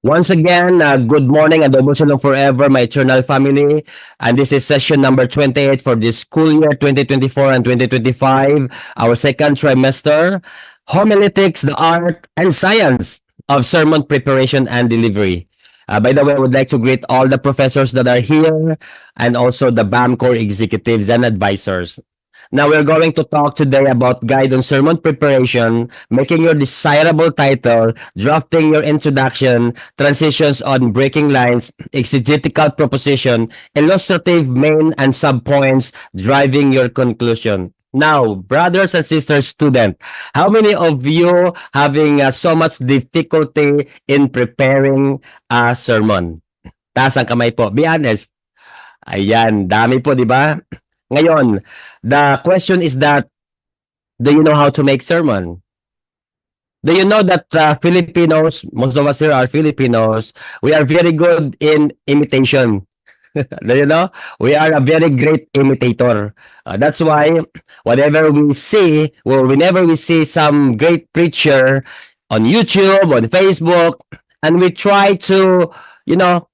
Once again, good morning and Adobo Shalom forever, my eternal family. And this is session number 28 for this school year 2024 and 2025, our second trimester. Homiletics, the art and science of sermon preparation and delivery. By the way, I would like to greet all the professors that are here and also the BAMCore executives and advisors. Now we're going to talk today about guide on sermon preparation, making your desirable title, drafting your introduction, transitions on breaking lines, exegetical proposition, illustrative main and subpoints, driving your conclusion. Now, brothers and sisters, student, how many of you having so much difficulty in preparing a sermon? Taas ang kamay po. Be honest. Ayan, dami po, di ba? Ngayon, the question is that, do you know how to make sermon? Do you know that Filipinos, most of us here are Filipinos, we are very good in imitation. Do you know? We are a very great imitator. That's why whenever we see some great preacher on YouTube, on Facebook, and we try to,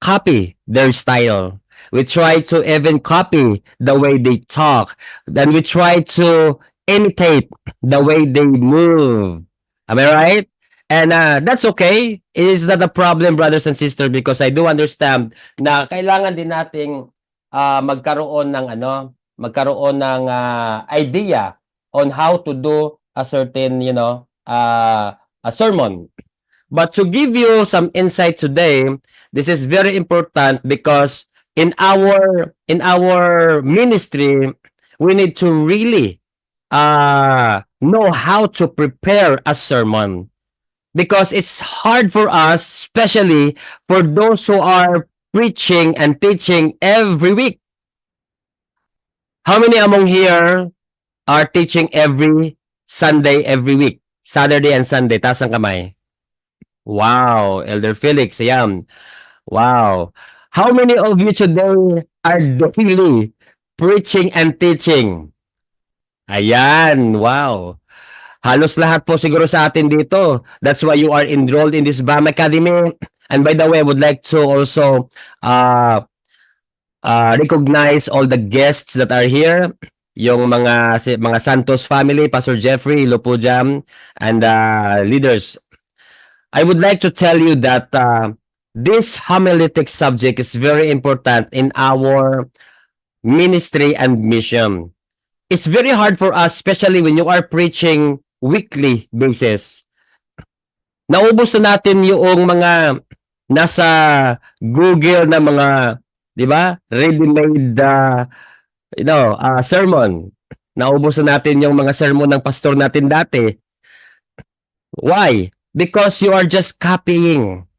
copy their style. We try to even copy the way they talk. Then we try to imitate the way they move. Am I right? And that's okay. It is not a problem, brothers and sisters, because I do understand na kailangan din nating magkaroon ng idea on how to do a certain, a sermon. But to give you some insight today, this is very important because in our ministry, we need to really know how to prepare a sermon, because it's hard for us, especially for those who are preaching and teaching every week. How many among here are teaching every Sunday, every week? Saturday and Sunday, taas ang kamay. Wow, Elder Felix, ayan. Wow. How many of you today are daily preaching and teaching? Ayan, wow. Halos lahat po siguro sa atin dito. That's why you are enrolled in this BAM Academy. And by the way, I would like to also recognize all the guests that are here. Yung mga Santos family, Pastor Jeffrey, Lopujam, and leaders. I would like to tell you that this homiletic subject is very important in our ministry and mission. It's very hard for us, especially when you are preaching weekly basis. Naubos na natin yung mga nasa Google na mga, di ba, ready-made sermon. Naubos na natin yung mga sermon ng pastor natin dati. Why? Because you are just copying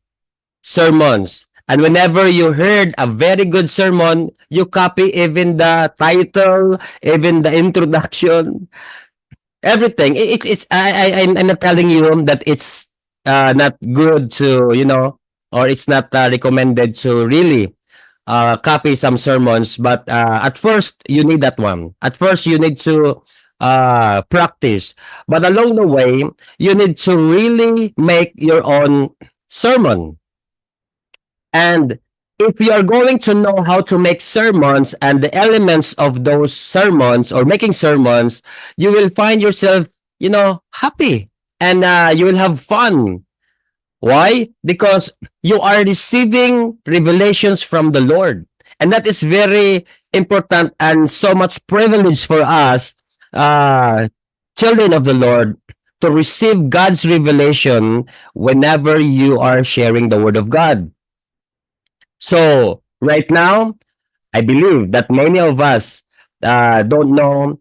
sermons. And whenever you heard a very good sermon, you copy even the title, even the introduction, everything. I'm not telling you that it's not good to, or it's not recommended to really copy some sermons. But at first, you need that one. At first, you need to practice. But along the way, you need to really make your own sermon. And if you are going to know how to make sermons and the elements of those sermons or making sermons, you will find yourself, happy, and you will have fun. Why? Because you are receiving revelations from the Lord. And that is very important and so much privilege for us, children of the Lord, to receive God's revelation whenever you are sharing the Word of God. So, right now, I believe that many of us don't know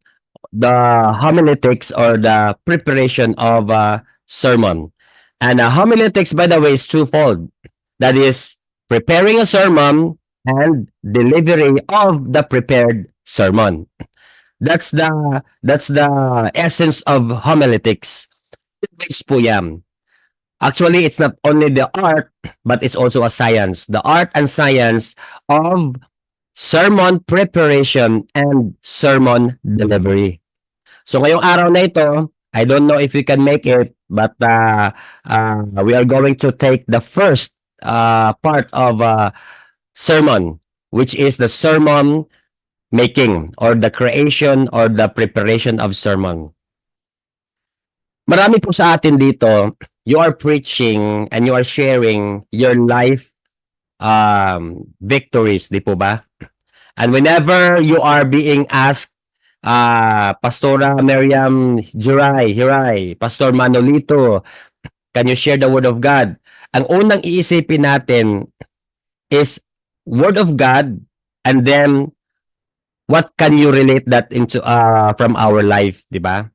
the homiletics or the preparation of a sermon. And homiletics, by the way, is twofold. That is, preparing a sermon and delivery of the prepared sermon. That's the essence of homiletics. Po yan. Actually, it's not only the art, but it's also a science. The art and science of sermon preparation and sermon delivery. So ngayong araw na ito, I don't know if we can make it, but we are going to take the first part of sermon, which is the sermon making or the creation or the preparation of sermon. Marami po sa atin dito, you are preaching and you are sharing your life victories, di po ba? And whenever you are being asked, Pastora Miriam Hiray, Pastor Manolito, can you share the Word of God? Ang unang iisipin natin is Word of God, and then what can you relate that into from our life, di ba?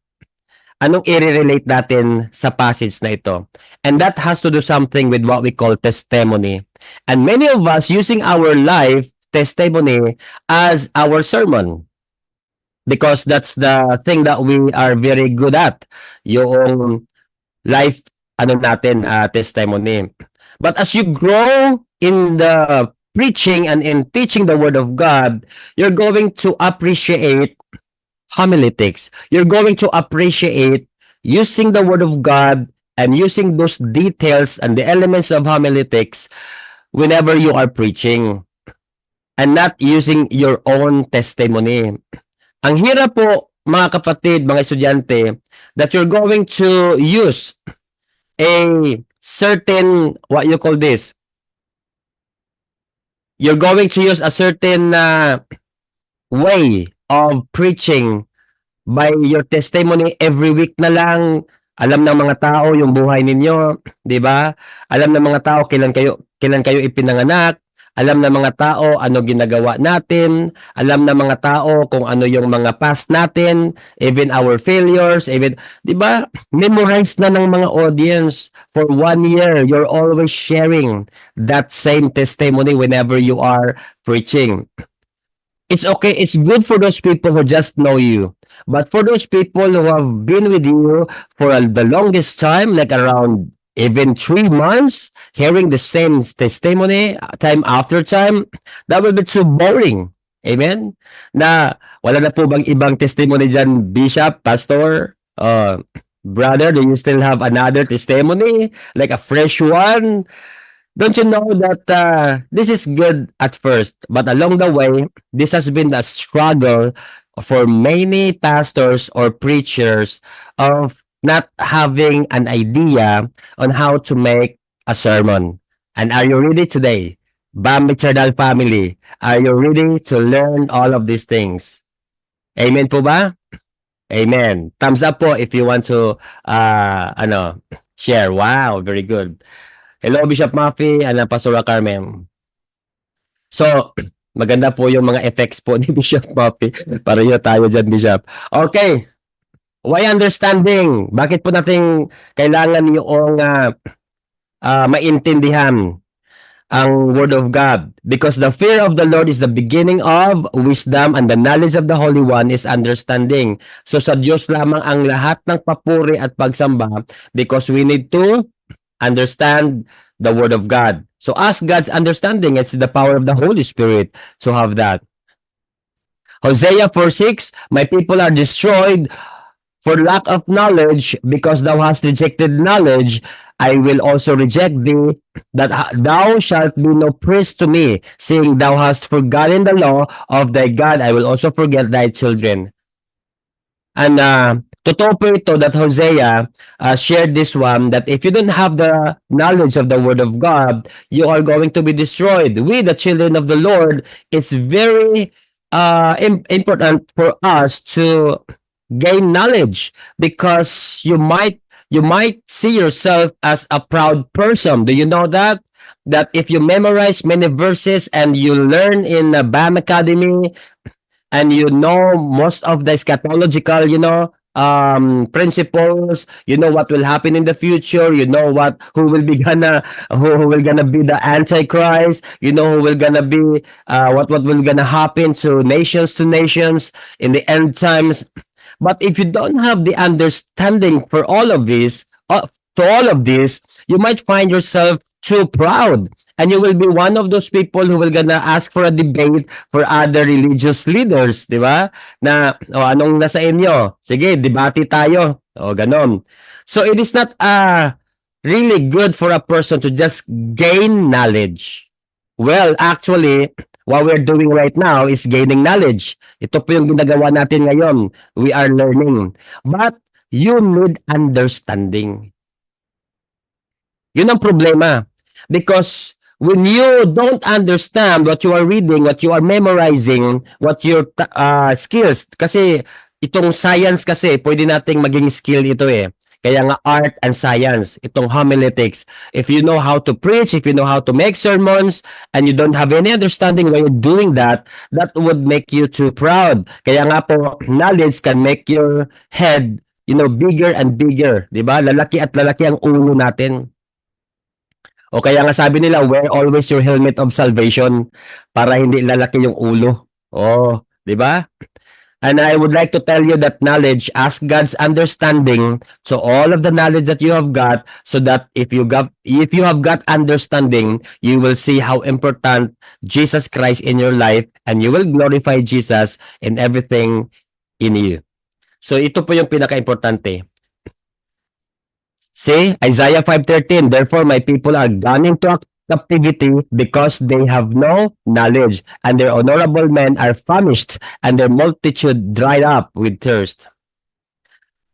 Anong i-relate natin sa passage na ito? And that has to do something with what we call testimony. And many of us using our life testimony as our sermon. Because that's the thing that we are very good at. Yung life, natin, testimony. But as you grow in the preaching and in teaching the Word of God, you're going to appreciate homiletics. You're going to appreciate using the Word of God and using those details and the elements of homiletics whenever you are preaching and not using your own testimony. Ang hirap po, mga kapatid, mga estudyante, that you're going to use a certain, what you call this, you're going to use a certain way of preaching by your testimony every week na lang. Alam ng mga tao yung buhay ninyo, 'di ba? Alam ng mga tao kailan kayo ipinanganak. Alam ng mga tao ano ginagawa natin. Alam ng mga tao kung ano yung mga past natin, even our failures, even 'di ba? Memorize na ng mga audience for 1 year. You're always sharing that same testimony whenever you are preaching. It's okay. It's good for those people who just know you. But for those people who have been with you for the longest time, like around even 3 months, hearing the same testimony time after time, that will be too boring. Amen? Na wala na po bang ibang testimony dyan, Bishop, Pastor, brother, do you still have another testimony? Like a fresh one? Don't you know that this is good at first, but along the way, this has been a struggle for many pastors or preachers of not having an idea on how to make a sermon. And are you ready today? Bambi Chardal family, are you ready to learn all of these things? Amen po ba? Amen. Thumbs up po if you want to share. Wow, very good. Hello, Bishop Maffy, Pastora Carmen. So, maganda po yung mga effects po ni Bishop Maffy. Pareho tayo dyan, Bishop. Okay. Why understanding? Bakit po natin kailangan yung maintindihan ang Word of God? Because the fear of the Lord is the beginning of wisdom and the knowledge of the Holy One is understanding. So, sa Diyos lamang ang lahat ng papuri at pagsamba because we need to understand the Word of God. So ask God's understanding. It's the power of the Holy Spirit to have that. Hosea 4:6, my people are destroyed for lack of knowledge, because thou hast rejected knowledge. I will also reject thee, that thou shalt be no priest to me, seeing thou hast forgotten the law of thy God. I will also forget thy children. And totoo po ito that Hosea shared this one, that if you don't have the knowledge of the Word of God, you are going to be destroyed. We, the children of the Lord, it's very important for us to gain knowledge, because you might see yourself as a proud person. Do you know that? That if you memorize many verses and you learn in the BAM Academy, and you know most of the eschatological, principles, you know what will happen in the future, you know who will gonna be the Antichrist, you know who will gonna be what will gonna happen to nations in the end times. But if you don't have the understanding for all of this, you might find yourself too proud. And you will be one of those people who will gonna ask for a debate for other religious leaders, di ba? Na, anong nasa inyo? Sige, debate tayo. O, ganon. So, it is not really good for a person to just gain knowledge? Well, actually, what we're doing right now is gaining knowledge. Ito po yung ginagawa natin ngayon. We are learning. But you need understanding. Yun ang problema. Because when you don't understand what you are reading, what you are memorizing, what your skills, kasi itong science kasi, pwede nating maging skill ito eh. Kaya nga art and science, itong homiletics. If you know how to preach, if you know how to make sermons, and you don't have any understanding why you're doing that, that would make you too proud. Kaya nga po, knowledge can make your head, bigger and bigger. Diba? Lalaki at lalaki ang ulo natin. O kaya nga sabi nila, wear always your helmet of salvation para hindi lalaki yung ulo. Oh, di ba? And I would like to tell you that knowledge, ask God's understanding so all of the knowledge that you have got, so that if you have got understanding, you will see how important Jesus Christ in your life, and you will glorify Jesus in everything in you. So ito po yung pinaka-importante. See, Isaiah 5:13, therefore my people are gone into captivity because they have no knowledge, and their honorable men are famished, and their multitude dried up with thirst.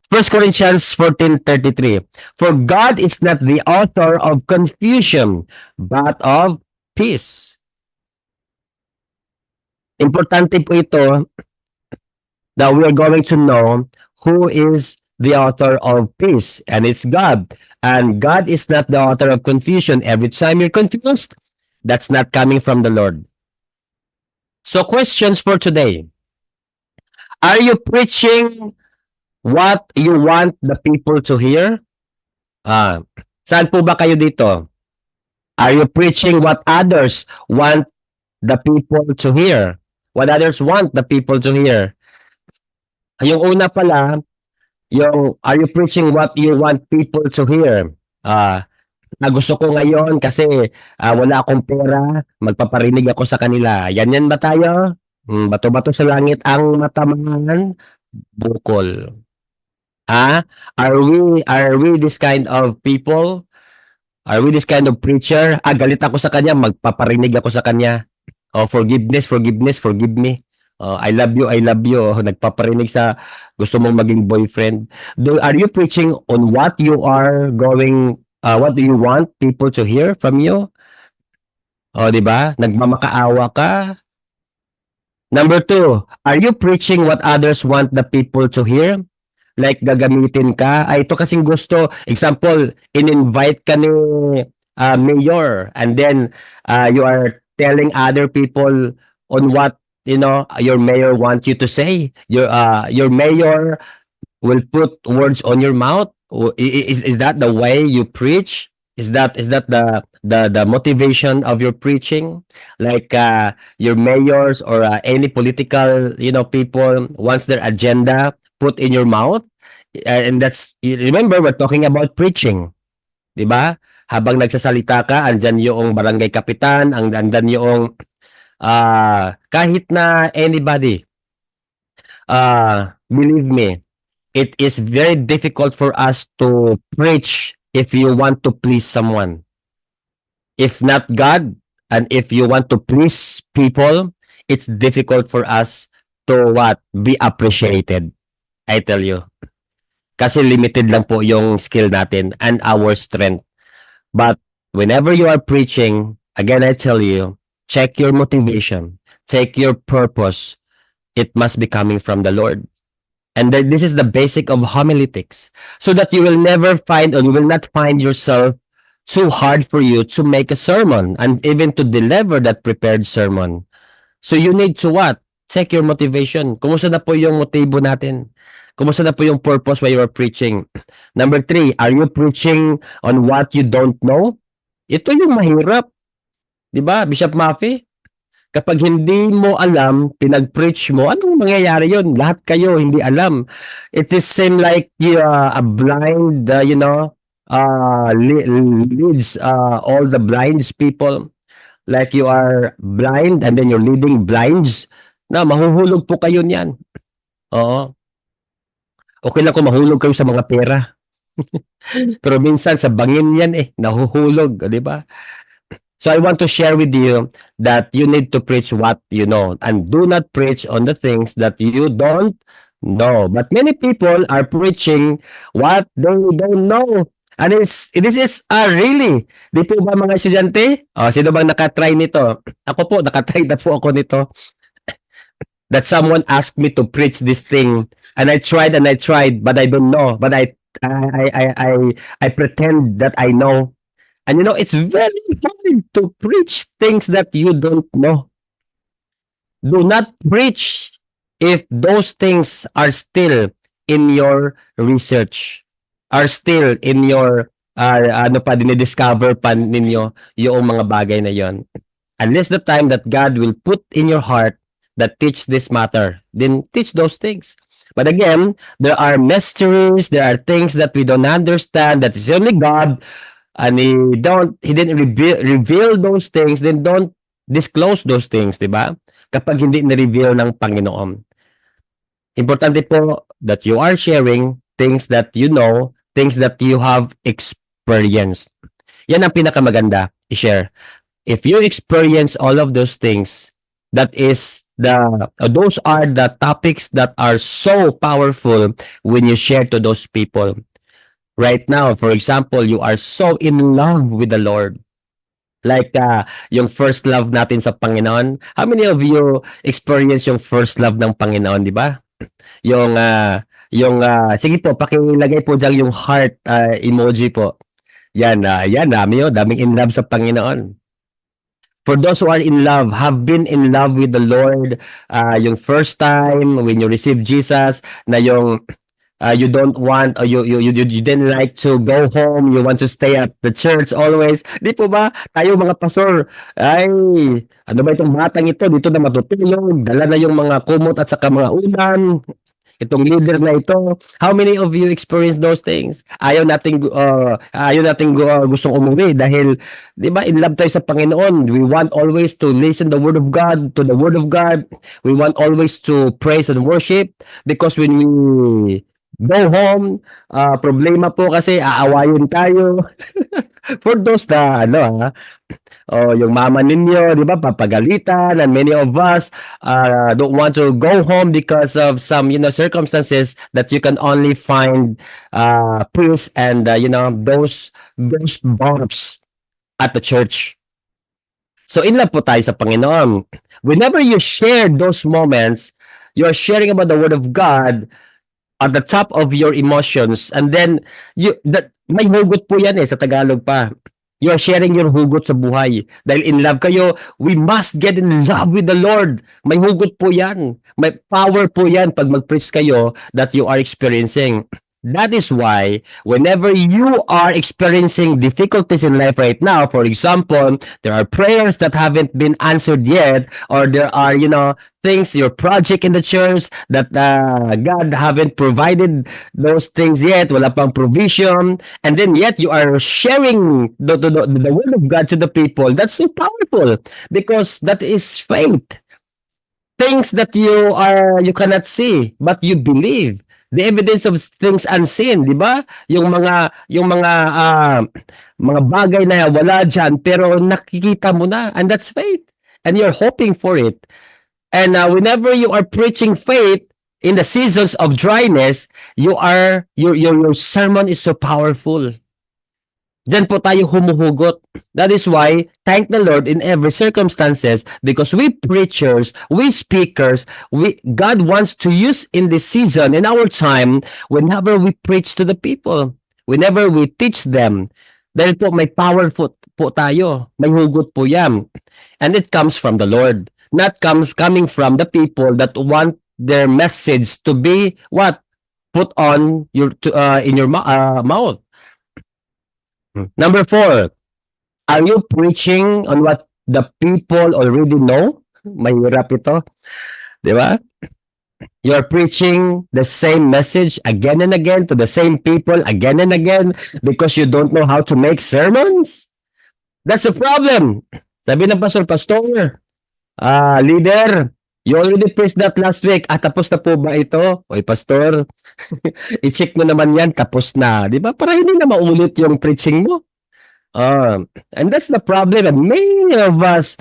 1 Corinthians 14:33, for God is not the author of confusion, but of peace. Importante po ito that we are going to know who is the author of peace, and it's God. And God is not the author of confusion. Every time you're confused, that's not coming from the Lord. So questions for today. Are you preaching what you want the people to hear? Saan po ba kayo dito? Are you preaching what others want the people to hear? What others want the people to hear? Yung una pala, are you preaching what you want people to hear? Gusto ko ngayon kasi wala akong pera, magpaparinig ako sa kanila. Yan ba tayo? Bato-bato sa langit ang matamaan, bukol. Are we this kind of people? Are we this kind of preacher? Galit ako sa kanya, magpaparinig ako sa kanya. Oh, forgive me. I love you. Nagpaparinig sa gusto mong maging boyfriend. Are you preaching on what you are going, what do you want people to hear from you? O, di ba? Nagmamakaawa ka. Number 2, are you preaching what others want the people to hear? Like gagamitin ka? Ito kasing gusto. Example, in-invite ka ni mayor, and then you are telling other people on what your mayor wants you to say. Your mayor will put words on your mouth. Is that the way you preach? Is that the motivation of your preaching? Like your mayors or any political people wants their agenda put in your mouth, and remember, we're talking about preaching, di ba? Habang nagsasalita ka, andyan yung barangay kapitan, andyan yung kahit na anybody. Believe me, it is very difficult for us to preach if you want to please someone. If not God, and if you want to please people, it's difficult for us to be appreciated. I tell you. Kasi limited lang po yung skill natin and our strength. But whenever you are preaching, again, I tell you, check your motivation, check your purpose. It must be coming from the Lord. And this is the basic of homiletics, so that you will never find, or you will not find yourself too hard for you to make a sermon and even to deliver that prepared sermon. So you need to check your motivation. Kumusta na po yung motibo natin? Kumusta na po yung purpose why you are preaching? Number 3, are you preaching on what you don't know? Ito yung mahirap. Diba, Bishop Maffei? Kapag hindi mo alam, pinag-preach mo, anong mangyayari yun? Lahat kayo hindi alam. It is same like a blind, leads all the blinds people. Like you are blind and then you're leading blinds. Mahuhulog po kayo niyan. Oo. Okay lang kung mahulog kayo sa mga pera. Pero minsan sa bangin yan eh, nahuhulog, di ba? So I want to share with you that you need to preach what you know and do not preach on the things that you don't know. But many people are preaching what they don't know. And this is really, di po ba mga estudyante? Sino bang nakatry nito? Ako po, nakatry na po ako nito. That someone asked me to preach this thing and I tried, but I don't know. But I pretend that I know. And it's very hard to preach things that you don't know. Do not preach if those things are still in your research, are still in your, dinidiscover pa ninyo yung mga bagay na yon. Unless the time that God will put in your heart that teach this matter, then teach those things. But again, there are mysteries, there are things that we don't understand, that is only God, and he didn't reveal those things, then don't disclose those things, di ba? Kapag hindi na-reveal ng Panginoon. Importante po that you are sharing things that you know, things that you have experienced. Yan ang pinakamaganda i-share. If you experience all of those things, that is those are the topics that are so powerful when you share to those people. Right now, for example, you are so in love with the Lord. Like yung first love natin sa Panginoon. How many of you experience yung first love ng Panginoon, di ba? Sige po, pakilagay po dyan yung heart emoji po. Yan, daming in love sa Panginoon. For those who are in love, have been in love with the Lord, yung first time when you receive Jesus, na yung you don't want, or you didn't like to go home, you want to stay at the church always. Di po ba? Tayo mga pastor, ay, ano ba itong batang ito? Dito na matutulog, dala na yung mga kumot at saka mga ulan. Itong leader na ito. How many of you experience those things? Ayaw nating gustong umuwi dahil 'di ba in love tayo sa Panginoon. We want always to listen the word of God, to the word of God. We want always to praise and worship because when we go home, problema po kasi aawayin tayo. For those na yung mama ninyo, di ba, papagalitan, and many of us don't want to go home because of some, circumstances that you can only find peace and, those bombs at the church. So, in love po tayo sa Panginoon. Whenever you share those moments, you're sharing about the Word of God at the top of your emotions, and then, may hugot po yan sa Tagalog pa. You are sharing your hugot sa buhay. Dahil in love kayo, we must get in love with the Lord. May hugot po yan. May power po yan pag mag-preach kayo that you are experiencing. That is why whenever you are experiencing difficulties in life right now, for example, there are prayers that haven't been answered yet, or there are, things, your project in the church that God haven't provided those things yet, wala pang provision, and then yet you are sharing the word of God to the people. That's so powerful because that is faith. Things that you cannot see, but you believe. The evidence of things unseen, di ba? Yung mga bagay na wala diyan pero nakikita mo na, and that's faith. And you're hoping for it. And whenever you are preaching faith in the seasons of dryness, your sermon is so powerful. Diyan po tayo humuhugot. That is why, thank the Lord in every circumstances, because we preachers, we speakers, God wants to use in this season, in our time, whenever we preach to the people, whenever we teach them, dahil po may power po tayo, may hugot po yan. And it comes from the Lord, not coming from the people that want their message to be what? Put on in your mouth. Number 4, are you preaching on what the people already know? Mahirap ito. Di ba? You're preaching the same message again and again to the same people again and again because you don't know how to make sermons? That's the problem. Sabi ng pastor, leader, You already preached that last week. Tapos na po ba ito? Oy, pastor, i-check mo naman yan, tapos na. Di ba? Para hindi na maulit yung preaching mo. And that's the problem. And many of us,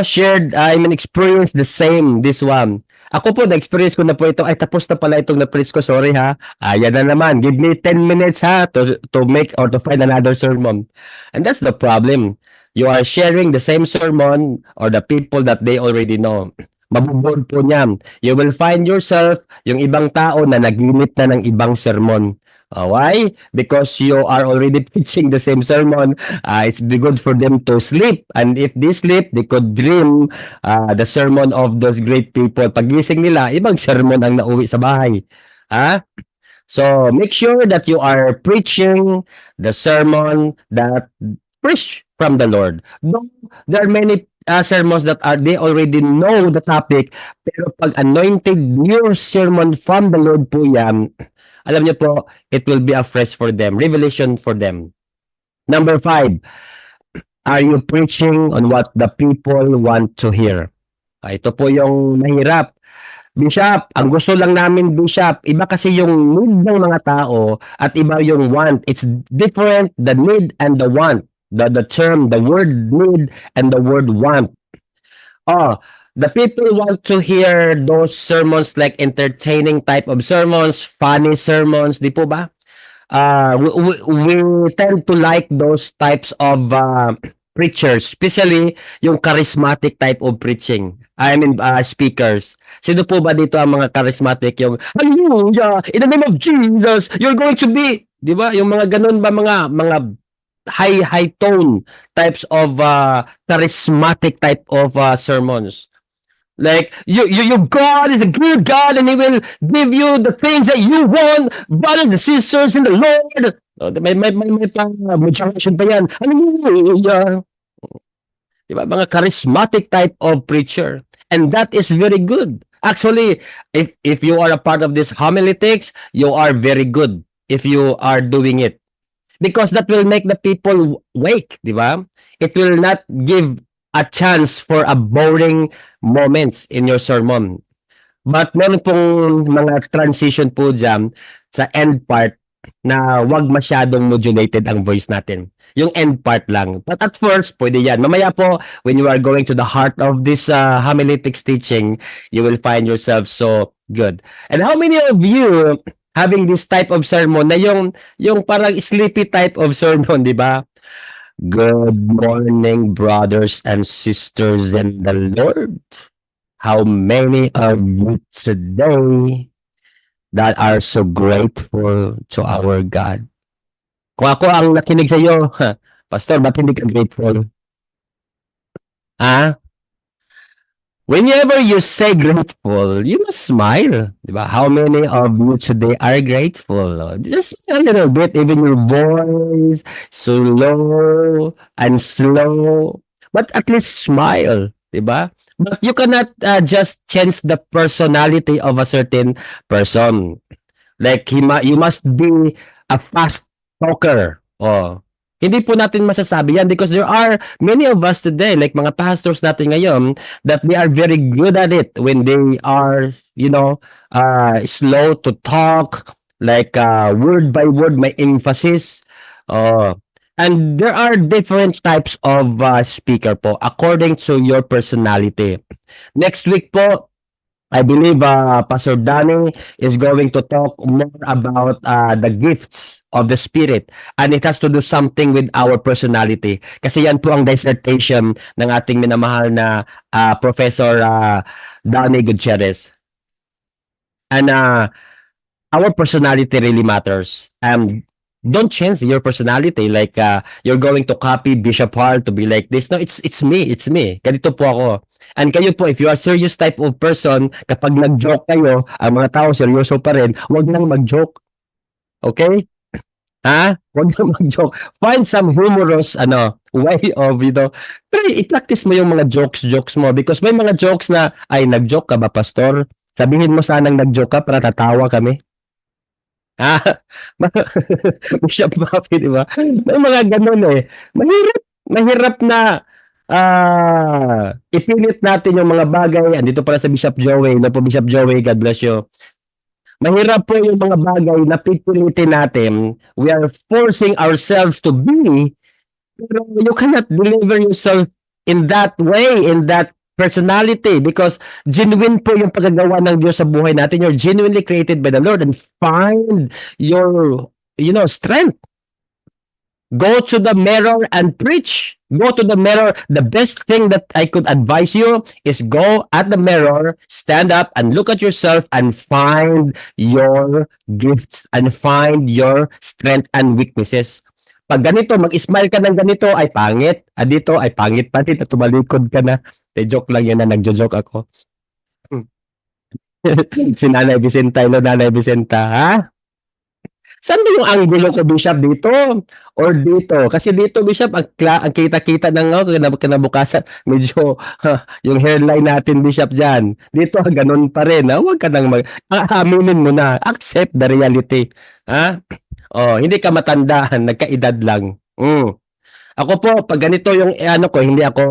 shared, experienced the same, this one. Ako po, na-experience ko na po ito. Ay, tapos na pala itong na-preach ko. Sorry ha. Yan na naman. Give me 10 minutes ha to make or to find another sermon. And that's the problem. You are sharing the same sermon or the people that they already know. Mabuboard po niyan. You will find yourself, yung ibang tao na nag-limit na ng ibang sermon. Why? Because you are already preaching the same sermon. It's be good for them to sleep. And if they sleep, they could dream the sermon of those great people. Pagising nila, ibang sermon ang nauwi sa bahay. So make sure that you are preaching the sermon that preach from the Lord. Though there are many sermons that they already know the topic, pero pag anointed new sermon from the Lord po yan, alam niyo po, it will be a fresh for them, revelation for them. Number 5, are you preaching on what the people want to hear? Ito po yung mahirap. Bishop, ang gusto lang namin, Bishop, iba kasi yung need ng mga tao at iba yung want. It's different, the need and the want. The term, the word need and the word want. The people want to hear those sermons like entertaining type of sermons, funny sermons, di po ba? We tend to like those types of preachers, especially yung charismatic type of preaching. Speakers. Sino po ba dito ang mga charismatic? Yung, hallelujah, in the name of Jesus, you're going to be, di ba? Yung mga ganun ba, mga high tone types of charismatic type of sermons. Like, your God is a good God and He will give you the things that you want, brothers and sisters in the Lord. May motivation pa yan. Hallelujah. Diba? Mga charismatic type of preacher. And that is very good. Actually, if you are a part of this homiletics, you are very good if you are doing it. Because that will make the people wake, di ba? It will not give a chance for a boring moments in your sermon. But meron pong mga transition po dyan sa end part na wag masyadong modulated ang voice natin. Yung end part lang. But at first, pwede yan. Mamaya po, when you are going to the heart of this homiletics teaching, you will find yourself so good. And how many of you having this type of sermon na yung parang sleepy type of sermon, di ba? Good morning, brothers and sisters in the Lord. How many of you today that are so grateful to our God? Kung ako ang nakinig sa iyo, Pastor, ba't hindi ka grateful? Whenever you say grateful, you must smile. Diba? How many of you today are grateful? Just a little bit, even your voice, so low and slow. But at least smile. Diba? But you cannot just change the personality of a certain person. Like, you must be a fast talker. Hindi po natin masasabi yan because there are many of us today, like mga pastors natin ngayon, that they are very good at it when they are, slow to talk, like word by word, may emphasis. And there are different types of speaker po according to your personality. Next week po, I believe Pastor Danny is going to talk more about the gifts of the Spirit, and it has to do something with our personality. Kasi yan po ang dissertation ng ating minamahal na Professor Danny Gutierrez. And our personality really matters. Don't change your personality like you're going to copy Bishop Hall to be like this. No, it's me. Ganito po ako. And kayo po, if you are serious type of person, kapag nag-joke kayo, ang mga tao seryoso pa rin, huwag nang mag-joke. Okay? Huwag nang mag-joke. Find some humorous way of, try, i-practice mo yung mga jokes mo because may mga jokes na, ay, nag-joke ka ba, Pastor? Sabihin mo sanang nag-joke ka para tatawa kami. Bishop Mafi, di ba? May mga ganun eh. Mahirap na ipilit natin yung mga bagay. Andito pala sa Bishop Joey. No po, Bishop Joey, God bless you. Mahirap po yung mga bagay na pipilitin natin. We are forcing ourselves to be, pero you cannot deliver yourself in that way, in that personality, because genuine po yung pagagawa ng Diyos sa buhay natin. You're genuinely created by the Lord, and find your, strength. Go to the mirror and preach. Go to the mirror. The best thing that I could advise you is go at the mirror, stand up and look at yourself and find your gifts and find your strength and weaknesses. Pag ganito, mag-smile ka ng ganito, ay pangit. Dito, ay pangit pa din. Tumalikod ka na. Joke lang yun na nagjo-joke ako. Si Nanay Vicenta, hello Nanay Vicenta, ha? Saan ba yung angulo ko, Bishop? Dito or dito? Kasi dito, Bishop, ang kita-kita ng kinabukasan, medyo yung hairline natin, Bishop, dyan. Dito, ganun pa rin. Huwag ka nang aminin mo na. Accept the reality. Ha? Oh, hindi ka matanda, nagkaedad lang. Ako po, pag ganito yung ko, hindi ako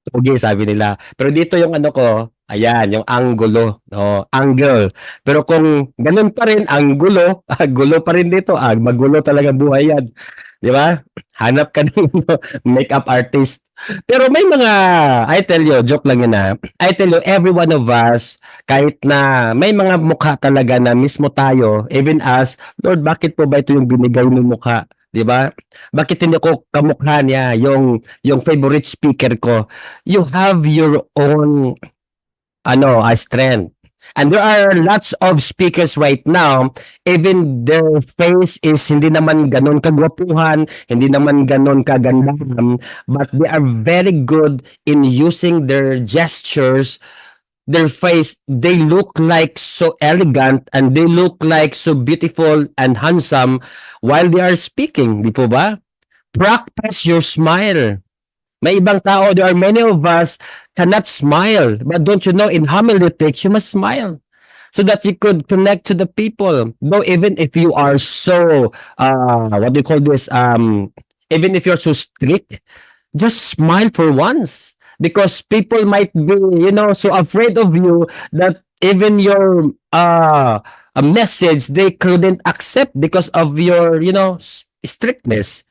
tugi, sabi nila. Pero dito yung ko, ayan, yung anggulo, angle. Pero kung ganun pa rin, anggulo, gulo pa rin dito, magulo talaga buhay yan. Di ba? Hanap ka ng makeup artist. Pero may mga, I tell you, joke lang yun I tell you, every one of us, kahit na may mga mukha talaga na mismo tayo, even us, Lord, bakit po ba ito yung binigay ng mukha? 'Di ba? Bakit hindi ko kamukha niya yung favorite speaker ko? You have your own strength. And there are lots of speakers right now, even their face is hindi naman ganon kagwapuhan, hindi naman ganon kagandahan, but they are very good in using their gestures, their face, they look like so elegant and they look like so beautiful and handsome while they are speaking, di po ba? Practice your smile. May ibang tao, there are many of us cannot smile. But don't you know, in homiletics, you must smile so that you could connect to the people. Though even if you are so, what do you call this, even if you're so strict, just smile for once. Because people might be, so afraid of you that even your a message they couldn't accept because of your, strictness.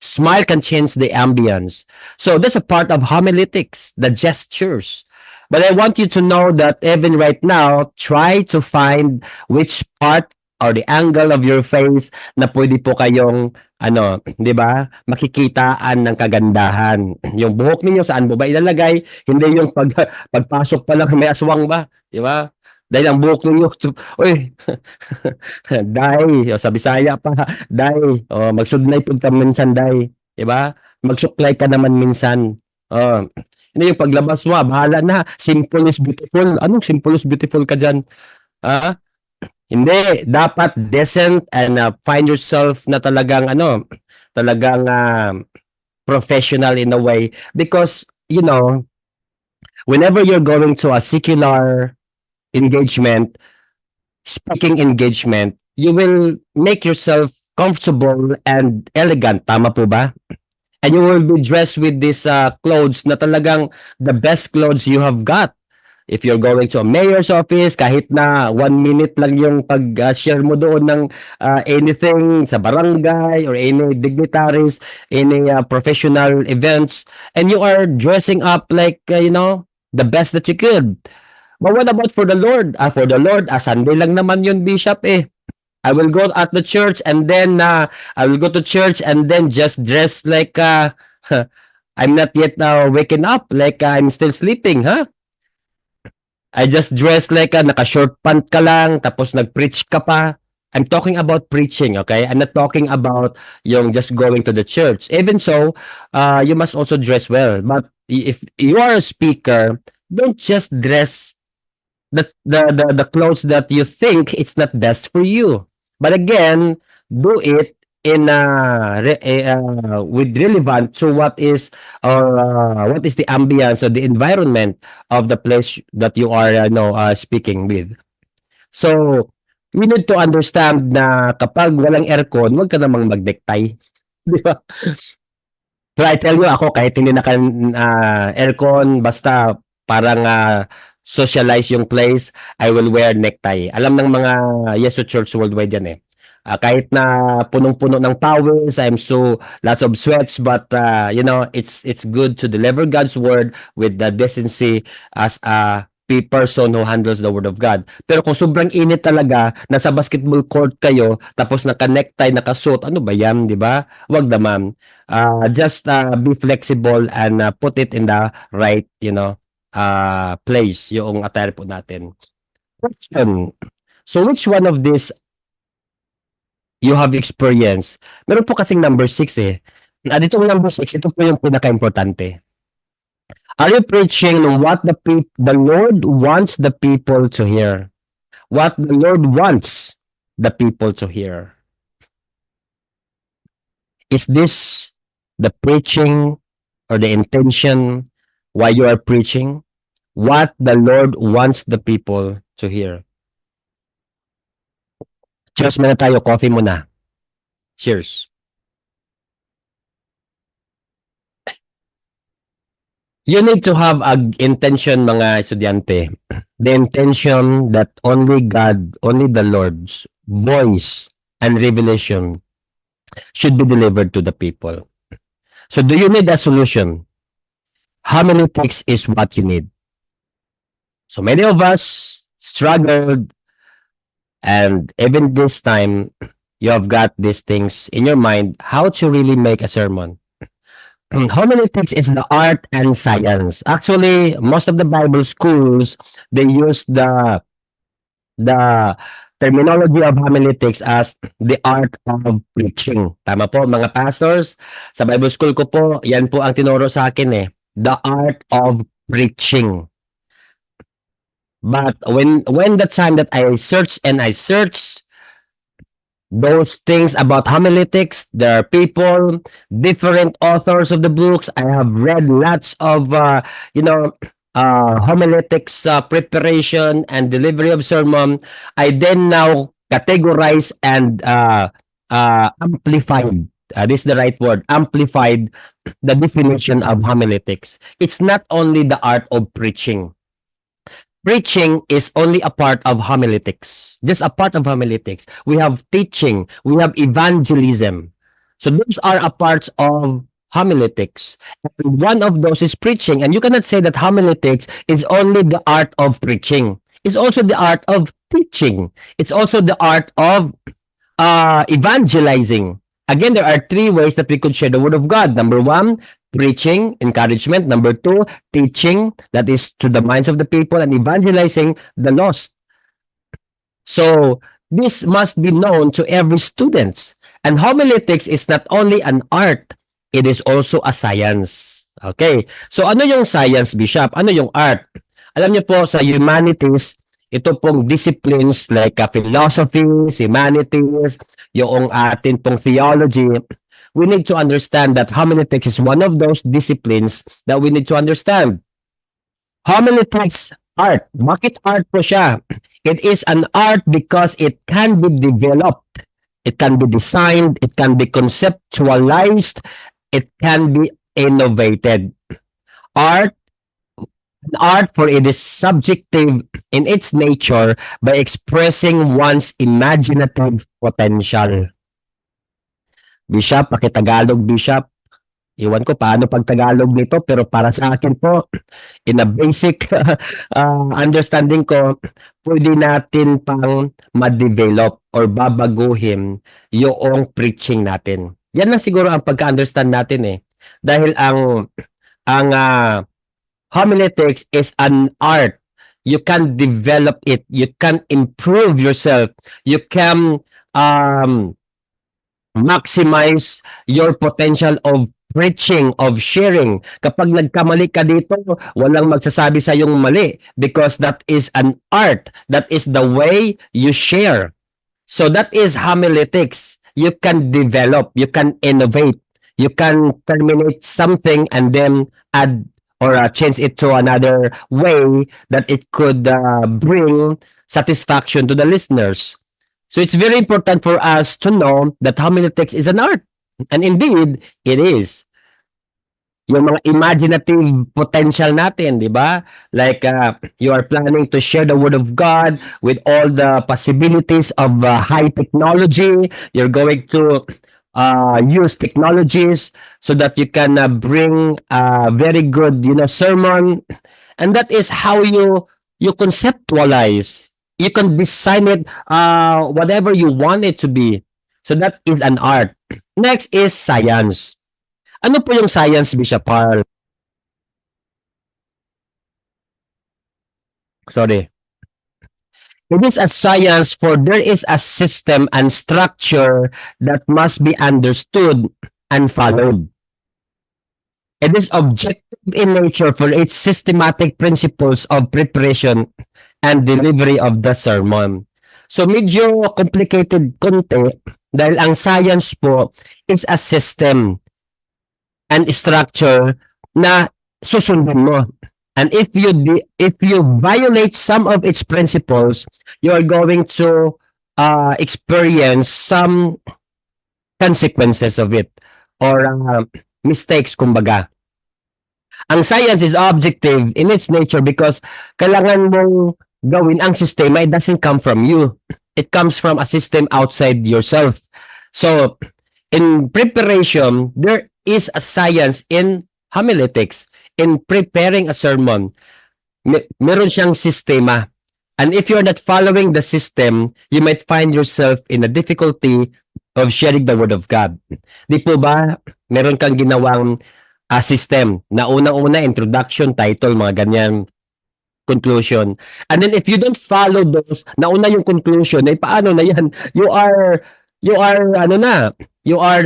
Smile can change the ambience. So that's a part of homiletics, the gestures. But I want you to know that even right now, try to find which part or the angle of your face na pwede po kayong, 'di ba, makikitaan ng kagandahan. Yung buhok ninyo, saan mo ba ilalagay? Hindi yung pagpasok pa lang may aswang ba, 'di ba? Dahil ang buhok ninyo, uy, day, sa Bisaya pa, day, magsudlay pud ka minsan, day, 'di ba? Magsuklay ka naman minsan. Hindi yung paglabas mo, bahala na, simple is beautiful. Anong simple is beautiful ka diyan? Ah, hindi, dapat decent and find yourself na talagang talagang professional in a way because whenever you're going to a secular engagement, speaking engagement, you will make yourself comfortable and elegant. Tama po ba? And you will be dressed with these clothes na talagang the best clothes you have got. If you're going to a mayor's office, kahit na 1 minute lang yung pag-share mo doon ng anything sa barangay or any dignitaries, any professional events, and you are dressing up like, the best that you could. But what about for the Lord? For the Lord, Sunday lang naman yun, Bishop eh. I will go at the church and then I will go to church and then just dress like I'm not yet waking up, like I'm still sleeping, huh? I just dress like naka-short pant ka lang, tapos nag-preach ka pa. I'm talking about preaching, okay? I'm not talking about yung just going to the church. Even so, you must also dress well. But if you are a speaker, don't just dress the clothes that you think it's not best for you. But again, do it in with relevant to what is the ambience or the environment of the place that you are speaking with. So we need to understand na kapag walang aircon, wag ka namang mag-necktie, di ba? So I tell you, ako kahit hindi aircon, basta parang socialize yung place, I will wear necktie. Alam ng mga Yes to Church worldwide yan eh. Kahit na punong-puno ng pawis, lots of sweats, but it's good to deliver God's word with the decency as a person who handles the word of God. Pero kung sobrang init talaga, nasa basketball court kayo, tapos naka-necktie, naka-suit, ano ba yan, di ba? Wag naman. Just be flexible and put it in the right, place, yung attire po natin. Question. So which one of these you have experienced? Meron po kasing number 6 eh. Ditong number 6, ito po yung pinaka-importante. Are you preaching what the Lord wants the people to hear? What the Lord wants the people to hear? Is this the preaching or the intention why you are preaching? What the Lord wants the people to hear? Cheers muna tayo, coffee muna. Cheers. You need to have an intention, mga estudyante. The intention that only God, only the Lord's voice and revelation should be delivered to the people. So do you need a solution? Hermeneutics is what you need. So many of us struggled, and even this time, you have got these things in your mind, how to really make a sermon. Hermeneutics is the art and science. Actually, most of the Bible schools, they use the terminology of hermeneutics as the art of preaching. Tama po, mga pastors. Sa Bible school ko po, yan po ang tinuro sa akin eh. The art of preaching. But when the time that I search those things about homiletics, there are people, different authors of the books. I have read lots of, homiletics preparation and delivery of sermon. I then now categorize and amplified. This is the right word, amplified the definition of homiletics. It's not only the art of preaching. Preaching is only a part of homiletics, just a part of homiletics. We have teaching, we have evangelism. So those are a parts of homiletics. And one of those is preaching. And you cannot say that homiletics is only the art of preaching. It's also the art of teaching. It's also the art of evangelizing. Again, there are 3 ways that we could share the word of God. Number 1, preaching, encouragement. Number 2, teaching, that is to the minds of the people, and evangelizing the lost. So this must be known to every student. And homiletics is not only an art, it is also a science. Okay. So ano yung science, Bishop? Ano yung art? Alam niyo po, sa humanities, ito pong disciplines like philosophy, humanities, yung atin pong theology, we need to understand that homiletics is one of those disciplines that we need to understand. Homiletics art. Bakit art po siya? It is an art because it can be developed. It can be designed. It can be conceptualized. It can be innovated. An art for it is subjective in its nature by expressing one's imaginative potential. Bishop, pakitagalog, Bishop. Iwan ko paano pag Tagalog nito, pero para sa akin po, in a basic understanding ko, pwede natin pang ma-develop or babaguhin yung preaching natin. Yan lang siguro ang pagka-understand natin eh. Dahil ang homiletics is an art. You can develop it. You can improve yourself. You can maximize your potential of preaching, of sharing. Kapag nagkamali ka dito, walang magsasabi sa yung mali because that is an art. That is the way you share. So that is homiletics. You can develop, you can innovate, you can terminate something and then add or change it to another way that it could bring satisfaction to the listeners. So it's very important for us to know that homiletics is an art. And indeed, it is. yung mga imaginative potential natin, di ba? Like, you are planning to share the word of God with all the possibilities of high technology. You're going to use technologies so that you can bring a very good, sermon. And that is how you conceptualize. You can design it whatever you want it to be. So that is an art. Next is science. Ano po yung science, Bishop Carl? Sorry. It is a science for there is a system and structure that must be understood and followed. It is objective in nature for its systematic principles of preparation and delivery of the sermon. So medyo complicated konti dahil ang science po is a system and structure na susundin mo. And if you violate some of its principles, you are going to experience some consequences of it or mistakes kumbaga. Ang science is objective in its nature because kailangan mong gawin ang sistema. It doesn't come from you. It comes from a system outside yourself. So, in preparation, there is a science in homiletics, in preparing a sermon. Meron siyang sistema. And if you're not following the system, you might find yourself in a difficulty of sharing the word of God. Di po ba, meron kang ginawang system na unang-una, introduction, title, mga ganyan, conclusion. And then if you don't follow those, nauna yung conclusion, eh paano na yan? You are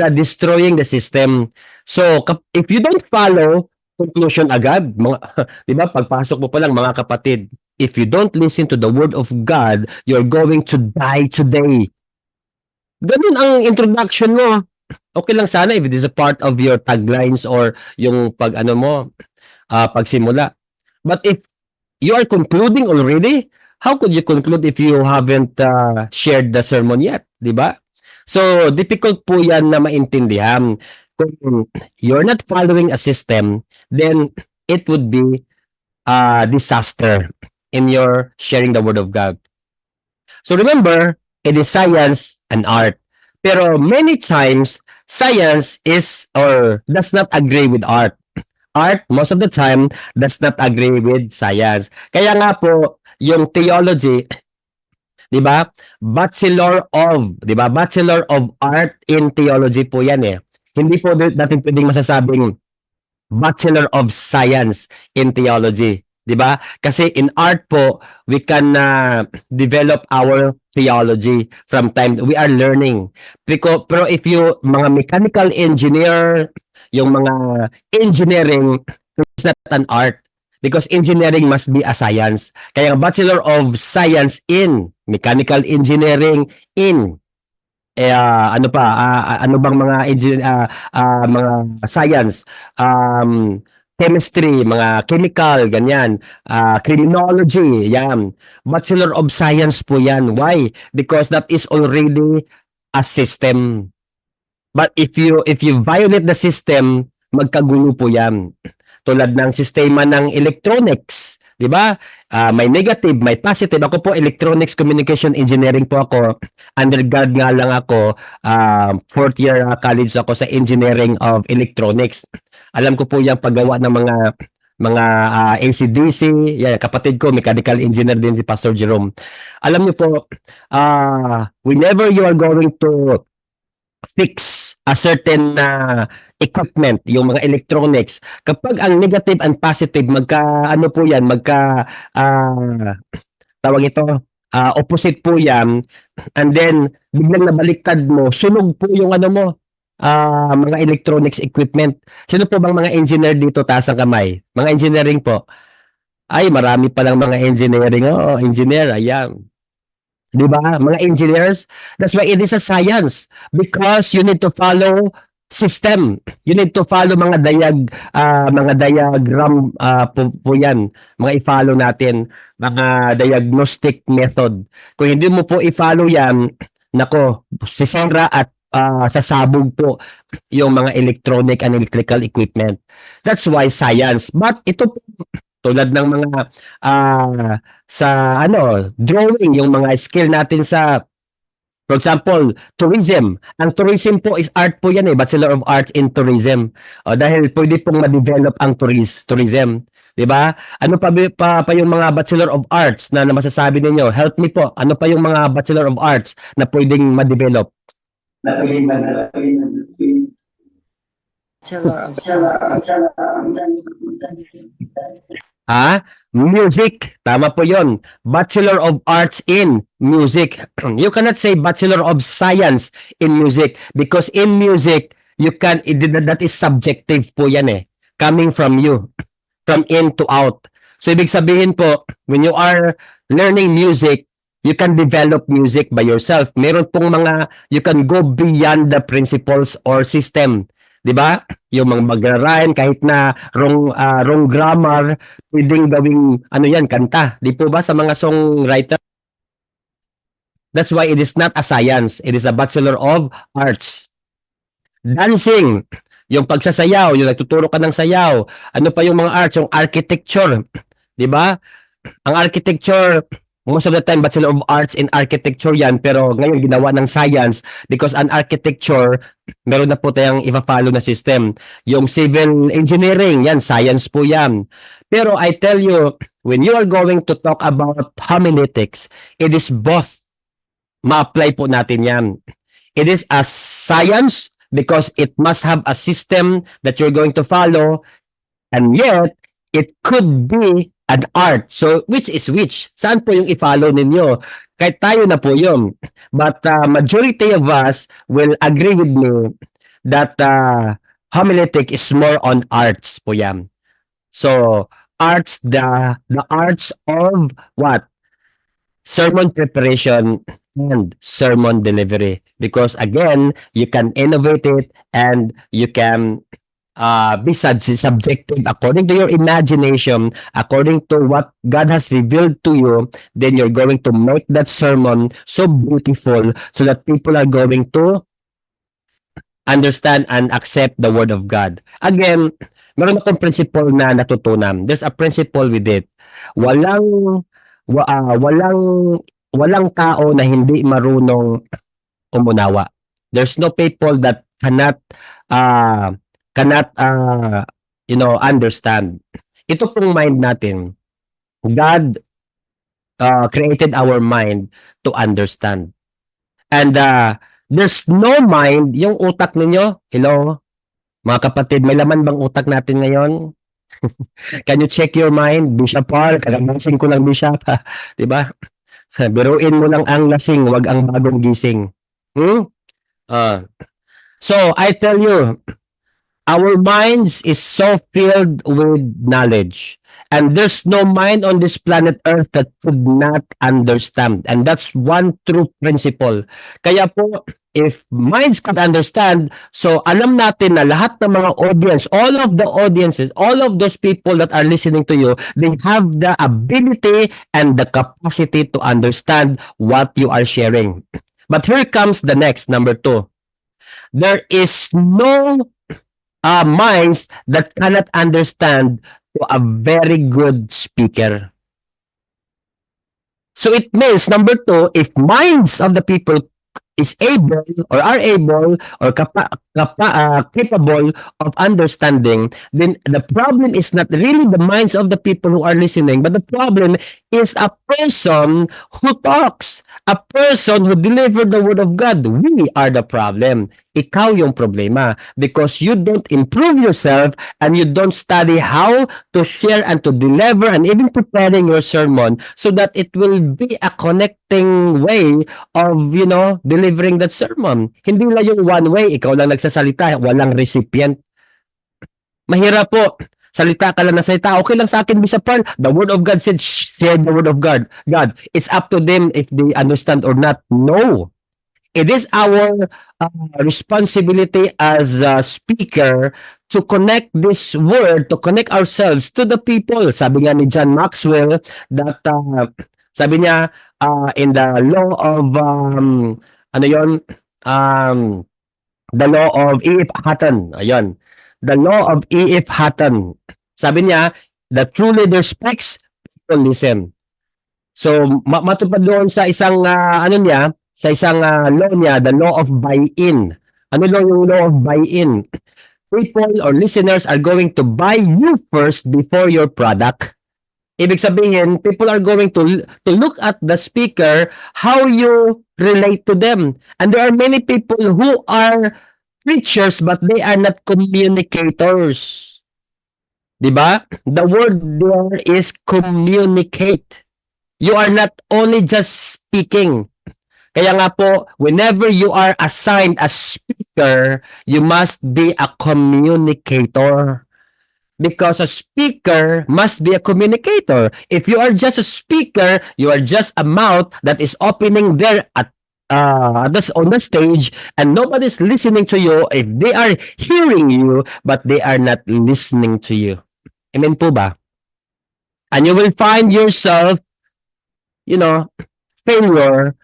destroying the system. So, if you don't follow conclusion agad, mga, di ba, pagpasok mo pa lang, mga kapatid, if you don't listen to the word of God, you're going to die today. Ganun ang introduction mo. Okay lang sana if it is a part of your taglines or yung pagsimula. But if you are concluding already, how could you conclude if you haven't shared the sermon yet, di ba? So, difficult po yan na maintindihan. Kung you're not following a system, then it would be a disaster in your sharing the word of God. So remember, it is science and art. Pero many times, science is or does not agree with art. Art, most of the time, does not agree with science. Kaya nga po, yung theology, di ba? Bachelor of Art in Theology po yan eh. Hindi po natin pwedeng masasabing Bachelor of Science in Theology. Di ba? Kasi in art po, we can develop our theology from time we are learning. Pero if you, mga mechanical engineer, yung mga engineering, it's not an art. Because engineering must be a science. Kaya Bachelor of Science in Mechanical Engineering in ano bang mga mga science, chemistry, mga chemical, ganyan, criminology, yan. Bachelor of Science po yan. Why? Because that is already a system. But if you violate the system, magkagulo po yan. Tulad ng sistema ng electronics, di ba? May negative, may positive. Ako po, electronics communication engineering po ako. Undergrad nga lang ako. Fourth year college ako sa engineering of electronics. Alam ko po yung paggawa ng mga AC/DC. Yan, kapatid ko, mechanical engineer din si Pastor Jerome. Alam niyo po, whenever you are going to fix a certain equipment, yung mga electronics, kapag ang negative and positive, tawag ito, opposite po yan, and then, biglang nabaliktad mo, sunog po yung mga electronics equipment. Sino po bang mga engineer dito? Taas ang kamay. Mga engineering po. Ay, marami pa lang mga engineering. Oh, engineer, ayan. Di ba? Mga engineers. That's why it is a science. Because you need to follow system. You need to follow mga diagram po yan. Mga i-follow natin. Mga diagnostic method. Kung hindi mo po i-follow yan, nako, sisira at sasabog po yung mga electronic and electrical equipment. That's why science. But ito po, tulad ng mga sa drawing, yung mga skill natin sa, for example, tourism. Ang tourism po is art po yan eh, Bachelor of Arts in Tourism. O, dahil pwede pong ma-develop ang tourism. 'Di ba? Ano pa yung mga Bachelor of Arts na masasabi ninyo? Help me po. Ano pa yung mga Bachelor of Arts na pwedeng ma-develop? Bachelor of Science. Music. Tama po yon. Bachelor of Arts in Music. You cannot say Bachelor of Science in Music because in music, that is subjective po yan eh. Coming from you. From in to out. So, ibig sabihin po, when you are learning music, you can develop music by yourself. Meron pong you can go beyond the principles or system. 'Di ba? Yung mga magra-rhyme kahit na wrong grammar, pwedeng gawing kanta. Di po ba sa mga songwriter? That's why it is not a science. It is a Bachelor of Arts. Dancing, yung pagsasayaw, yung nagtuturo ka ng sayaw. Ano pa yung mga arts? Yung architecture. 'Di ba? Ang architecture, most of the time, Bachelor of Arts in Architecture yan, pero ngayon ginawa ng science because an architecture, meron na po tayong ipa-follow na system. Yung civil engineering, yan, science po yan. Pero I tell you, when you are going to talk about homiletics, it is both. Ma-apply po natin yan. It is a science because it must have a system that you're going to follow, and yet, it could be an art. So, which is which? Saan po yung i-follow ninyo? Kahit tayo na po yun. But majority of us will agree with me that homiletic is more on arts po yan. So, arts, the arts of what? Sermon preparation and sermon delivery. Because again, you can innovate it and you can be subjective according to your imagination, according to what God has revealed to you, then you're going to make that sermon so beautiful so that people are going to understand and accept the Word of God. Again, meron akong principle na natutunan. There's a principle with it. Walang tao na hindi marunong umunawa. There's no people that cannot understand. Ito pong mind natin. God created our mind to understand. And there's no mind, yung utak ninyo. Hello, mga kapatid, may laman bang utak natin ngayon? Can you check your mind? Bishop Paul, kagamasing ko lang Bishop. Diba? Biruin mo lang ang lasing, wag ang bagong gising. So, I tell you, our minds is so filled with knowledge. And there's no mind on this planet Earth that could not understand. And that's one true principle. Kaya po, if minds can understand, so alam natin na lahat ng mga audience, all of the audiences, all of those people that are listening to you, they have the ability and the capacity to understand what you are sharing. But here comes the next, number 2. There is no minds that cannot understand to a very good speaker. So it means, number 2, if minds of the people is able or are able or capable of understanding, then the problem is not really the minds of the people who are listening, but the problem is a person who talks, a person who delivered the word of God. We are the problem. Ikaw yung problema because you don't improve yourself and you don't study how to share and to deliver and even preparing your sermon so that it will be a connecting way of, delivering that sermon. Hindi lang yung one way, ikaw lang nagsasalita, walang recipient. Mahirap po. Salita ka lang na salita. Okay lang sa akin, Bishop Paul. The word of God said, share the word of God. It's up to them if they understand or not. No. It is our responsibility as a speaker to connect this word, to connect ourselves to the people. Sabi nga ni John Maxwell that, sabi niya, in the law of, The law of E.F. Hutton. Ayun. The law of E.F. Hutton. Sabi niya, the true leader speaks, people listen. So, matupad doon sa isang, ano niya, sa isang law niya, the law of buy-in. Ano lang yung law of buy-in? People or listeners are going to buy you first before your product. Ibig sabihin, people are going to look at the speaker, how you relate to them. And there are many people who are preachers but they are not communicators. 'Di ba? The word there is communicate. You are not only just speaking. Kaya nga po, whenever you are assigned a speaker, you must be a communicator. Because a speaker must be a communicator. If you are just a speaker, you are just a mouth that is opening there at this on the stage and nobody's listening to you. If they are hearing you, but they are not listening to you. Amen po ba? And you will find yourself, failure.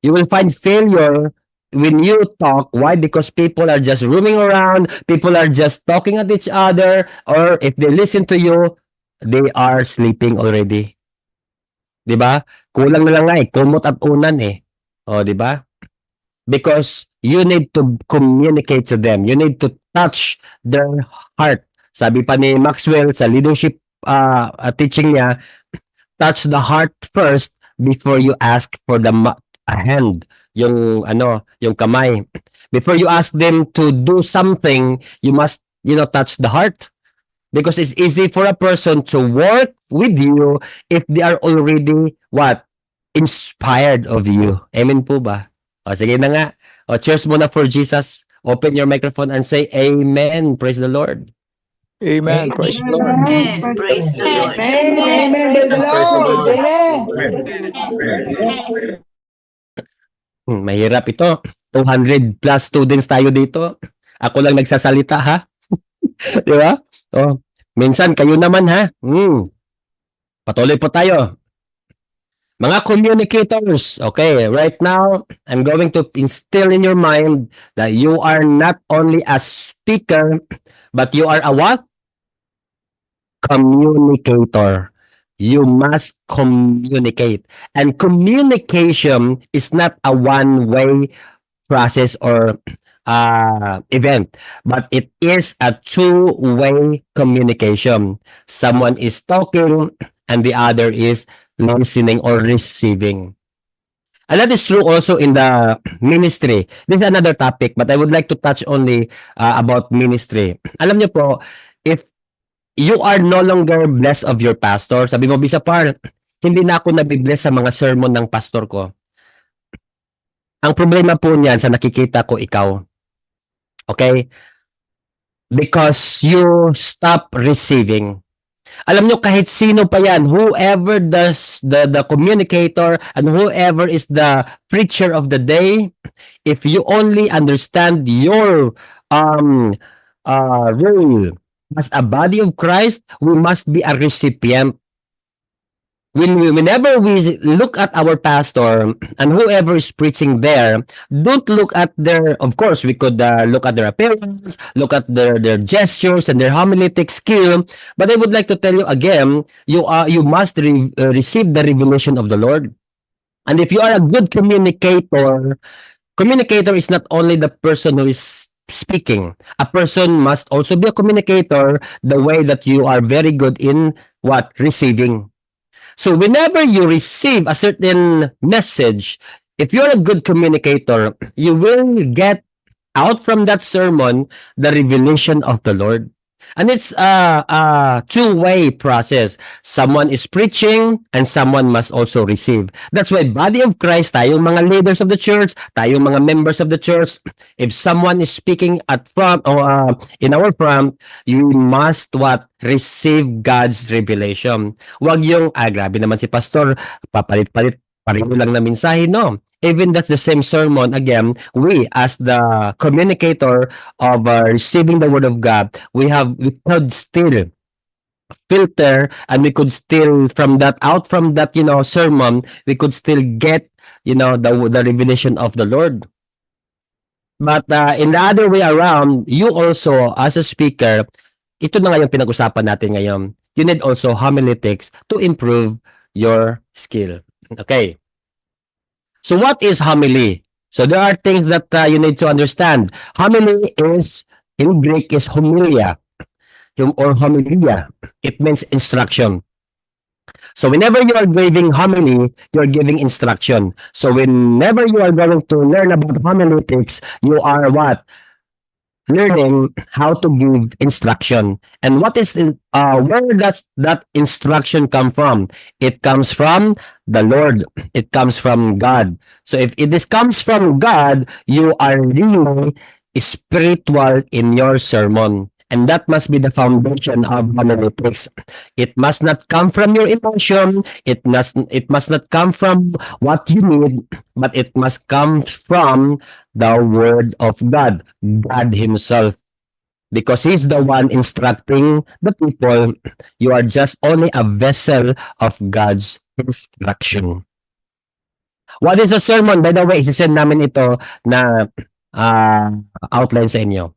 You will find failure when you talk. Why? Because people are just roaming around, people are just talking at each other, or if they listen to you, they are sleeping already. 'Di ba? Kulang na lang nga kumot at unan O, 'di ba? Because you need to communicate to them. You need to touch their heart. Sabi pa ni Maxwell sa leadership teaching niya, touch the heart first before you ask for the a hand, yung kamay. Before you ask them to do something, you must, touch the heart. Because it's easy for a person to work with you if they are already, what? Inspired of you. Amen po ba? O, sige na nga. O, cheers muna for Jesus. Open your microphone and say, Amen. Praise the Lord. Amen. Praise the Lord. Amen. Praise the Lord. Amen. Praise the Lord. Amen. Mahirap ito. 200 plus students tayo dito. Ako lang nagsasalita, ha? Di ba? Oh, minsan kayo naman, ha? Patuloy po tayo. Mga communicators, okay, right now, I'm going to instill in your mind that you are not only a speaker, but you are a what? Communicator. You must communicate. And communication is not a one-way process or event, but it is a two-way communication. Someone is talking and the other is listening or receiving. And that is true also in the ministry. This is another topic, but I would like to touch only about ministry. Alam niyo po, if you are no longer blessed of your pastor, sabi mo, Bishop Par, hindi na ako nabibless sa mga sermon ng pastor ko. Ang problema po niyan sa nakikita ko ikaw. Okay? Because you stop receiving. Alam nyo, kahit sino pa yan, whoever the communicator and whoever is the preacher of the day, if you only understand your role as a body of Christ, we must be a recipient. Whenever we look at our pastor and whoever is preaching there, don't look at their, of course, we could look at their appearance, look at their gestures and their homiletic skill. But I would like to tell you again, you must receive the revelation of the Lord. And if you are a good communicator is not only the person who is speaking. A person must also be a communicator the way that you are very good in what? Receiving. So whenever you receive a certain message, if you're a good communicator, you will get out from that sermon the revelation of the Lord. And it's a two-way process. Someone is preaching and someone must also receive. That's why body of Christ, tayong mga leaders of the church, tayong mga members of the church, if someone is speaking at front or in our front, you must what? Receive God's revelation. Huwag yung, grabe naman si pastor, papalit-palit, pareho lang na mensahe, no? Even that's the same sermon, again, we as the communicator of receiving the word of God, we could still filter and we could still out from that sermon, we could still get the revelation of the Lord. But in the other way around, you also, as a speaker, ito na nga yung pinag-usapan natin ngayon. You need also homiletics to improve your skill. Okay. So what is homily? So there are things that you need to understand. Homily is, in Greek, is homilia or homilia. It means instruction. So whenever you are giving homily, you're giving instruction. So whenever you are going to learn about homiletics, you are what? Learning how to give instruction. And what is where does that instruction come from? It comes from the Lord. It comes from God. So if this comes from God, you are really spiritual in your sermon. And that must be the foundation of homiletics. It must not come from your emotion. It must not come from what you need, but it must come from the word of God, God Himself. Because He's the one instructing the people. You are just only a vessel of God's instruction. What is a sermon? By the way, isisend namin ito na outline sa inyo.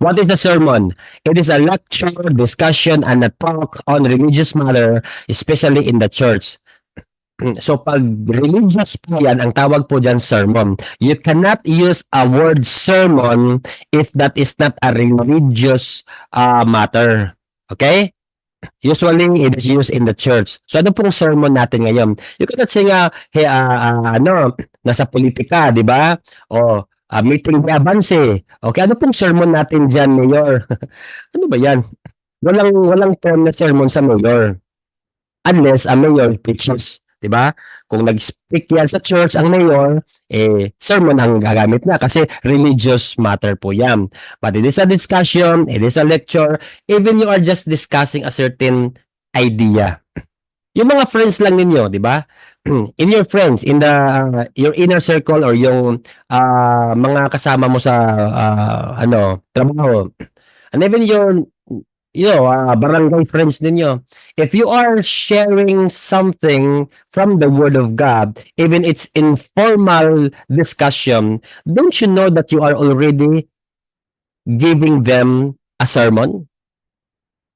What is a sermon? It is a lecture, discussion, and a talk on religious matter, especially in the church. So pag religious po yan, ang tawag po dyan sermon. You cannot use a word sermon if that is not a religious matter. Okay? Usually, it is used in the church. So ano pong sermon natin ngayon? You cannot say nga, hey, nasa politika, di ba? O meeting ni Avance. Okay, ano pong sermon natin dyan, Mayor? Ano ba yan? Walang term na sermon sa Mayor. Unless a Mayor preaches. Diba? Kung nag-speak yan sa church ang mayor, sermon ang gagamit na kasi religious matter po yan. But it is a discussion, it is a lecture, even you are just discussing a certain idea. Yung mga friends lang ninyo, di ba? In your friends, in the your inner circle or yung mga kasama mo sa trabaho. And even your barangay friends ninyo. If you are sharing something from the Word of God, even it's informal discussion, don't you know that you are already giving them a sermon?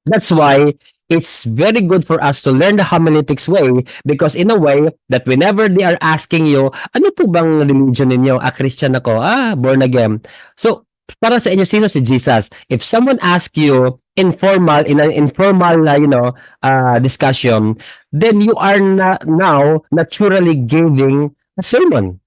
That's why it's very good for us to learn the homiletics way because in a way that whenever they are asking you, ano po bang religion ninyo? Christian ako. Born again. So, para sa inyo, sino si Jesus? If someone asks you in an informal discussion, then you are now naturally giving a sermon.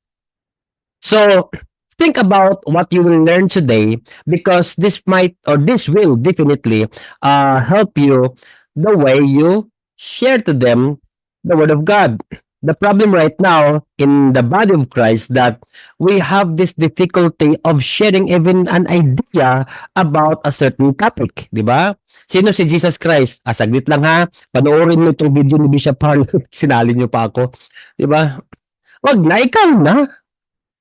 So think about what you will learn today because this will definitely help you the way you share to them the Word of God. The problem right now in the body of Christ that we have this difficulty of sharing even an idea about a certain topic, di ba? Sino si Jesus Christ? Saglit lang ha. Panoorin mo itong video ni Bishop Harl. Sinali niyo pa ako. Di ba? Wag na, ikaw na.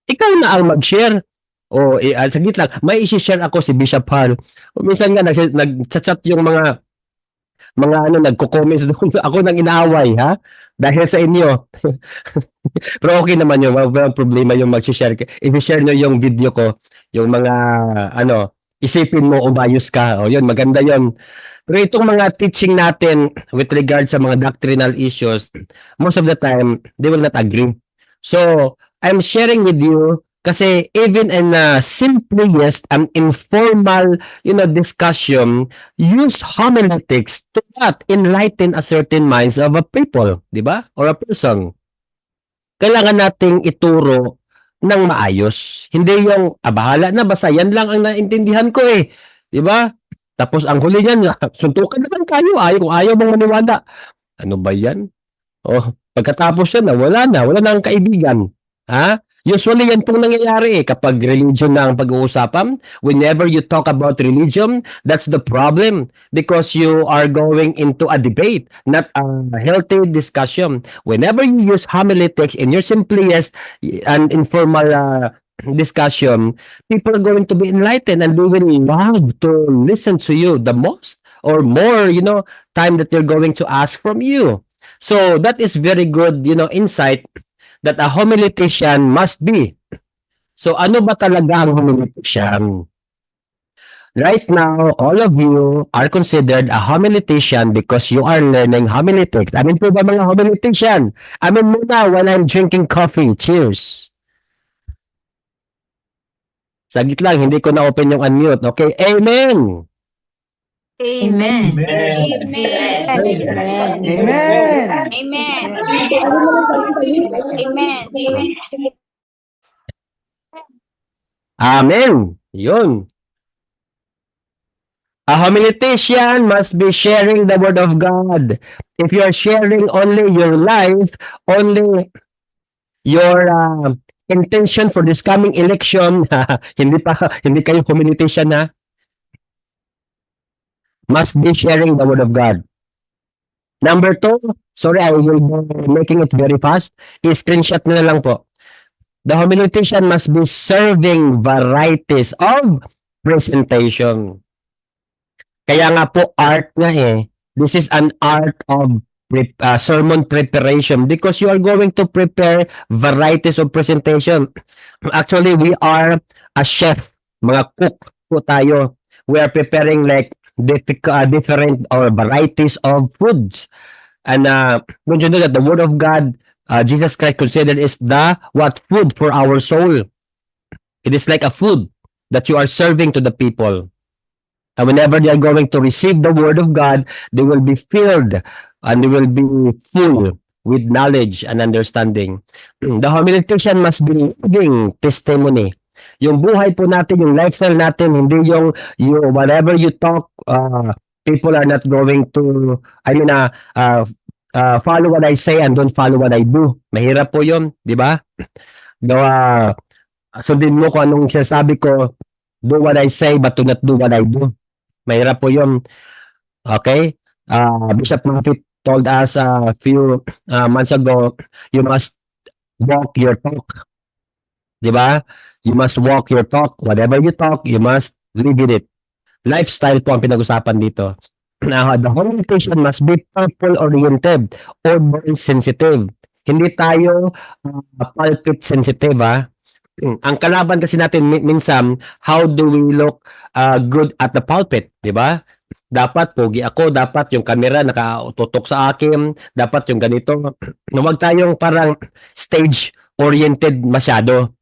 Ikaw na ang mag-share. O, saglit lang. May isi-share ako si Bishop Harl. O, minsan nga, nag-chat yung mga nagko-comments doon. Ako nang inaaway, ha? Dahil sa inyo. Pero okay naman yun. Walang problema yung mag-share. I-share nyo yung video ko. Yung mga, isipin mo, umayos ka. O, yun, maganda yun. Pero itong mga teaching natin with regard sa mga doctrinal issues, most of the time, they will not agree. So, I'm sharing with you kasi even in a simplest and informal, discussion, use homiletics to what? Enlighten a certain minds of a people, di ba? Or a person. Kailangan nating ituro ng maayos. Hindi yung, bahala na, basta yan lang ang naintindihan ko Di ba? Tapos ang huli niyan, suntukan naman kayo, kung ayaw mong maniwala. Ano ba yan? Pagkatapos yan, wala na ang kaibigan. Ha? Usually yan pong nangyayari kapag religion na ang pag-uusapan. Whenever you talk about religion, that's the problem because you are going into a debate, not a healthy discussion. Whenever you use homiletics in your simplest and informal discussion, people are going to be enlightened and they will love to listen to you the most or more, time that they're going to ask from you. So that is very good, insight that a homiletician must be. So ano ba talaga ang homiletician? Right now, all of you are considered a homiletician because you are learning homiletics. Amin po ba mga homiletician? Amin muna when I'm drinking coffee. Cheers. Saglit lang, hindi ko na-open yung unmute. Okay, amen! Amen. Amen. Amen. Amen. Amen! Yun. A homiletician must be sharing the word of God. If you are sharing only your life, only your intention for this coming election, hindi kayo homiletician ha. Must be sharing the word of God. Number 2, sorry, I will be making it very fast. I-screenshot nyo na lang po. The homiletician must be serving varieties of presentation. Kaya nga po art nga eh. This is an art of sermon preparation because you are going to prepare varieties of presentation. Actually, we are a chef, mga cook po tayo. We are preparing like different or varieties of foods. And don't you know that the word of God, Jesus Christ considered is the what food for our soul. It is like a food that you are serving to the people. And whenever they are going to receive the word of God, they will be filled and they will be full with knowledge and understanding. The homiletician must be giving testimony. Yung buhay po natin, yung lifestyle natin, hindi yung whatever you talk, people are not going to, follow what I say and don't follow what I do. Mahirap po yun, di ba? Sundin mo kung anong sinasabi ko, do what I say but do not do what I do. Mahirap po yun. Okay? Bishop Moffitt told us a few months ago, you must walk your talk. Diba? You must walk your talk. Whatever you talk, you must live with it. Lifestyle po ang pinag-usapan dito. Now, the homiletation must be people-oriented or more sensitive. Hindi tayo pulpit sensitive, ha? Ang kalaban kasi natin minsan, how do we look good at the pulpit, di ba? Dapat pogi ako, dapat yung camera nakatutok sa akin, dapat yung ganito. Huwag tayong parang stage-oriented masyado.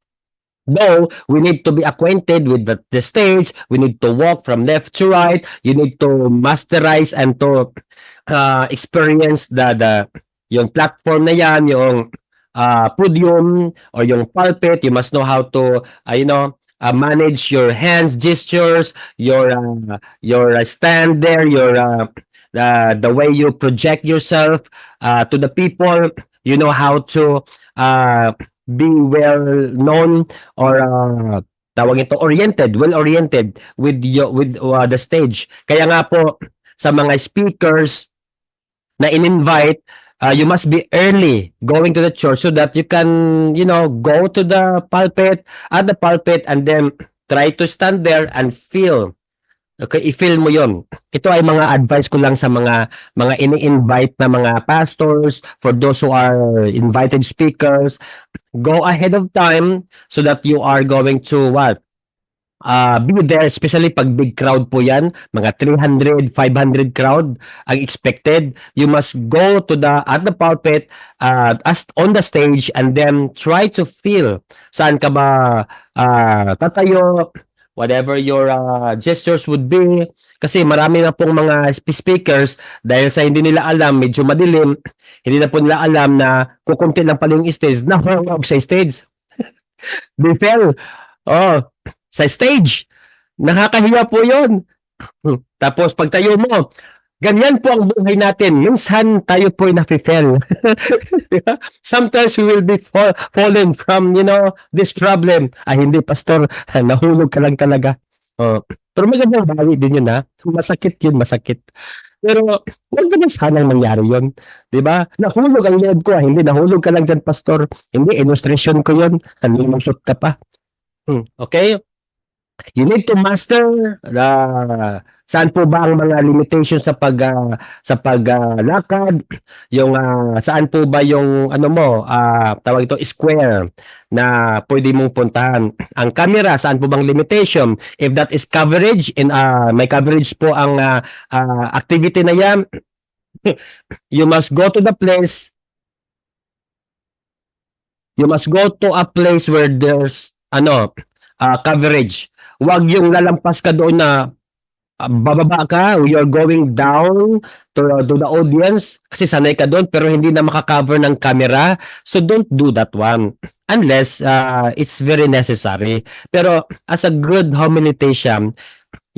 Though, we need to be acquainted with the stage, we need to walk from left to right, you need to masterize and to experience yung platform na yan, yung podium or yung pulpit. You must know how to manage your hands gestures, your stand there, the way you project yourself to the people. You know how to be well known or tawag ito well oriented with the stage. Kaya nga po sa mga speakers na in-invite, you must be early going to the church so that you can, go to the pulpit, and then try to stand there and feel. Okay, i-feel mo yon. Ito ay mga advice ko lang sa mga ini-invite na mga pastors, for those who are invited speakers. Go ahead of time so that you are going to be there, especially pag big crowd po yan, mga 300, 500 crowd ang expected. You must go to at the pulpit, as on the stage, and then try to feel saan ka ba tatayo, whatever your gestures would be. Kasi marami na pong mga speakers, dahil sa hindi nila alam, medyo madilim, hindi na po nila alam na kukunti lang pala yung stage, nahulog sa stage. They fell. Sa stage. Nakakahiya po yun. Tapos pagtayo mo, ganyan po ang buhay natin. Minsan tayo po ay nafe-fail. Sometimes we will be fallen from, this problem. Hindi, pastor, nahulog ka lang talaga. Pero magandang bawi din yun, ha? Masakit yun, masakit. Pero huwag naman sanang mangyari yun. Diba? Nahulog ang loob ko. Hindi, nahulog ka lang dyan, pastor. Hindi, illustration ko yun. Lumusot ka pa. Okay? You need to master Saan po ba ang mga limitations sa paglakad? Yung saan po ba yung ano mo, tawag ito square na pwede mong puntahan? Ang camera, saan po bang limitation? If that is coverage in may coverage po ang activity na yan, you must go to the place. You must go to a place where there's coverage. Huwag yung lalampas ka doon na bababa ka, you're going down to the audience kasi sanay ka doon pero hindi na makakover ng camera. So don't do that one unless it's very necessary. Pero as a good homiletian,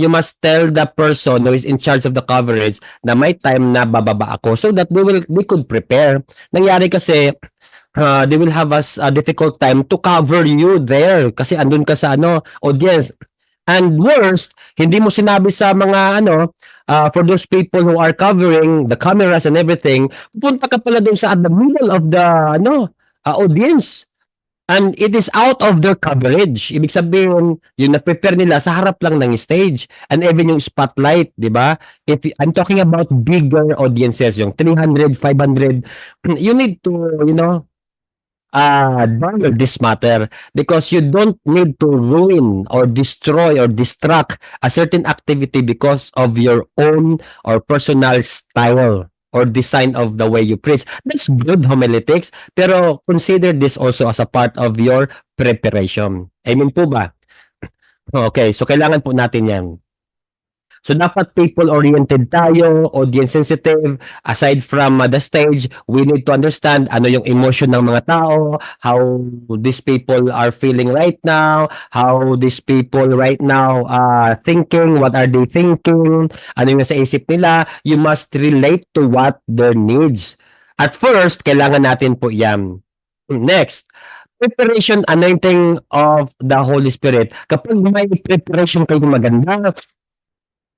you must tell the person who is in charge of the coverage na may time na bababa ako so that they could prepare. Nangyari kasi they will have a difficult time to cover you there kasi andun ka sa audience. And worst, hindi mo sinabi sa mga for those people who are covering the cameras and everything, punta ka pala doon sa at the middle of the audience. And it is out of their coverage. Ibig sabihin, yung na-prepare nila sa harap lang ng stage. And even yung spotlight, di ba? I'm talking about bigger audiences, yung 300, 500. You need to, value this matter because you don't need to ruin or destroy or distract a certain activity because of your own or personal style or design of the way you preach. That's good homiletics, pero consider this also as a part of your preparation. Amen po ba? Okay, so kailangan po natin yan. So dapat people-oriented tayo, audience-sensitive. Aside from the stage, we need to understand ano yung emotion ng mga tao, how these people are feeling right now, how these people right now are thinking, what are they thinking, ano yung sa isip nila. You must relate to what their needs. At first, kailangan natin po yan. Next, preparation, anointing of the Holy Spirit. Kapag may preparation kayo maganda,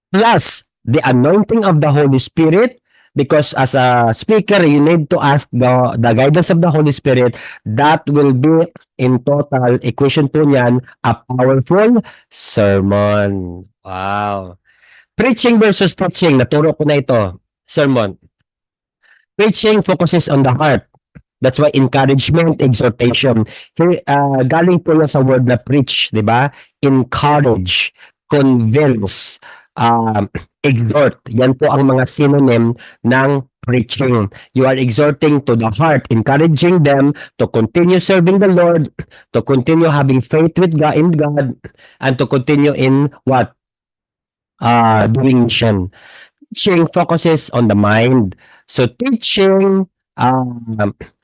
plus the anointing of the Holy Spirit, because as a speaker, you need to ask the guidance of the Holy Spirit. That will be, in total, equation po niyan, a powerful sermon. Wow. Preaching versus teaching. Naturo ko na ito. Sermon. Preaching focuses on the heart. That's why encouragement, exhortation. Here, galing po yan sa word na preach, di ba? Encourage, convince, exhort. Yan po ang mga synonym ng preaching. You are exhorting to the heart, encouraging them to continue serving the Lord, to continue having faith with God in God, and to continue in what? Doing mission. Teaching focuses on the mind. So teaching,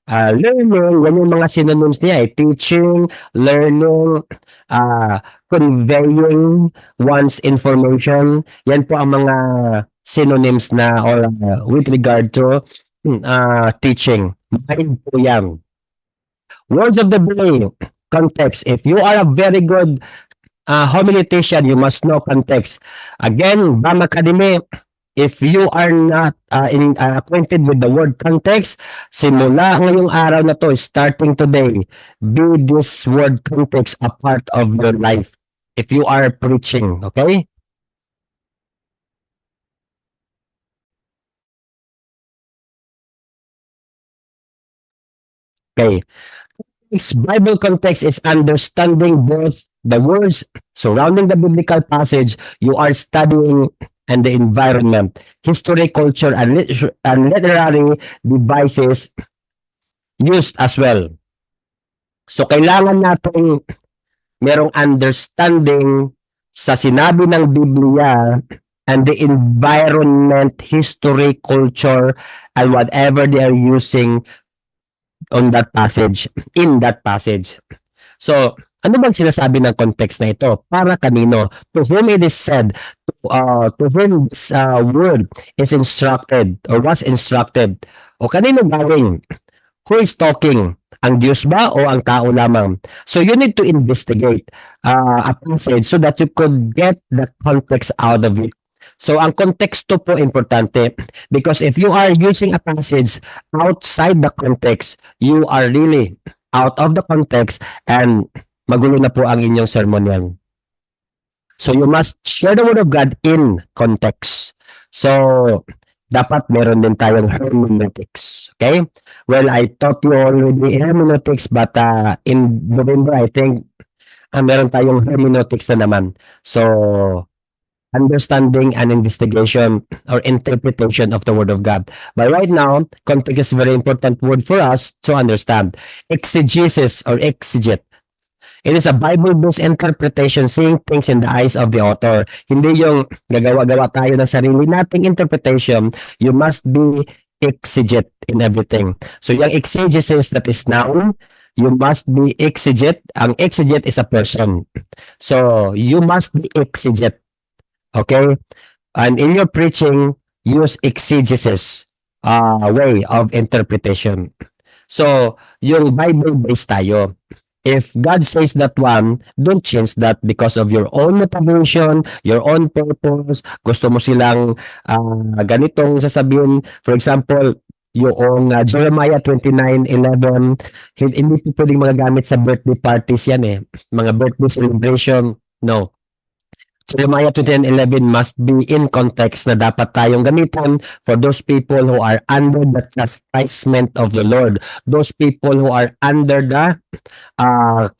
learning, yan yung mga synonyms niya teaching, learning, conveying one's information. Yan po ang mga synonyms na or with regard to teaching. Mind po yan. Words of the day, context. If you are a very good homiletician, you must know context. Again, BAM Academy, if you are not acquainted with the word context, simula ngayong araw na to, starting today, be this word context a part of your life if you are preaching, okay? Okay. Bible context is understanding both the words surrounding the biblical passage you are studying and the environment, history, culture, and literary devices used as well. So, kailangan natin merong understanding sa sinabi ng Biblia and the environment, history, culture, and whatever they are using on that passage, in that passage. So, ano bang sinasabi ng context na ito? Para kanino? To whom it is said, to whom this word is instructed or was instructed. O kanino galing? Who is talking? Ang Diyos ba o ang tao lamang? So you need to investigate a passage so that you could get the context out of it. So ang konteksto po importante because if you are using a passage outside the context, you are really out of the context and magulo na po ang inyong sermon yan. So you must share the word of God in context. So dapat meron din tayong hermeneutics. Okay? Well, I taught you already hermeneutics but in November I think meron tayong hermeneutics na naman. So understanding and investigation or interpretation of the word of God. But right now, context is a very important word for us to understand. Exegesis or exegete. It is a Bible-based interpretation, seeing things in the eyes of the author. Hindi yung gagawa-gawa tayo ng sarili nating interpretation. You must be exegete in everything. So yung exegesis, that is noun. You must be exegete. Ang exegete is a person. So you must be exegete. Okay? And in your preaching, use exegesis way of interpretation. So, yung Bible-based tayo. If God says that one, don't change that because of your own motivation, your own purpose. Gusto mo silang ganitong sasabihin. For example, yung Jeremiah 29:11, hindi po pwedeng magagamit sa birthday parties yan eh. Mga birthday celebration, no. Jeremiah 29:11 must be in context na dapat tayong gamitin for those people who are under the chastisement of the Lord. Those people who are under the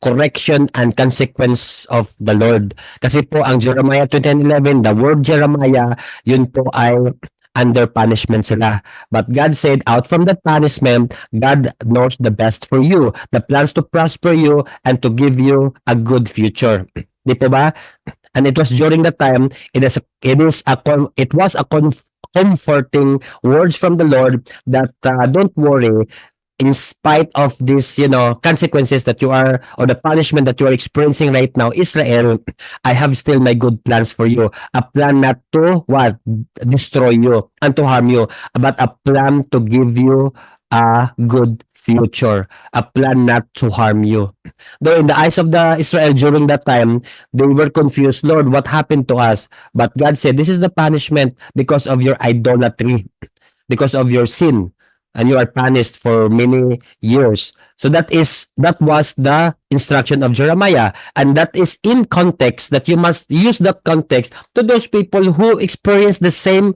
correction and consequence of the Lord. Kasi po ang Jeremiah 29:11, the word Jeremiah, yun po ay under punishment sila. But God said, out from that punishment, God knows the best for you. The plans to prosper you and to give you a good future. Di po ba? And it was during that time, it was a comforting words from the Lord that don't worry, in spite of this, consequences that you are, or the punishment that you are experiencing right now, Israel, I have still my good plans for you. A plan not to what? Destroy you and to harm you, but a plan to give you a good future, a plan not to harm you. Though in the eyes of the Israel during that time, they were confused, Lord, what happened to us? But God said, this is the punishment because of your idolatry, because of your sin, and you are punished for many years. So that was the instruction of Jeremiah, and that is in context, that you must use that context to those people who experience the same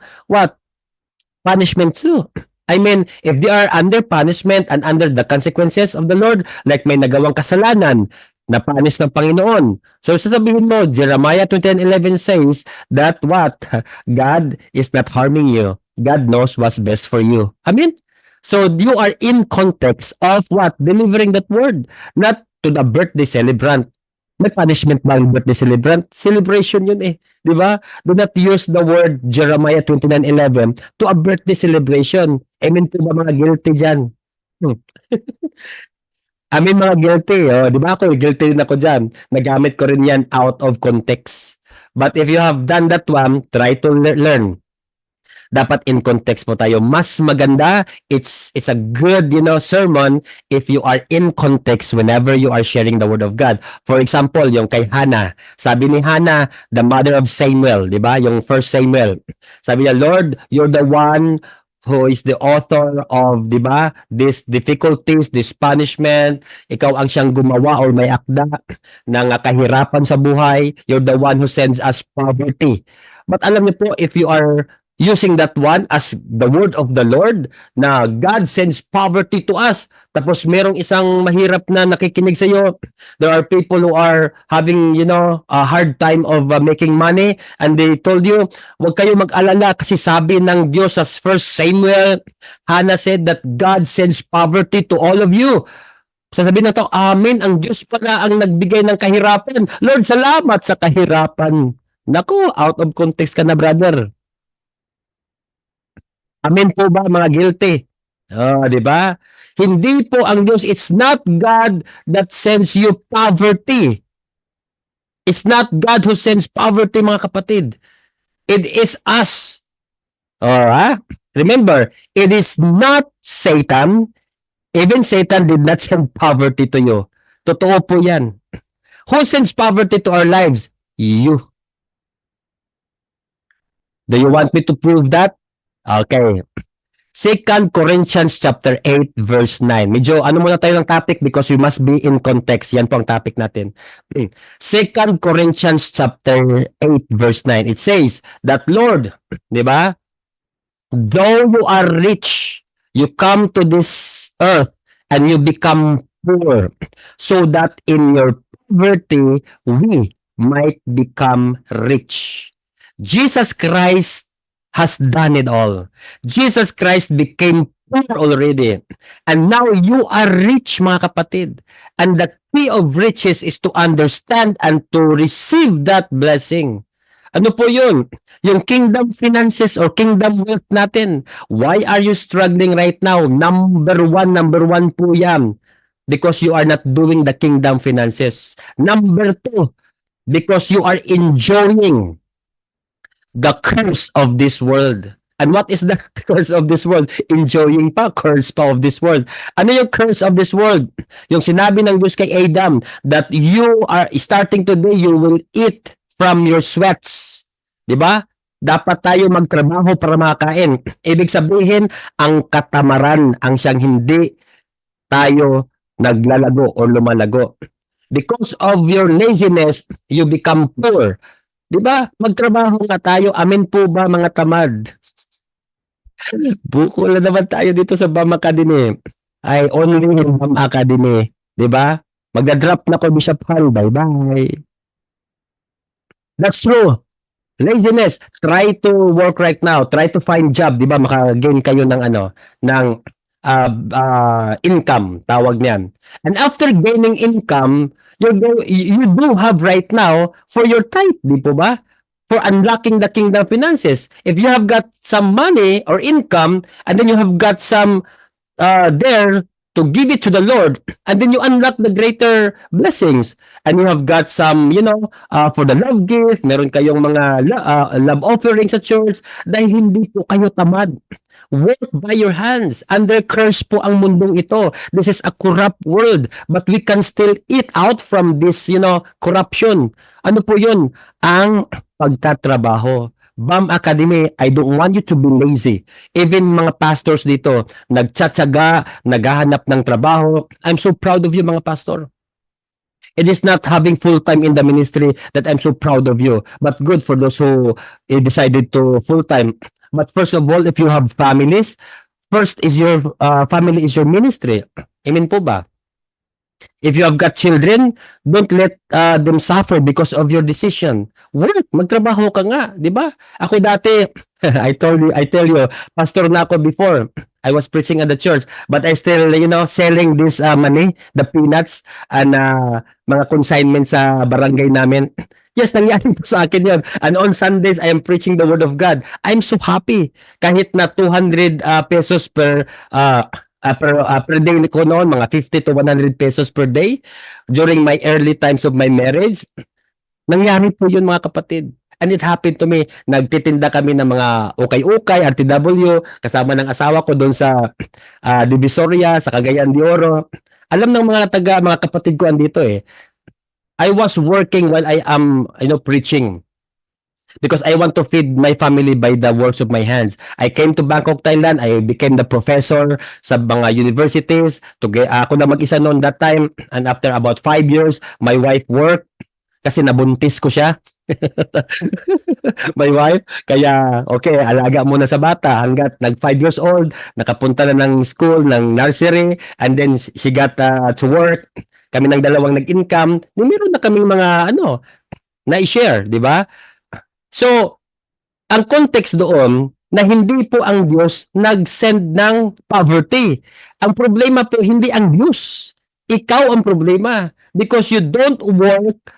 punishment too. I mean, if they are under punishment and under the consequences of the Lord, like may nagawang kasalanan, na-punish ng Panginoon. So sasabihin mo, Jeremiah 29:11 says that what? God is not harming you. God knows what's best for you. Amen? So you are in context of what? Delivering that word. Not to the birthday celebrant. May punishment ba ang birthday celebrant? Celebration yun eh. Di ba? Do not use the word Jeremiah 29:11 to a birthday celebration. Amen po ba mga guilty dyan? Amin mga guilty. Oh. Di ba ako? Guilty din ako dyan. Nagamit ko rin yan out of context. But if you have done that one, try to learn. Dapat in context po tayo. Mas maganda, it's a good, sermon if you are in context whenever you are sharing the word of God. For example, yung kay Hannah. Sabi ni Hannah, the mother of Samuel, di ba? Yung first Samuel. Sabi niya, Lord, you're the one who is the author of, di ba, these difficulties, this punishment. Ikaw ang siyang gumawa or may akda ng kahirapan sa buhay. You're the one who sends us poverty. But alam niyo po, if you are using that one as the word of the Lord, na God sends poverty to us. Tapos merong isang mahirap na nakikinig sa iyo. There are people who are having, a hard time of making money, and they told you, huwag kayo mag-alala kasi sabi ng Diyos sa 1 Samuel, Hannah said that God sends poverty to all of you. Sasabihin na to, amen, ang Diyos pala ang nagbigay ng kahirapan. Lord, salamat sa kahirapan. Naku, out of context ka na, brother. Amen po ba mga guilty? Di ba? Hindi po ang Diyos, it's not God that sends you poverty. It's not God who sends poverty, mga kapatid. It is us. Remember, it is not Satan. Even Satan did not send poverty to you. Totoo po yan. Who sends poverty to our lives? You. Do you want me to prove that? Okay. 2 Corinthians chapter 8 verse 9. Medyo ano muna tayo ng topic because we must be in context. Yan po ang topic natin. 2 Corinthians chapter 8 verse 9. It says that Lord, di ba? Though you are rich, you come to this earth and you become poor so that in your poverty we might become rich. Jesus Christ has done it all. Jesus Christ became poor already. And now you are rich, mga kapatid. And the key of riches is to understand and to receive that blessing. Ano po yun? Yung kingdom finances or kingdom wealth natin. Why are you struggling right now? Number one po yan. Because you are not doing the kingdom finances. Number 2, because you are enjoying the curse of this world. And what is the curse of this world? Enjoying pa, curse pa of this world. Ano yung curse of this world? Yung sinabi ng Diyos kay Adam, that you are, starting today, you will eat from your sweats. Diba? Dapat tayo magtrabaho para makakain. Ibig sabihin, ang katamaran ang siyang hindi tayo naglalago o lumalago. Because of your laziness, you become poor. Diba? Magtrabaho nga tayo. Amen po ba, mga tamad? Buko na naman tayo dito sa BAM Academy. I only in BAM Academy. Diba? Magdadrop na ko, Bishop Hal. Bye-bye. That's true. Laziness. Try to work right now. Try to find job. Diba? Maka-gain kayo ng income, tawag niyan. And after gaining income, you do have right now for your tithe, di po ba? For unlocking the kingdom finances. If you have got some money or income, and then you have got some there to give it to the Lord, and then you unlock the greater blessings, and you have got some, for the love gift, meron kayong mga love offerings sa church, dahil hindi po kayo tamad. Work by your hands. Under curse po ang mundong ito. This is a corrupt world. But we can still eat out from this, corruption. Ano po yun? Ang pagtatrabaho. BAM Academy, I don't want you to be lazy. Even mga pastors dito, nagtsatsaga, naghahanap ng trabaho. I'm so proud of you, mga pastor. It is not having full-time in the ministry that I'm so proud of you. But good for those who decided to full-time. But first of all, if you have families, first is your family is your ministry. Amen po ba? If you have got children, don't let them suffer because of your decision. Work, magtrabaho ka nga, di ba? Ako dati, I tell you, pastor na ako before. I was preaching at the church, but I still, selling this money, the peanuts, and mga consignments sa barangay namin. Yes, nangyari po sa akin yun. And on Sundays, I am preaching the Word of God. I'm so happy. Kahit na 200 pesos per day ko noon, mga 50 to 100 pesos per day during my early times of my marriage. Nangyari po yun, mga kapatid. And it happened to me. Nagtitinda kami ng mga ukay-ukay, RTW, kasama ng asawa ko doon sa Divisoria, sa Cagayan de Oro. Alam ng mga kapatid ko andito eh. I was working while I am, preaching. Because I want to feed my family by the works of my hands. I came to Bangkok, Thailand. I became the professor sa mga universities. Ako na mag-isa noon that time. And after about 5 years, my wife worked. Kasi nabuntis ko siya. My wife. Kaya, okay, alaga muna sa bata. Hanggat nag 5 years old, nakapunta na ng school, ng nursery. And then she got to work. Kami ng dalawang nag-income, meron na kaming mga na-share, di ba? So, ang context doon na hindi po ang Diyos nag-send ng poverty. Ang problema po hindi ang Diyos. Ikaw ang problema because you don't work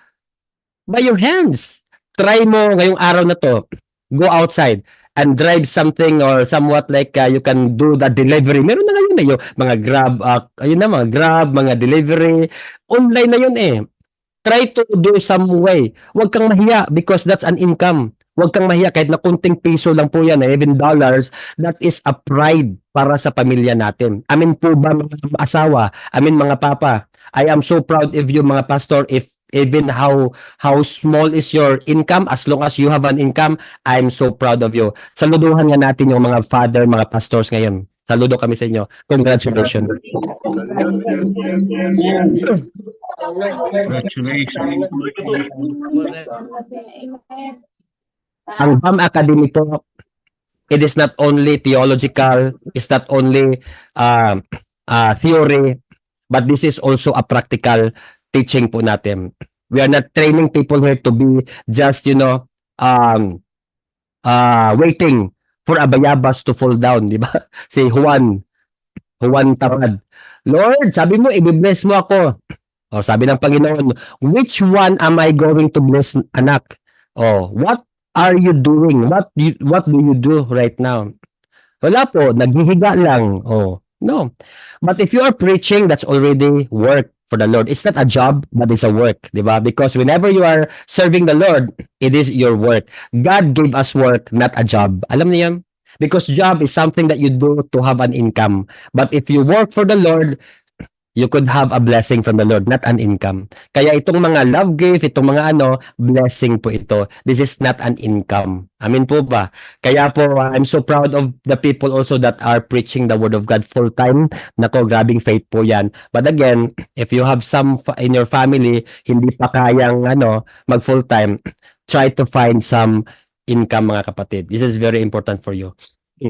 by your hands. Try mo ngayong araw na to, go outside and drive something or somewhat like you can do the delivery. Meron na ngayon yung mga Grab, mga Grab, mga delivery. Online na yun eh. Try to do some way. Huwag kang mahiya because that's an income. Huwag kang mahiya kahit na kunting piso lang po yan, even dollars. That is a pride para sa pamilya natin. Amin po ba mga asawa? Amin mga papa? I am so proud of you mga pastor if even how small is your income, as long as you have an income, I'm so proud of you. Saluduhan nga natin yung mga father, mga pastors ngayon. Saludo kami sa inyo. Congratulations. Ang BAM Akademiko, it is not only theological, it's not only theory, but this is also a practical teaching po natin. We are not training people here to be just, waiting for a bayabas to fall down, di ba? Si Juan Tamad. Lord, sabi mo, i-bless mo ako. O, sabi ng Panginoon, which one am I going to bless, anak? Oh, what are you doing? What do you do right now? Wala po, naghihiga lang. Oh, no. But if you are preaching, that's already work for the Lord. It's not a job, but it's a work, di ba? Because whenever you are serving the Lord, it is your work. God gave us work, not a job. Alam niyo yan? Because job is something that you do to have an income. But if you work for the Lord, you could have a blessing from the Lord, not an income. Kaya itong mga love gift, itong mga blessing po ito. This is not an income. Amin po ba? Kaya po, I'm so proud of the people also that are preaching the Word of God full-time. Nako, grabing faith po yan. But again, if you have some in your family, hindi pa kayang mag full-time, try to find some income, mga kapatid. This is very important for you.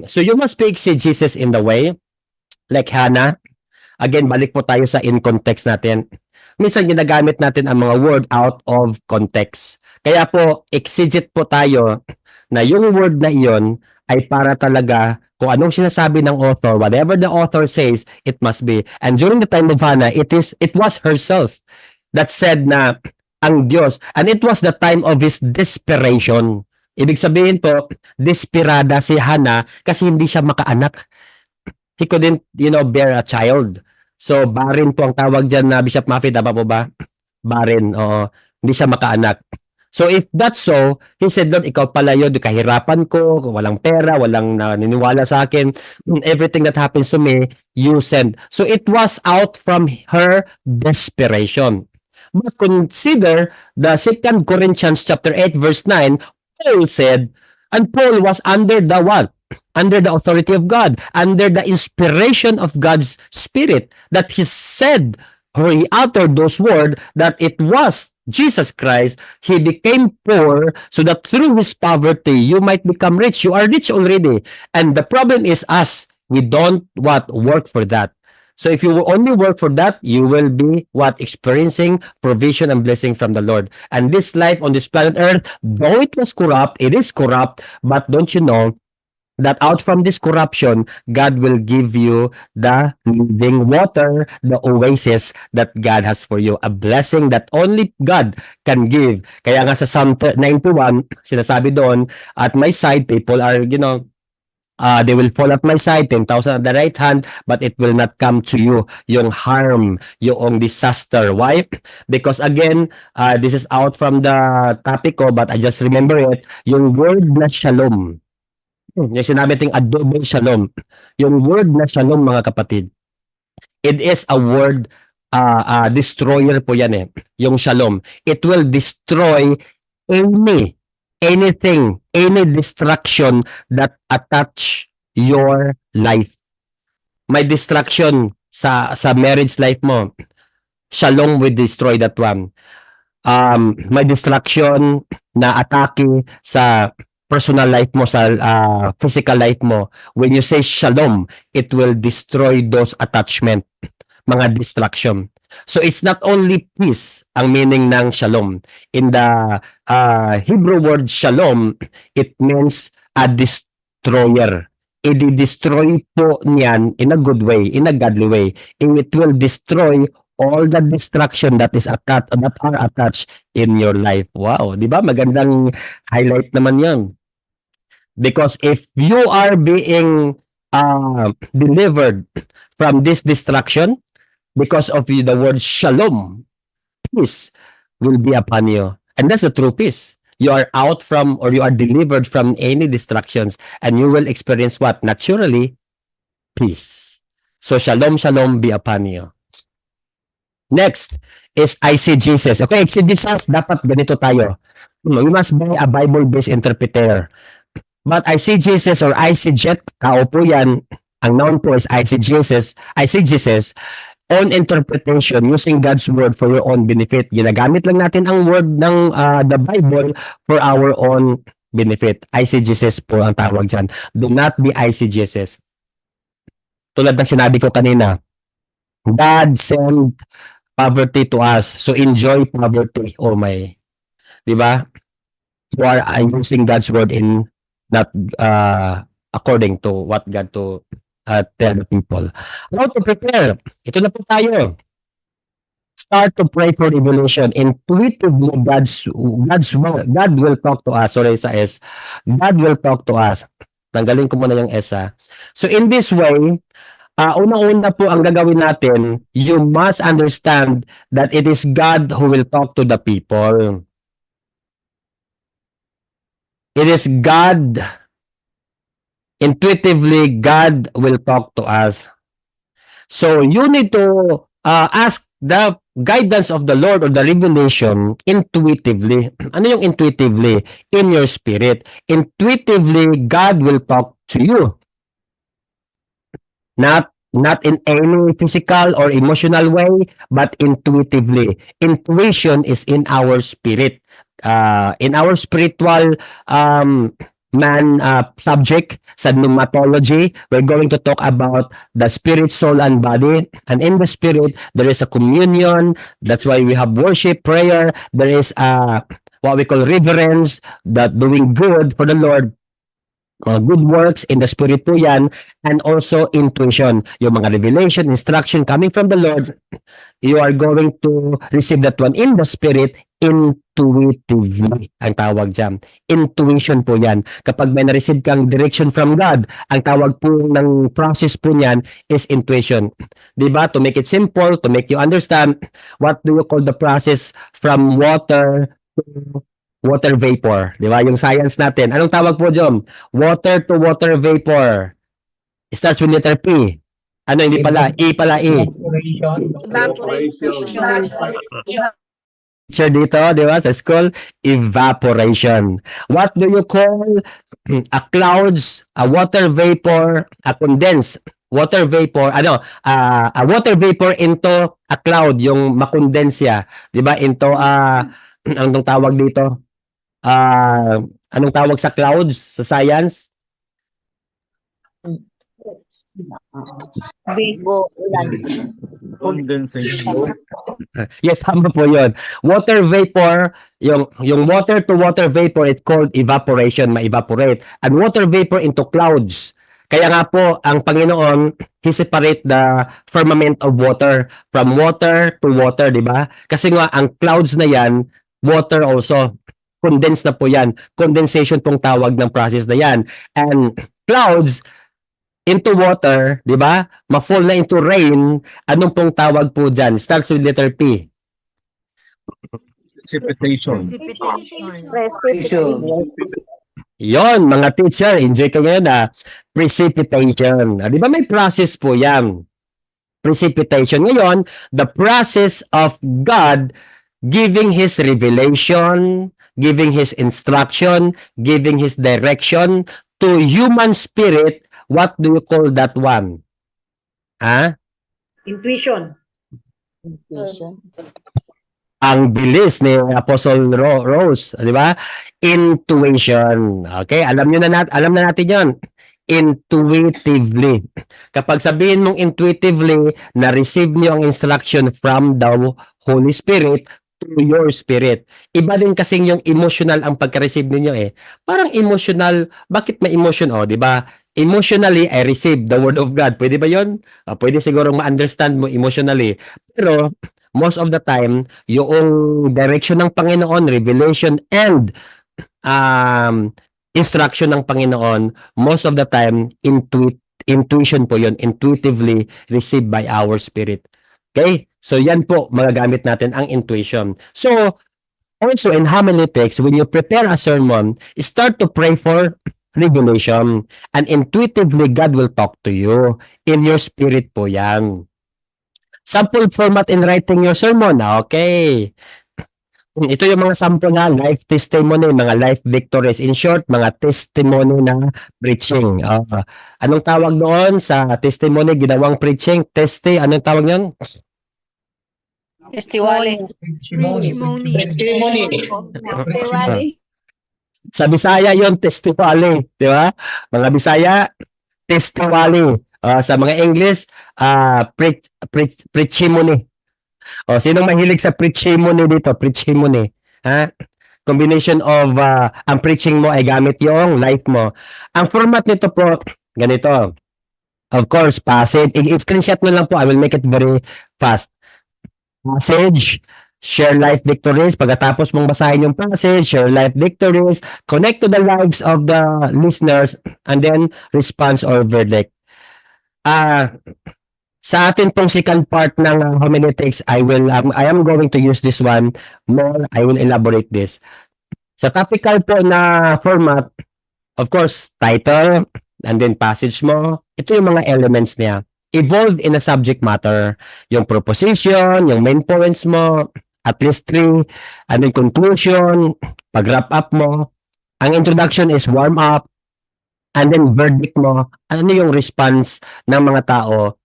So you must speak Jesus in the way, like Hannah. Again, balik po tayo sa in context natin. Minsan ginagamit natin ang mga word out of context. Kaya po, exegete po tayo na yung word na iyon ay para talaga kung anong sinasabi ng author, whatever the author says, it must be. And during the time of Hannah, it was herself that said na ang Diyos, and it was the time of his desperation. Ibig sabihin po, desperada si Hannah kasi hindi siya makaanak. He couldn't, bear a child. So, barren po ang tawag dyan na Bishop Maffei, tama po ba? Barren, oo. Hindi siya makaanak. So, if that's so, he said, Lord, ikaw pala yun, kahirapan ko, walang pera, walang naniniwala sa akin, everything that happens to me, you send. So, it was out from her desperation. But consider the 2 Corinthians chapter 8, verse 9, Paul said, and Paul was under the what? Under the authority of God, under the inspiration of God's Spirit, that he said, or he uttered those words, that it was Jesus Christ, he became poor so that through his poverty you might become rich. You are rich already. And the problem is us. We don't work for that. So if you only work for that, you will be experiencing provision and blessing from the Lord. And this life on this planet Earth, though it was corrupt, it is corrupt, but don't you know that out from this corruption, God will give you the living water, the oasis that God has for you. A blessing that only God can give. Kaya nga sa Psalm 91, sinasabi doon, at my side, people are, they will fall at my side, 10,000 at the right hand, but it will not come to you. Yung harm, yung disaster. Why? Because again, this is out from the topic ko, but I just remember it, yung word na shalom. Yung sinabi ting adobo shalom. Yung word na shalom, mga kapatid, it is a word destroyer po yan eh. Yung shalom. It will destroy anything, any distraction that attach your life. May distraction sa marriage life mo. Shalom will destroy that one. May distraction na atake sa personal life mo, sa physical life mo. When you say shalom, it will destroy those attachment, mga distraction. So it's not only peace ang meaning ng shalom. In the Hebrew word shalom, it means a destroyer. I-destroy po niyan in a good way, in a godly way. And it will destroy all the distraction that are attached in your life. Wow, di ba? Magandang highlight naman 'yan. Because if you are being delivered from this distraction because of the word shalom, peace will be upon you. And that's the true peace. You are out from, or you are delivered from any distractions, and you will experience what? Naturally, peace. So shalom, shalom be upon you. Next is ICGesis. Okay, exegesis, dapat ganito tayo. We must buy a Bible-based interpreter. But ICGesis or ICJet, kao po yan, Ang noun po is eisegesis, own interpretation using God's word for your own benefit. Ginagamit lang natin ang word ng the Bible for our own benefit. Eisegesis po ang tawag dyan. Do not be eisegesis. Tulad ng sinabi ko kanina, God sent poverty to us. So enjoy poverty. Oh my. Di ba? You are using God's word in not according to what God to tell the people. How to prepare? Ito na po tayo. Start to pray for revelation. Intuitively, God will talk to us. Sorry sa S. God will talk to us. Tanggalin ko muna yung S ha. So in this way, unang-una po ang gagawin natin, you must understand that it is God who will talk to the people. It is God. Intuitively, God will talk to us. So you need to ask the guidance of the Lord or the revelation intuitively. Ano yung intuitively? In your spirit. Intuitively, God will talk to you. Not in any physical or emotional way, but intuitively. Intuition is in our spirit. In our spiritual subject sa pneumatology, we're going to talk about the spirit, soul, and body. And in the spirit, there is a communion. That's why we have worship, prayer. There is what we call reverence, that doing good for the Lord. Good works in the spirit po yan, and also intuition, yung mga revelation, instruction coming from the Lord, you are going to receive that one in the spirit intuitively, ang tawag dyan. Intuition po yan. Kapag may na-receive kang direction from God, ang tawag po ng process po niyan is intuition. Diba? To make it simple, to make you understand, what do you call the process from water to water vapor, di ba? Yung science natin. Anong tawag po, Jom? Water to water vapor. It starts with letter P. Ano, hindi pala? E pala, E. Teacher dito, di ba? Sa school, evaporation. What do you call a clouds, a water vapor, a condensed water vapor, a water vapor into a cloud, yung makondensya, di ba? Into, anong tawag dito? Anong tawag sa clouds sa science? Condensation. Yes, tama po yun. Water vapor, yung water to water vapor, it's called evaporation, ma-evaporate. And water vapor into clouds. Kaya nga po, ang Panginoon, He separate the firmament of water from water to water, di ba? Kasi nga, ang clouds na yan, water also. Condense na po yan. Condensation pong tawag ng process na yan. And clouds into water, di ba? Ma-fall na into rain. Anong pong tawag po dyan? Starts with letter P. Precipitation. Yon, mga teacher, enjoy ko ngayon precipitation. Di ba may process po yan? Precipitation. Ngayon, the process of God giving His revelation, giving His instruction, giving His direction to human spirit, what do you call that one? Intuition. Ang bilis ni Apostle Rose, di ba? Intuition. Okay, alam na natin 'yon. Intuitively. Kapag sabihin mong intuitively, na-receive niyo ang instruction from the Holy Spirit to your spirit. Iba din kasing yung emotional ang pagka-receive ninyo eh. Parang emotional, bakit may emotion? Oh, di ba? Emotionally, I receive the word of God. Pwede ba yun? Pwede siguro ma-understand mo emotionally. Pero, most of the time, yung direction ng Panginoon, revelation, and instruction ng Panginoon, most of the time, intuition po yun. Intuitively received by our spirit. Okay? So, yan po, magagamit natin ang intuition. So, also in homiletics, when you prepare a sermon, start to pray for revelation. And intuitively, God will talk to you. In your spirit po yan. Sample format in writing your sermon. Okay. Ito yung mga sample na life testimony, mga life victories. In short, mga testimony na preaching. Anong tawag doon sa testimony, ginawang preaching? Anong tawag yun? Testimony. Sa Bisaya yon testimony, di ba? Mga Bisaya, testimony. Sa mga English, preachimony. Sinong mahilig sa preachimony dito? Preachimony. Ha? Combination of ang preaching mo ay gamit yung life mo. Ang format nito po, ganito. Of course, passage. I-screenshot mo lang po. I will make it very fast. Passage, share life victories. Pagkatapos mong basahin yung passage, share life victories, connect to the lives of the listeners, and then response or verdict. Sa atin pong second part ng homiletics, I am going to use this one more. I will elaborate this. Sa topical po na format, of course, title, and then passage mo. Ito yung mga elements niya. Evolved in a subject matter. Yung proposition, yung main points mo, at least 3, and then conclusion, pag-wrap up mo. Ang introduction is warm up, and then verdict mo. Ano yung response ng mga tao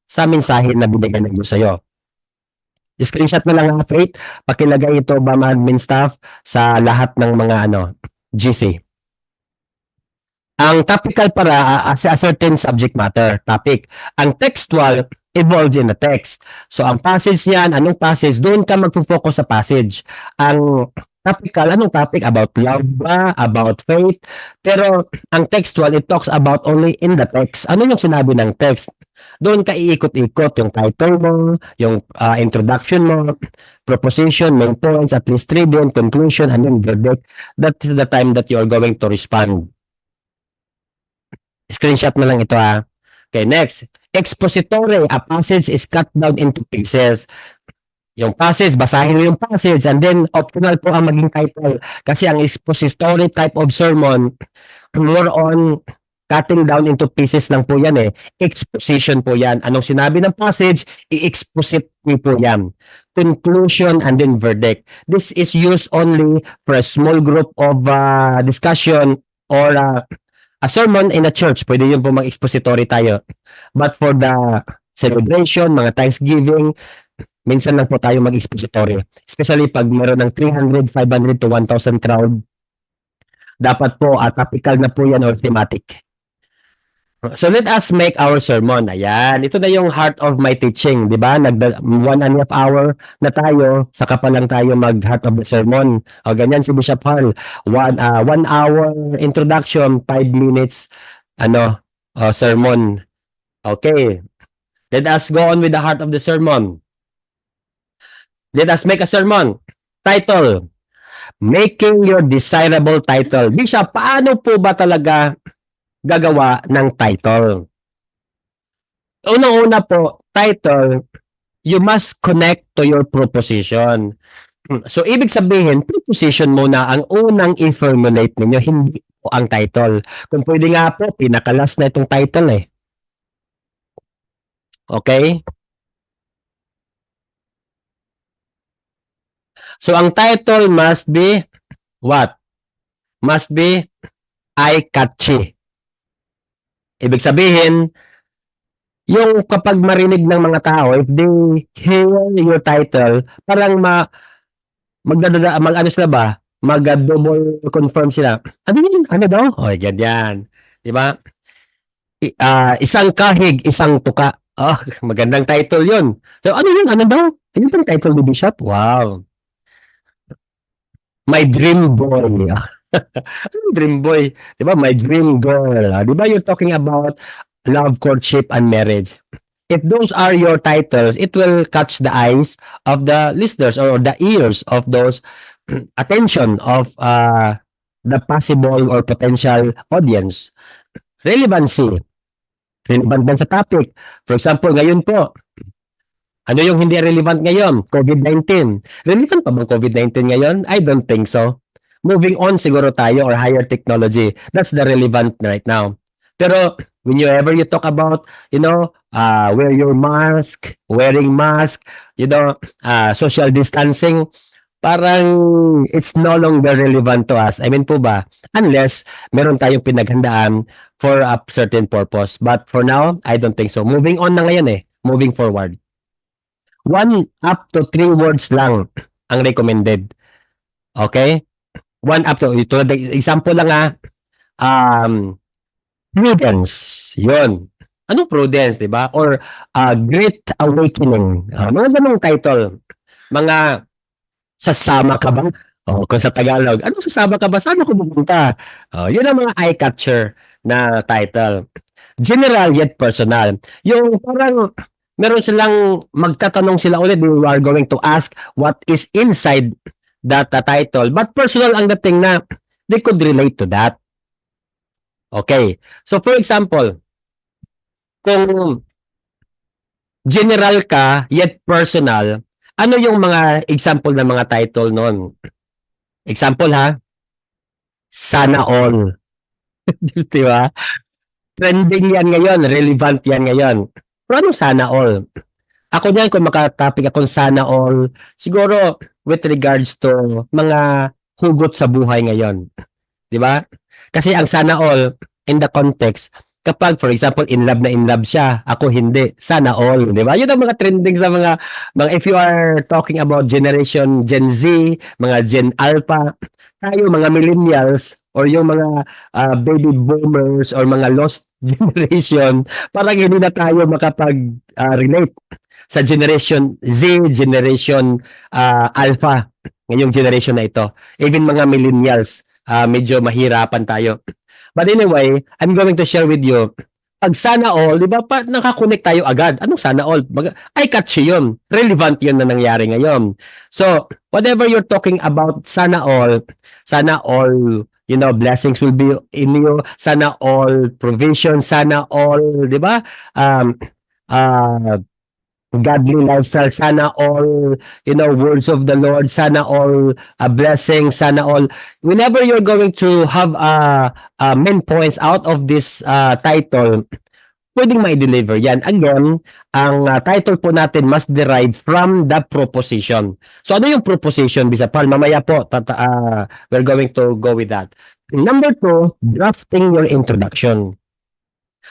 sa mensahe na binigyan ng Diyos sa'yo. Screenshot mo lang ang Faith, pakilagay ito ba admin staff sa lahat ng mga GC. Ang topical para a certain subject matter, topic. Ang textual evolves in the text. So ang passage yan, anong passage? Doon ka magpo-focus sa passage. Ang topical, anong topic? About love ba? About faith? Pero ang textual, it talks about only in the text. Ano yung sinabi ng text? Doon ka iikot-ikot yung title mo, yung introduction mo, proposition, main points, at least 3 din, conclusion, and then verdict. That is the time that you are going to respond. Screenshot na lang ito ha. Okay, next. Expository. A passage is cut down into pieces. Yung passage, basahin mo yung passage and then optional po ang maging title. Kasi ang expository type of sermon, more on cutting down into pieces lang po yan eh. Exposition po yan. Anong sinabi ng passage, i-exposit po yan. Conclusion and then verdict. This is used only for a small group of discussion or a sermon in a church. Pwede yun po mag-expository tayo. But for the celebration, mga Thanksgiving, minsan lang po tayo mag-expository. Especially pag meron ng 300, 500 to 1,000 crowd. Dapat po, topical na po yan or thematic. So let us make our sermon. Ayan, ito na yung heart of my teaching, di ba? 1.5 hour na tayo, saka pa lang tayo mag-heart of the sermon. O ganyan si Bishop Hall. 1 hour introduction, 5 minutes sermon. Okay. Let us go on with the heart of the sermon. Let us make a sermon. Title, Making Your Desirable Title. Bishop, paano po ba talaga gagawa ng title? Unang-una po, title, you must connect to your proposition. So, ibig sabihin, proposition muna ang unang i-formulate ninyo, hindi po ang title. Kung pwede nga po, pinakalas na itong title eh. Okay? So, ang title must be what? Must be eye-catchy. Ibig sabihin, yung kapag marinig ng mga tao, if they hear your title, parang mag-double confirm sila. Ano yun? Ano daw? O, ganyan. Diba? Isang kahig, isang tuka. Oh, magandang title yun. So, ano yun? Ano daw? Ano yung title ni Bishop? Wow. My dream boy. Anong dream boy? Diba? My dream girl. Diba you're talking about love, courtship, and marriage? If those are your titles, it will catch the eyes of the listeners or the ears of those attention of the possible or potential audience. Relevancy. Relevant din sa topic. For example, ngayon po, ano yung hindi relevant ngayon? COVID-19. Relevant pa bang COVID-19 ngayon? I don't think so. Moving on siguro tayo or higher technology. That's the relevant right now. Pero whenever you talk about, wear your mask, wearing mask, social distancing, parang it's no longer relevant to us. I mean po ba? Unless meron tayong pinaghandaan for a certain purpose. But for now, I don't think so. Moving on na ngayon eh. Moving forward. 1 up to 3 words lang ang recommended. Okay? 1 up to, ito, example lang prudence. Yun. Anong prudence, di ba? Or Great Awakening. Mga ganong title. Mga sasama ka ba? Kung sa Tagalog, anong sasama ka ba? Saan ako pupunta? Yun ang mga eye-catcher na title. General yet personal. Yung parang meron silang magtatanong sila ulit, they are going to ask what is inside that title. But personal ang dating na they could relate to that. Okay. So for example, kung general ka yet personal, ano yung mga example ng mga title nun? Example ha? Sana all. Di ba? Trending yan ngayon, relevant yan ngayon. Pero anong sana all? Ako niyan, kung makatopic akong sana all, siguro with regards to mga hugot sa buhay ngayon. Di ba? Kasi ang sana all, in the context, kapag, for example, in love siya, ako hindi, sana all, di ba? Yun ang mga trending sa mga if you are talking about generation Gen Z, mga Gen Alpha, tayo mga millennials, or yung mga baby boomers, or mga lost generation, parang hindi na tayo makapag-relate sa generation Z, generation Alpha, ngayong generation na ito. Even mga millennials, medyo mahirapan tayo. But anyway, I'm going to share with you, pag sana all, di ba, nakakonect tayo agad. Anong sana all? Ay, catchy yun. Relevant yun na nangyari ngayon. So, whatever you're talking about, sana all, you know, blessings will be in you, sana all provision, sana all, di ba? Godly lifestyle, sana all, you know, words of the Lord, sana all a blessing, sana all. Whenever you're going to have main points out of this title, pwedeng may deliver yan. Again, ang title po natin must derive from the proposition. So ano yung proposition, Bisa Paul? Mamaya po, we're going to go with that. Number 2, drafting your introduction.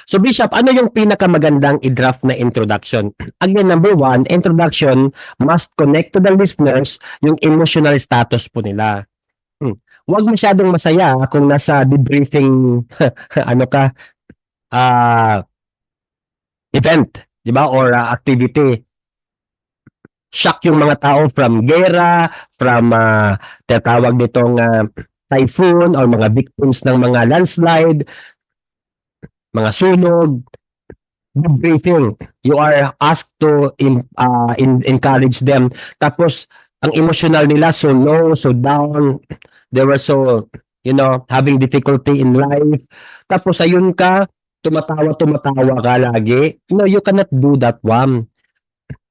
So Bishop, ano yung pinakamagandang i-draft na introduction? Again, number 1, introduction must connect to the listeners yung emotional status po nila. Huwag masyadong masaya kung nasa debriefing event, di ba? Or activity. Shock yung mga tao from gera, from tatawag nitong typhoon or mga victims ng mga landslide, mga sunog, debriefing. You are asked to encourage them. Tapos, ang emotional nila so low, so down. They were so, you know, having difficulty in life. Tapos, ayun ka, tumatawa ka lagi. No, you cannot do that one.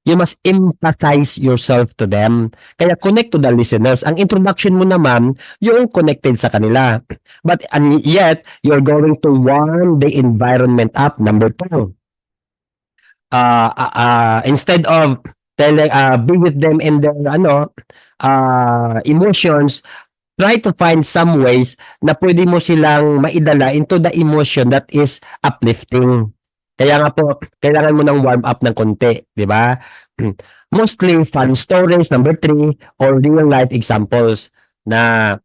You must empathize yourself to them. Kaya connect to the listeners. Ang introduction mo naman, yung connected sa kanila. But and yet, you're going to warm the environment up. Number 2. Instead of telling, be with them in their emotions, try to find some ways na pwede mo silang maidala into the emotion that is uplifting. Kaya nga po, kailangan mo ng warm up ng konti, di ba? Mostly fun stories, number 3, or real life examples na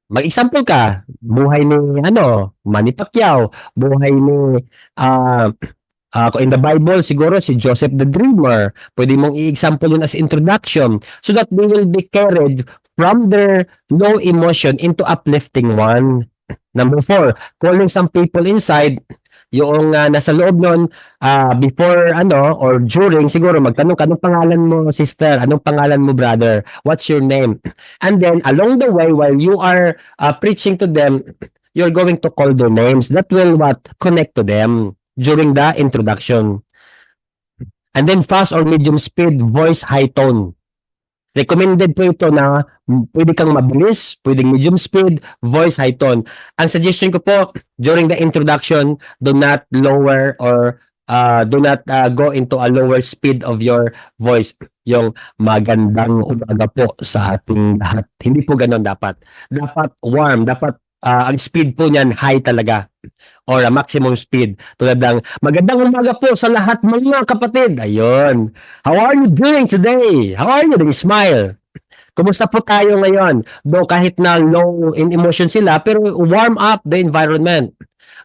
mag-example ka, buhay ni Manny Pacquiao, buhay ni in the Bible, siguro si Joseph the Dreamer. Pwede mong i-example yun as introduction so that they will be carried from their low emotion into uplifting one. Number 4, calling some people inside, yung nasa loob nun, before or during, siguro magtanong ka, anong pangalan mo sister, anong pangalan mo brother, what's your name? And then along the way, while you are preaching to them, you're going to call their names. That will connect to them during the introduction. And then fast or medium speed, voice, high tone. Recommended po ito na pwede kang mabilis, pwedeng medium speed, voice, high tone. Ang suggestion ko po, during the introduction, do not lower or Do not go into a lower speed of your voice. Yung magandang umaga po sa ating lahat. Hindi po ganun dapat. Dapat warm. Dapat ang speed po niyan high talaga. Or a maximum speed. Tulad ng magandang umaga po sa lahat mga kapatid. Ayun. How are you doing today? How are you doing? Smile. Kumusta po tayo ngayon? Though kahit na low in emotion sila, pero warm up the environment.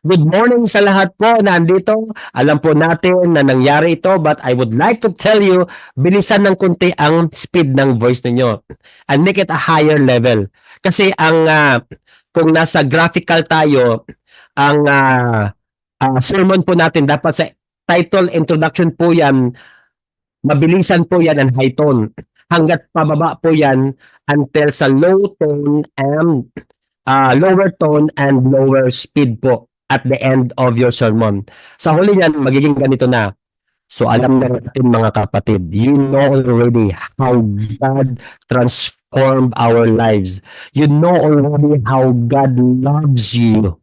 Good morning sa lahat po na andito. Alam po natin na nangyari ito, but I would like to tell you, bilisan ng kunti ang speed ng voice ninyo. And make it a higher level. Kasi ang kung nasa graphical tayo, ang sermon po natin dapat sa title introduction po yan, mabilisan po yan and high tone. Hanggat pababa po yan until sa low tone and lower tone and lower speed po at the end of your sermon. Sa huli niyan, magiging ganito na. So alam na natin mga kapatid, you know already how God transformed our lives. You know already how God loves you.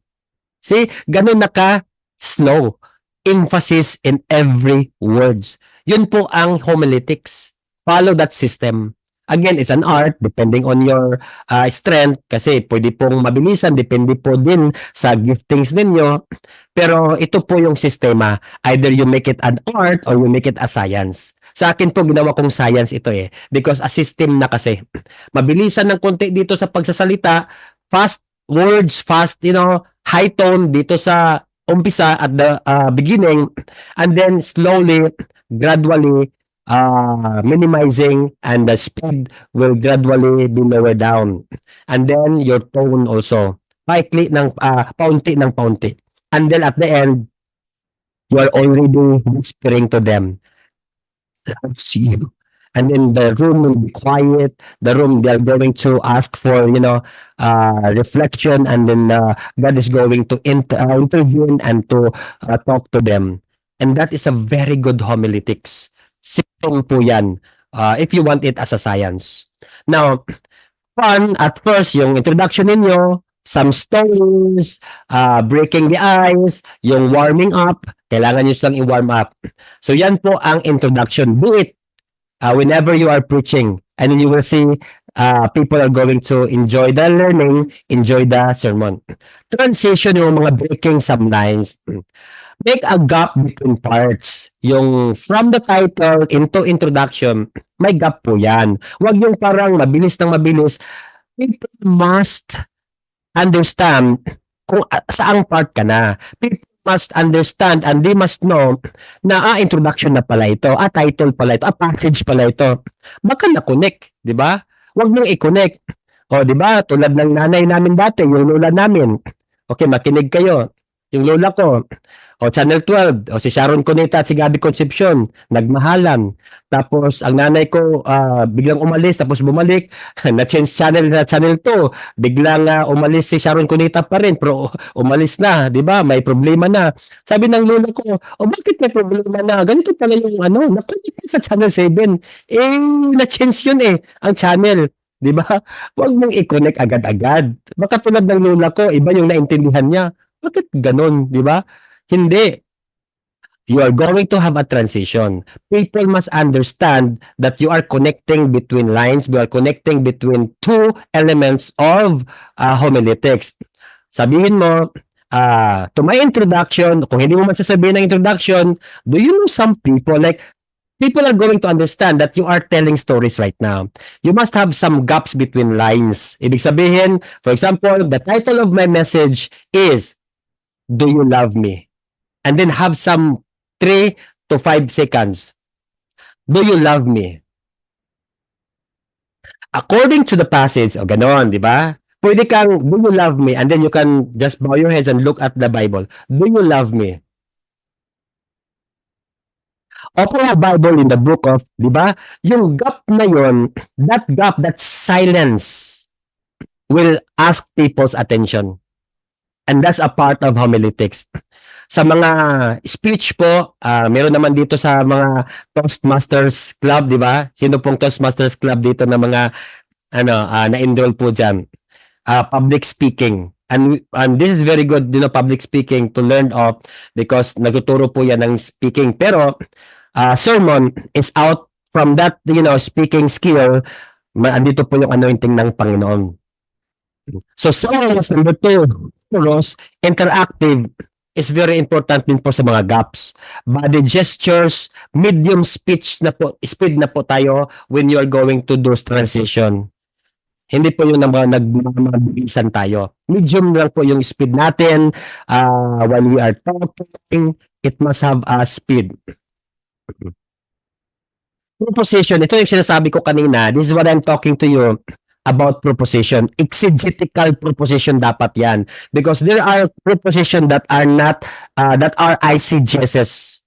See, ganun na ka slow. Emphasis in every words. Yun po ang homiletics. Follow that system. Again, it's an art depending on your strength kasi pwede pong mabilisan, depende po din sa giftings ninyo. Pero ito po yung sistema. Either you make it an art or you make it a science. Sa akin po, ginawa kong science ito because a system na kasi. Mabilisan ng konti dito sa pagsasalita, fast words, fast, high tone dito sa umpisa at the beginning, and then slowly, gradually, minimizing, and the speed will gradually be lower down. And then your tone also, paikli ng paunti ng paunti. And then at the end, you are already whispering to them, loves you. And then the room will be quiet. The room, they're going to ask for, reflection, and then God is going to intervene and to talk to them. And that is a very good homiletics. Sitong po yan, if you want it as a science. Now, fun, at first, yung introduction ninyo, some stories, breaking the ice, yung warming up, kailangan nyo silang i-warm up. So yan po ang introduction. Do it whenever you are preaching, and then you will see people are going to enjoy the learning, enjoy the sermon. Transition, yung mga breaking some lines. Make a gap between parts. Yung from the title into introduction, may gap po yan. Huwag yung parang mabilis ng mabilis. People must understand kung saang part ka na. People must understand and they must know na introduction na pala ito, title pala ito, passage pala ito. Baka na-connect, di ba? Huwag mong i-connect. O, di ba? Tulad ng nanay namin dati, yung lola namin. Okay, makinig kayo. Yung lola ko, Channel 12, si Sharon Cuneta at si Gabby Concepcion, nagmahalan. Tapos, ang nanay ko, biglang umalis, tapos bumalik, na-change channel na Channel 2. Biglang umalis si Sharon Cuneta pa rin, pero umalis na, di ba? May problema na. Sabi ng lola ko, bakit may problema na? Ganito pala yung nakonect sa Channel 7. Na-change yun ang channel. Di ba? Huwag mong i-connect agad-agad. Baka tulad ng lola ko, iba yung naintindihan niya. Bakit ganun, di ba? Hindi. You are going to have a transition. People must understand that you are connecting between lines. You are connecting between two elements of homiletics. Sabihin mo, to my introduction, kung hindi mo masasabihin ng introduction, do you know some people, like, people are going to understand that you are telling stories right now. You must have some gaps between lines. Ibig sabihin, for example, the title of my message is, Do You Love Me? And then have some 3 to 5 seconds. Do you love me? According to the passage, ganon, di ba? Pwede kang, do you love me? And then you can just bow your heads and look at the Bible. Do you love me? Open a Bible in the book of, di ba? Yung gap na yon, that gap, that silence will ask people's attention. And that's a part of homiletics. Sa mga speech po, meron naman dito sa mga Toastmasters Club, di ba? Sino pong Toastmasters Club dito na mga na-enroll po dyan? Public speaking. And this is very good, public speaking to learn of because nagtuturo po yan ng speaking. Pero sermon is out from that, speaking skill. Andito po yung anointing ng Panginoon. So, silence number 2, Ross, interactive is very important din po sa mga gaps. Body gestures, medium speed na po tayo when you are going to do transition. Hindi po yung nagmamabilisan tayo. Medium lang po yung speed natin. While we are talking, it must have a speed. Proposition, ito yung sinasabi ko kanina. This is what I'm talking to you about proposition. Exegetical proposition dapat yan. Because there are proposition that are not, that are eisegesis.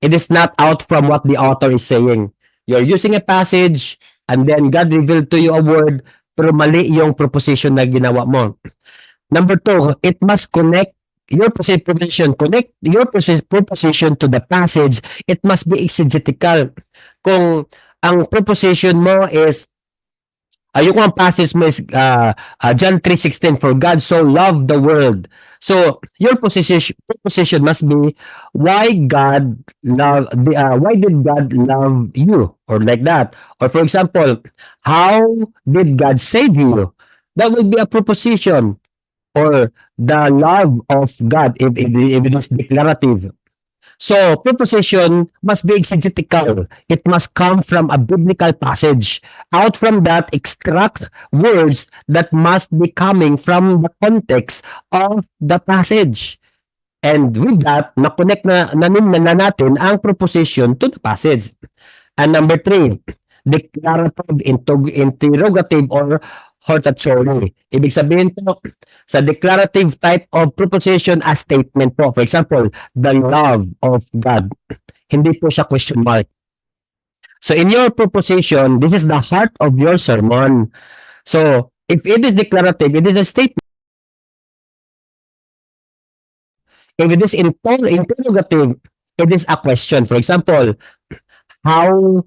It is not out from what the author is saying. You're using a passage, and then God revealed to you a word, pero mali yung proposition na ginawa mo. Number 2, it must connect your proposition, connect your proposition to the passage. It must be exegetical. Kung ang proposition mo is, yung ang passage mo is John 3:16, for God so loved the world. So your proposition must be why did God love you, or like that. Or for example, how did God save you? That would be a proposition, or the love of God if it is declarative. So, proposition must be exegetical. It must come from a biblical passage. Out from that, extract words that must be coming from the context of the passage. And with that, na-connect na natin ang proposition to the passage. And number 3, declarative, interrogative, or hortatory. Ibig sabihin po, sa declarative type of proposition as statement po. For example, the love of God. Hindi po siya question mark. So in your proposition, this is the heart of your sermon. So if it is declarative, it is a statement. If it is interrogative, it is a question. For example, how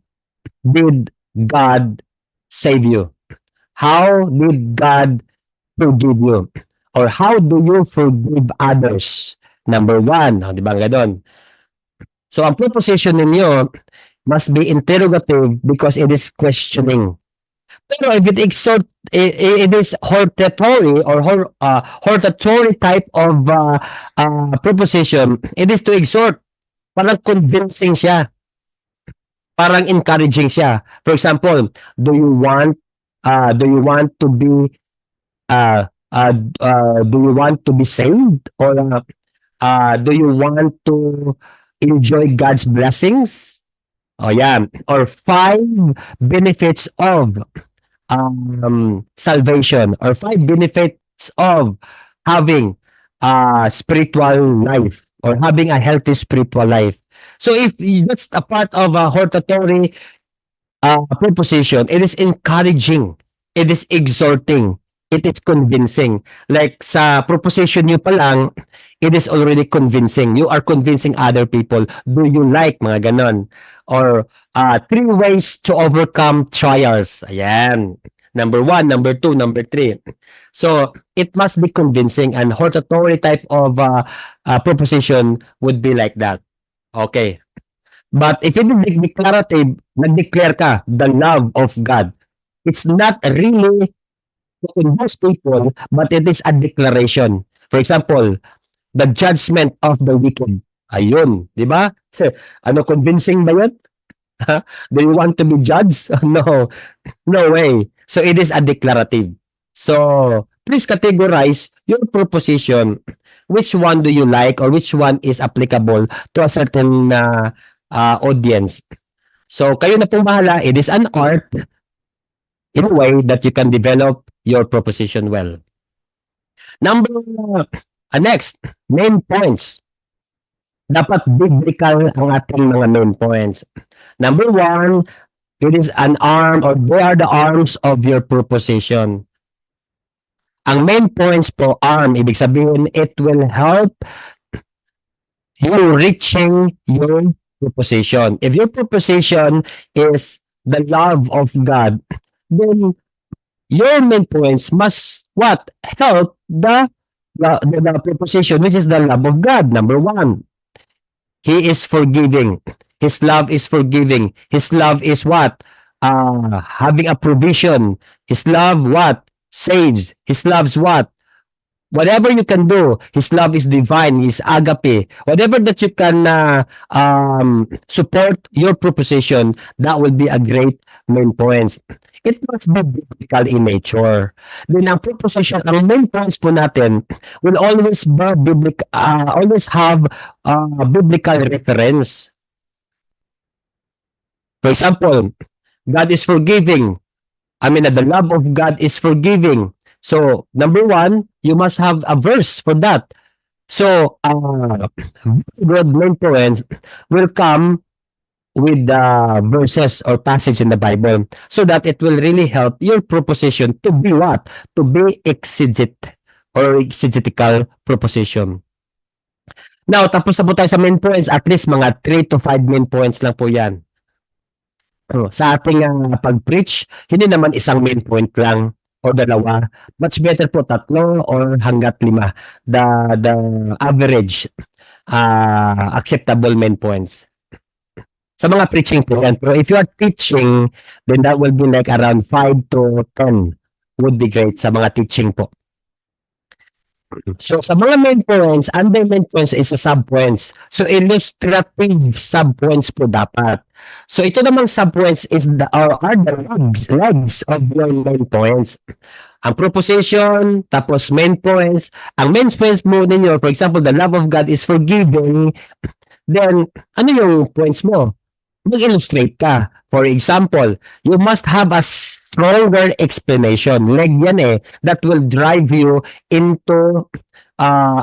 did God save you? How did God forgive you? Or how do you forgive others? Number 1, di ba nga doon? So, ang proposition ninyo must be interrogative because it is questioning. Pero if it is hortatory or hortatory type of proposition, it is to exhort. Parang convincing siya. Parang encouraging siya. For example, do you want to be saved, or do you want to enjoy God's blessings? Oh yeah. Or 5 benefits of salvation, or 5 benefits of having a spiritual life, or having a healthy spiritual life. So if that's a part of a hortatory proposition, it is encouraging, it is exhorting, it is convincing. Like sa proposition nyo pa lang, it is already convincing. You are convincing other people. Do you like mga ganon? Or 3 ways to overcome trials. Ayan. Number 1, number 2, number 3. So it must be convincing, and hortatory type of proposition would be like that. Okay. But if it is declarative, nag-declare ka the love of God. It's not really to convince people, but it is a declaration. For example, the judgment of the wicked. Ayun, di ba? Ano, convincing ba yun? Do you want to be judged? No, no way. So it is a declarative. So please categorize your proposition. Which one do you like, or which one is applicable to a certain audience? So kayo na pong bahala. It is an art in a way that you can develop your proposition well. Next, main points. Dapat biblical ang ating mga main points. Number 1, it is an arm, or they are the arms of your proposition. Ang main points po, arm, ibig sabihin, it will help you reaching your proposition. If your proposition is the love of God, then your main points must what? Help the preposition, which is the love of God. Number one, He is forgiving. His love is forgiving. His love is what? Having a provision. His love what? Saves. His love's what? Whatever you can do, His love is divine, His agape. Whatever that you can support your proposition, that will be a great main points. It must be biblical in nature. Then ang proposition, ang main points po natin will always be biblical, always have biblical reference. For example, God is forgiving. The love of God is forgiving. So, number one, you must have a verse for that. So, good main points will come with the verses or passage in the Bible so that it will really help your proposition to be what? To be exegetical proposition. Now, tapos na po tayo sa main points. At least mga 3 to 5 main points lang po yan. Sa ating pag-preach, hindi naman isang main point lang o dalawa. Much better po 3 or hanggat 5. The average acceptable main points. Sa mga preaching po yan. Pero if you are teaching, then that will be like around 5 to 10 would be great sa mga teaching po. So, sa mga main points, under main points is a sub-points. So, illustrative sub-points po dapat. So, ito namang sub-points is are the legs of your main points. Ang proposition, tapos main points. Ang main points mo ninyo, for example, the love of God is forgiving. Then, ano yung points mo? Mag-illustrate ka. For example, you must have a stronger explanation. Leg yan that will drive you into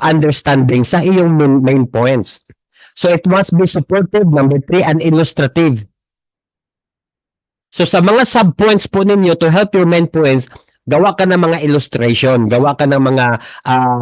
understanding sa iyong main points. So it must be supportive. Number 3, and illustrative. So sa mga sub-points po ninyo to help your main points, gawa ka ng mga illustration, gawa ka ng mga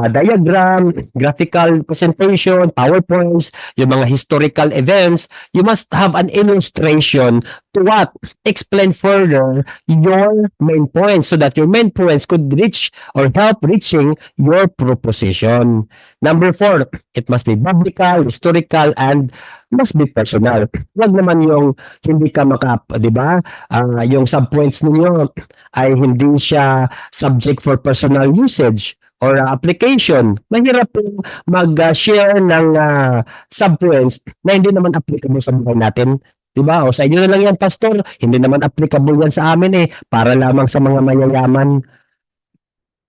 diagram, graphical presentation, PowerPoints, yung mga historical events. You must have an illustration to what? Explain further your main points so that your main points could reach or help reaching your proposition. Number 4, it must be biblical, historical, and must be personal. Huwag naman yung hindi ka di ba? Yung sub-points ninyo ay hindi siya subject for personal usage or application. Mahirap po mag-share ng sub-points na hindi naman applicable sa buhay natin. Diba? O sa inyo na lang yan, pastor. Hindi naman applicable yan sa amin para lamang sa mga mayayaman.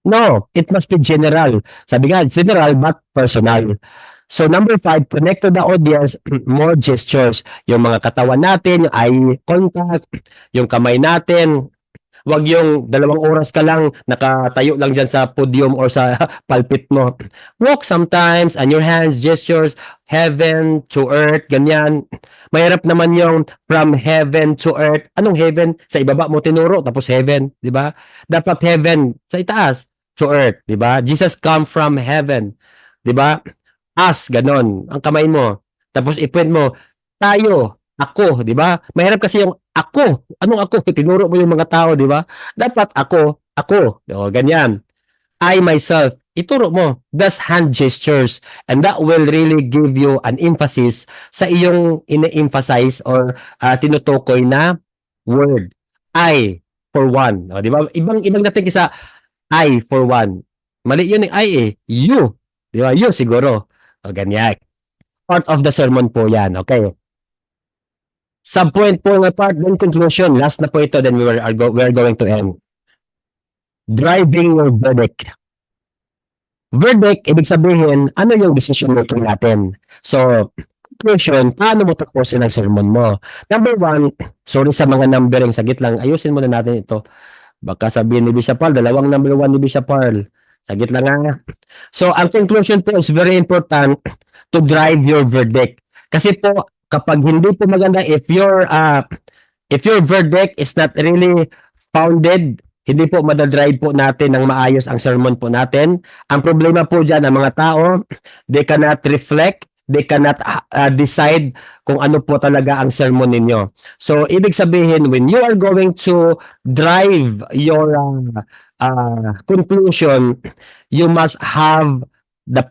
No, it must be general. Sabi nga, general but personal. So number 5, connect to the audience, more gestures. Yung mga katawan natin, yung eye contact, yung kamay natin. Wag yung 2 oras ka lang, nakatayo lang dyan sa podium or sa pulpit mo. Walk sometimes, and your hands, gestures, heaven to earth, ganyan. Mahirap naman yung from heaven to earth. Anong heaven? Sa ibaba mo tinuro, tapos heaven, di ba? Dapat heaven, sa itaas, to earth, di ba? Jesus come from heaven, di ba? As, ganon, ang kamay mo. Tapos i-point mo, tayo, ako, di ba? Mahirap kasi yung ako. Anong ako? Tinuro mo yung mga tao, di ba? Dapat ako. O, ganyan. I, myself. Ituro mo. That's hand gestures. And that will really give you an emphasis sa iyong ina-emphasize or tinutukoy na word. I, for one. O, di ba? Ibang dating isa, I, for one. Mali yun yung I You. Di ba? You siguro. O, ganyan. Part of the sermon po yan. Okay. Subpoint po ng part, then conclusion. Last na po ito, then we are going to end. Driving your verdict. Verdict, ibig sabihin, ano yung decision making natin? So, conclusion, paano mo tapusin ang sermon mo? Number 1, sorry sa mga numbering, sagit lang, ayusin muna natin ito. Baka sabihin ni Bishop Paul, 2 number 1 ni Bishop Paul. Sagit lang nga. So, ang conclusion po is very important to drive your verdict. Kasi po, kapag hindi po maganda, if your verdict is not really founded, hindi po madadrive po natin ng maayos ang sermon po natin. Ang problema po dyan ng mga tao, they cannot reflect, they cannot decide kung ano po talaga ang sermon ninyo. So, ibig sabihin, when you are going to drive your conclusion, you must have the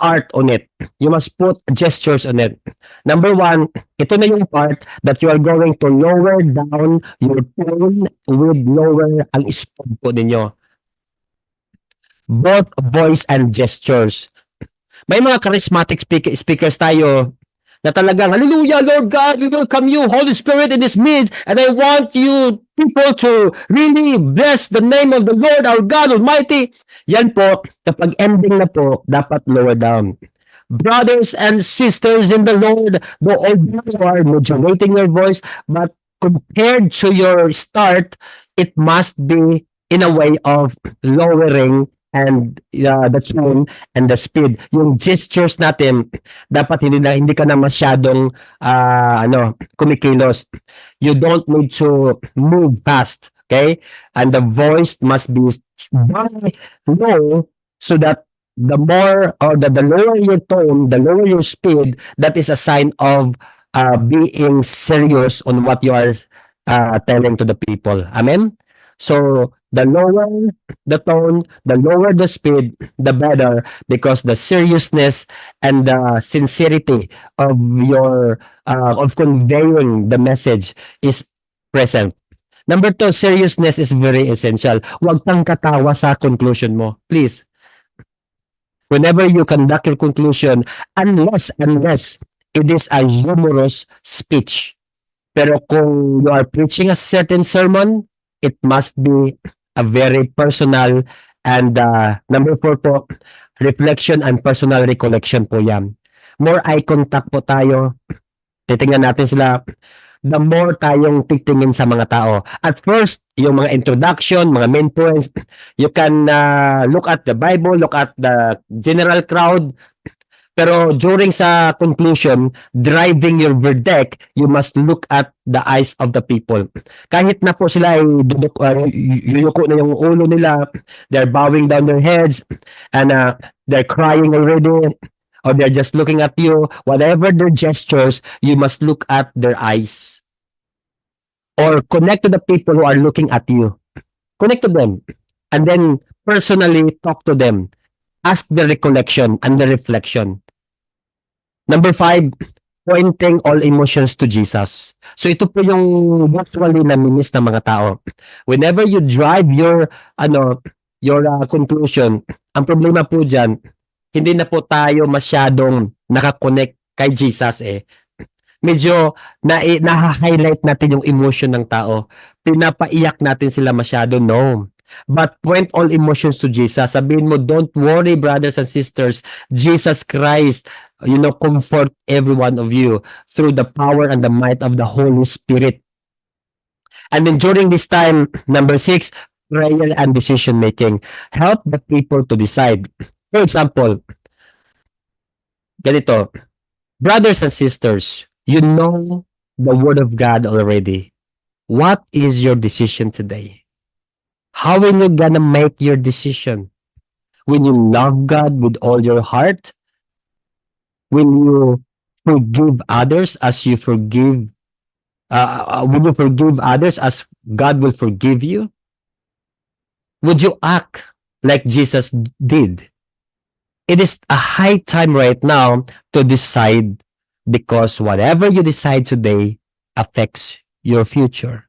art on it. You must put gestures on it. Number one, ito na yung part that you are going to lower down your tone with lower ang speed po ninyo. Both voice and gestures. May mga charismatic speakers tayo na talagang, hallelujah, Lord God, we welcome you, Holy Spirit, in this midst, and I want you people to really bless the name of the Lord, our God Almighty. Yan po, kapag ending na po, dapat lower down. Brothers and sisters in the Lord, though although you are modulating your voice, but compared to your start, it must be in a way of lowering and the tone and the speed. Yung gestures natin, dapat hindi ka na masyadong kumikilos. You don't need to move fast, okay? And the voice must be very low so that the more or the lower your tone, the lower your speed, that is a sign of being serious on what you are telling to the people. Amen? So, the lower the tone, the lower the speed, the better, because the seriousness and the sincerity of your of conveying the message is present. Number two, seriousness is very essential. Huwag kang katawa sa conclusion mo. Please. Whenever you conduct your conclusion, unless it is a humorous speech. Pero kung you are preaching a certain sermon, it must be a very personal and number 4 po, reflection and personal recollection po yan. More eye contact po tayo. Titingnan natin sila. The more tayong titingin sa mga tao. At first, yung mga introduction, mga main points, you can look at the Bible, look at the general crowd. Pero during sa conclusion, driving your verdict, you must look at the eyes of the people. Kahit na po sila ay yuyuko na yung ulo nila, they're bowing down their heads, and they're crying already, or they're just looking at you, whatever their gestures, you must look at their eyes. Or connect to the people who are looking at you. Connect to them. And then personally talk to them. Ask the recollection and the reflection. Number 5, pointing all emotions to Jesus. So ito po yung usually nami-miss ng mga tao. Whenever you drive your conclusion, ang problema po dyan, hindi na po tayo masyadong nakakonect kay Jesus eh. Medyo na-highlight natin yung emotion ng tao. Pinapaiyak natin sila masyado, no. But point all emotions to Jesus. Sabihin mo, don't worry, brothers and sisters. Jesus Christ, comfort every one of you through the power and the might of the Holy Spirit. And then during this time, number 6, prayer and decision making. Help the people to decide. For example, ganito, brothers and sisters, you know the Word of God already. What is your decision today? How will you gonna make your decision? When you love God with all your heart? Will you forgive others as you forgive? Will you forgive others as God will forgive you? Would you act like Jesus did? It is a high time right now to decide, because whatever you decide today affects your future.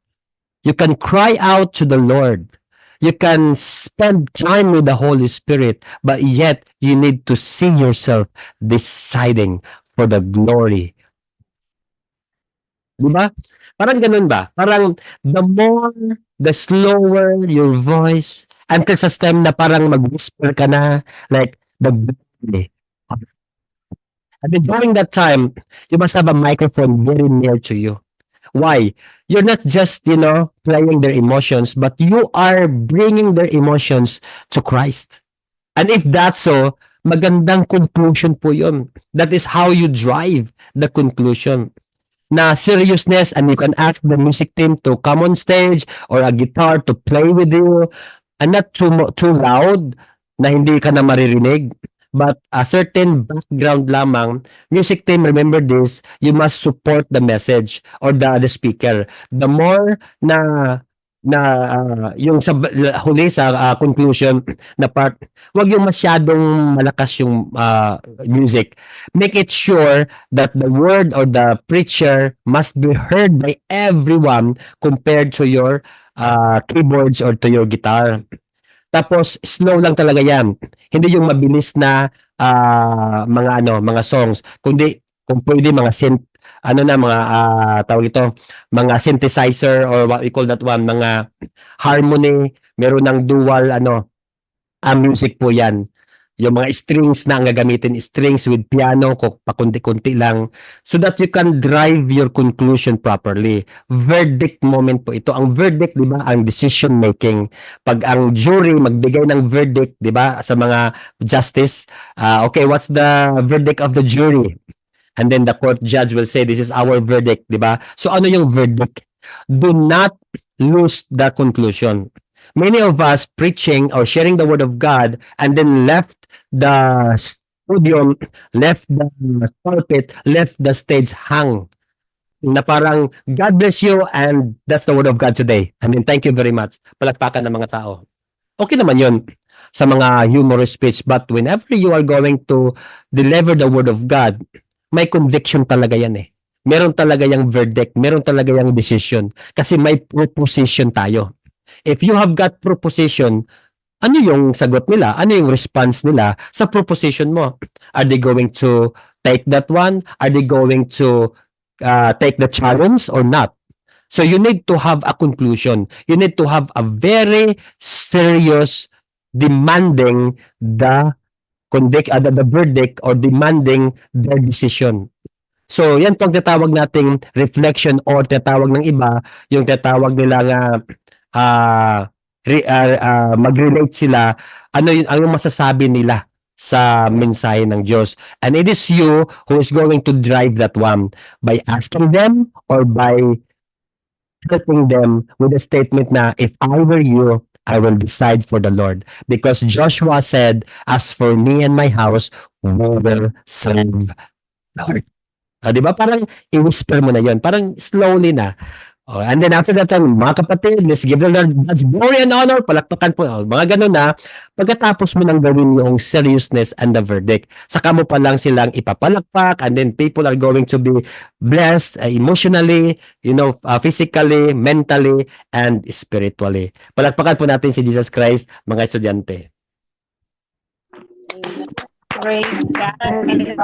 You can cry out to the Lord. You can spend time with the Holy Spirit, but yet you need to see yourself deciding for the glory. Diba? Parang ganun ba? Parang the more, the slower your voice, until sa time na parang mag-whisper ka na, like the glory. And then during that time, you must have a microphone very near to you. Why? You're not just, playing their emotions, but you are bringing their emotions to Christ. And if that's so, magandang conclusion po yun. That is how you drive the conclusion. Na seriousness, and you can ask the music team to come on stage or a guitar to play with you, and not too loud na hindi ka na maririnig. but a certain background lamang. Music team, remember this, you must support the message or the speaker. The more yung sa huli sa conclusion na part, wag yung masyadong malakas yung music. Make it sure that the word or the preacher must be heard by everyone compared to your keyboards or to your guitar. Tapos slow lang talaga yan. Hindi yung mabilis na mga songs, kundi kung pwede mga tawag ito, mga synthesizer or what we call that one, mga harmony, meron ng dual music po yan. Yung mga strings na ang gagamitin, strings with piano, pakunti-kunti lang, so that you can drive your conclusion properly. Verdict moment po ito. Ang verdict, di ba, ang decision making. Pag ang jury magbigay ng verdict, di ba, sa mga justice, okay, what's the verdict of the jury? And then the court judge will say, this is our verdict, di ba? So ano yung verdict? Do not lose the conclusion. Many of us preaching or sharing the word of God and then left the studio, left the pulpit, left the stage hang. Na parang, God bless you and that's the word of God today. And then thank you very much. Palakpakan ng mga tao. Okay naman yun sa mga humorous speech, but whenever you are going to deliver the word of God, may conviction talaga yan eh. Meron talaga yung verdict, meron talaga yung decision. Kasi may proposition tayo. If you have got proposition, ano yung sagot nila? Ano yung response nila sa proposition mo? Are they going to take that one? Are they going to take the challenge or not? So you need to have a conclusion. You need to have a very serious demanding the verdict or demanding their decision. So, yan po ang tatawag nating reflection or tatawag ng iba, yung tatawag nila nga mag-relate sila, ano yung masasabi nila sa mensahe ng Diyos. And it is you who is going to drive that one by asking them or by helping them with a statement na, if I were you, I will decide for the Lord. Because Joshua said, as for me and my house, we will serve Lord. Di ba? Parang i-whisper mo na yon. Parang slowly na. And then after that, mga kapatid, let's give the Lord God's glory and honor. Palakpakan po. Mga ganun na. Pagkatapos mo nang gawin yung seriousness and the verdict, saka mo pa lang silang ipapalakpak, and then people are going to be blessed emotionally, physically, mentally, and spiritually. Palakpakan po natin si Jesus Christ, mga estudyante. Praise God. Amen.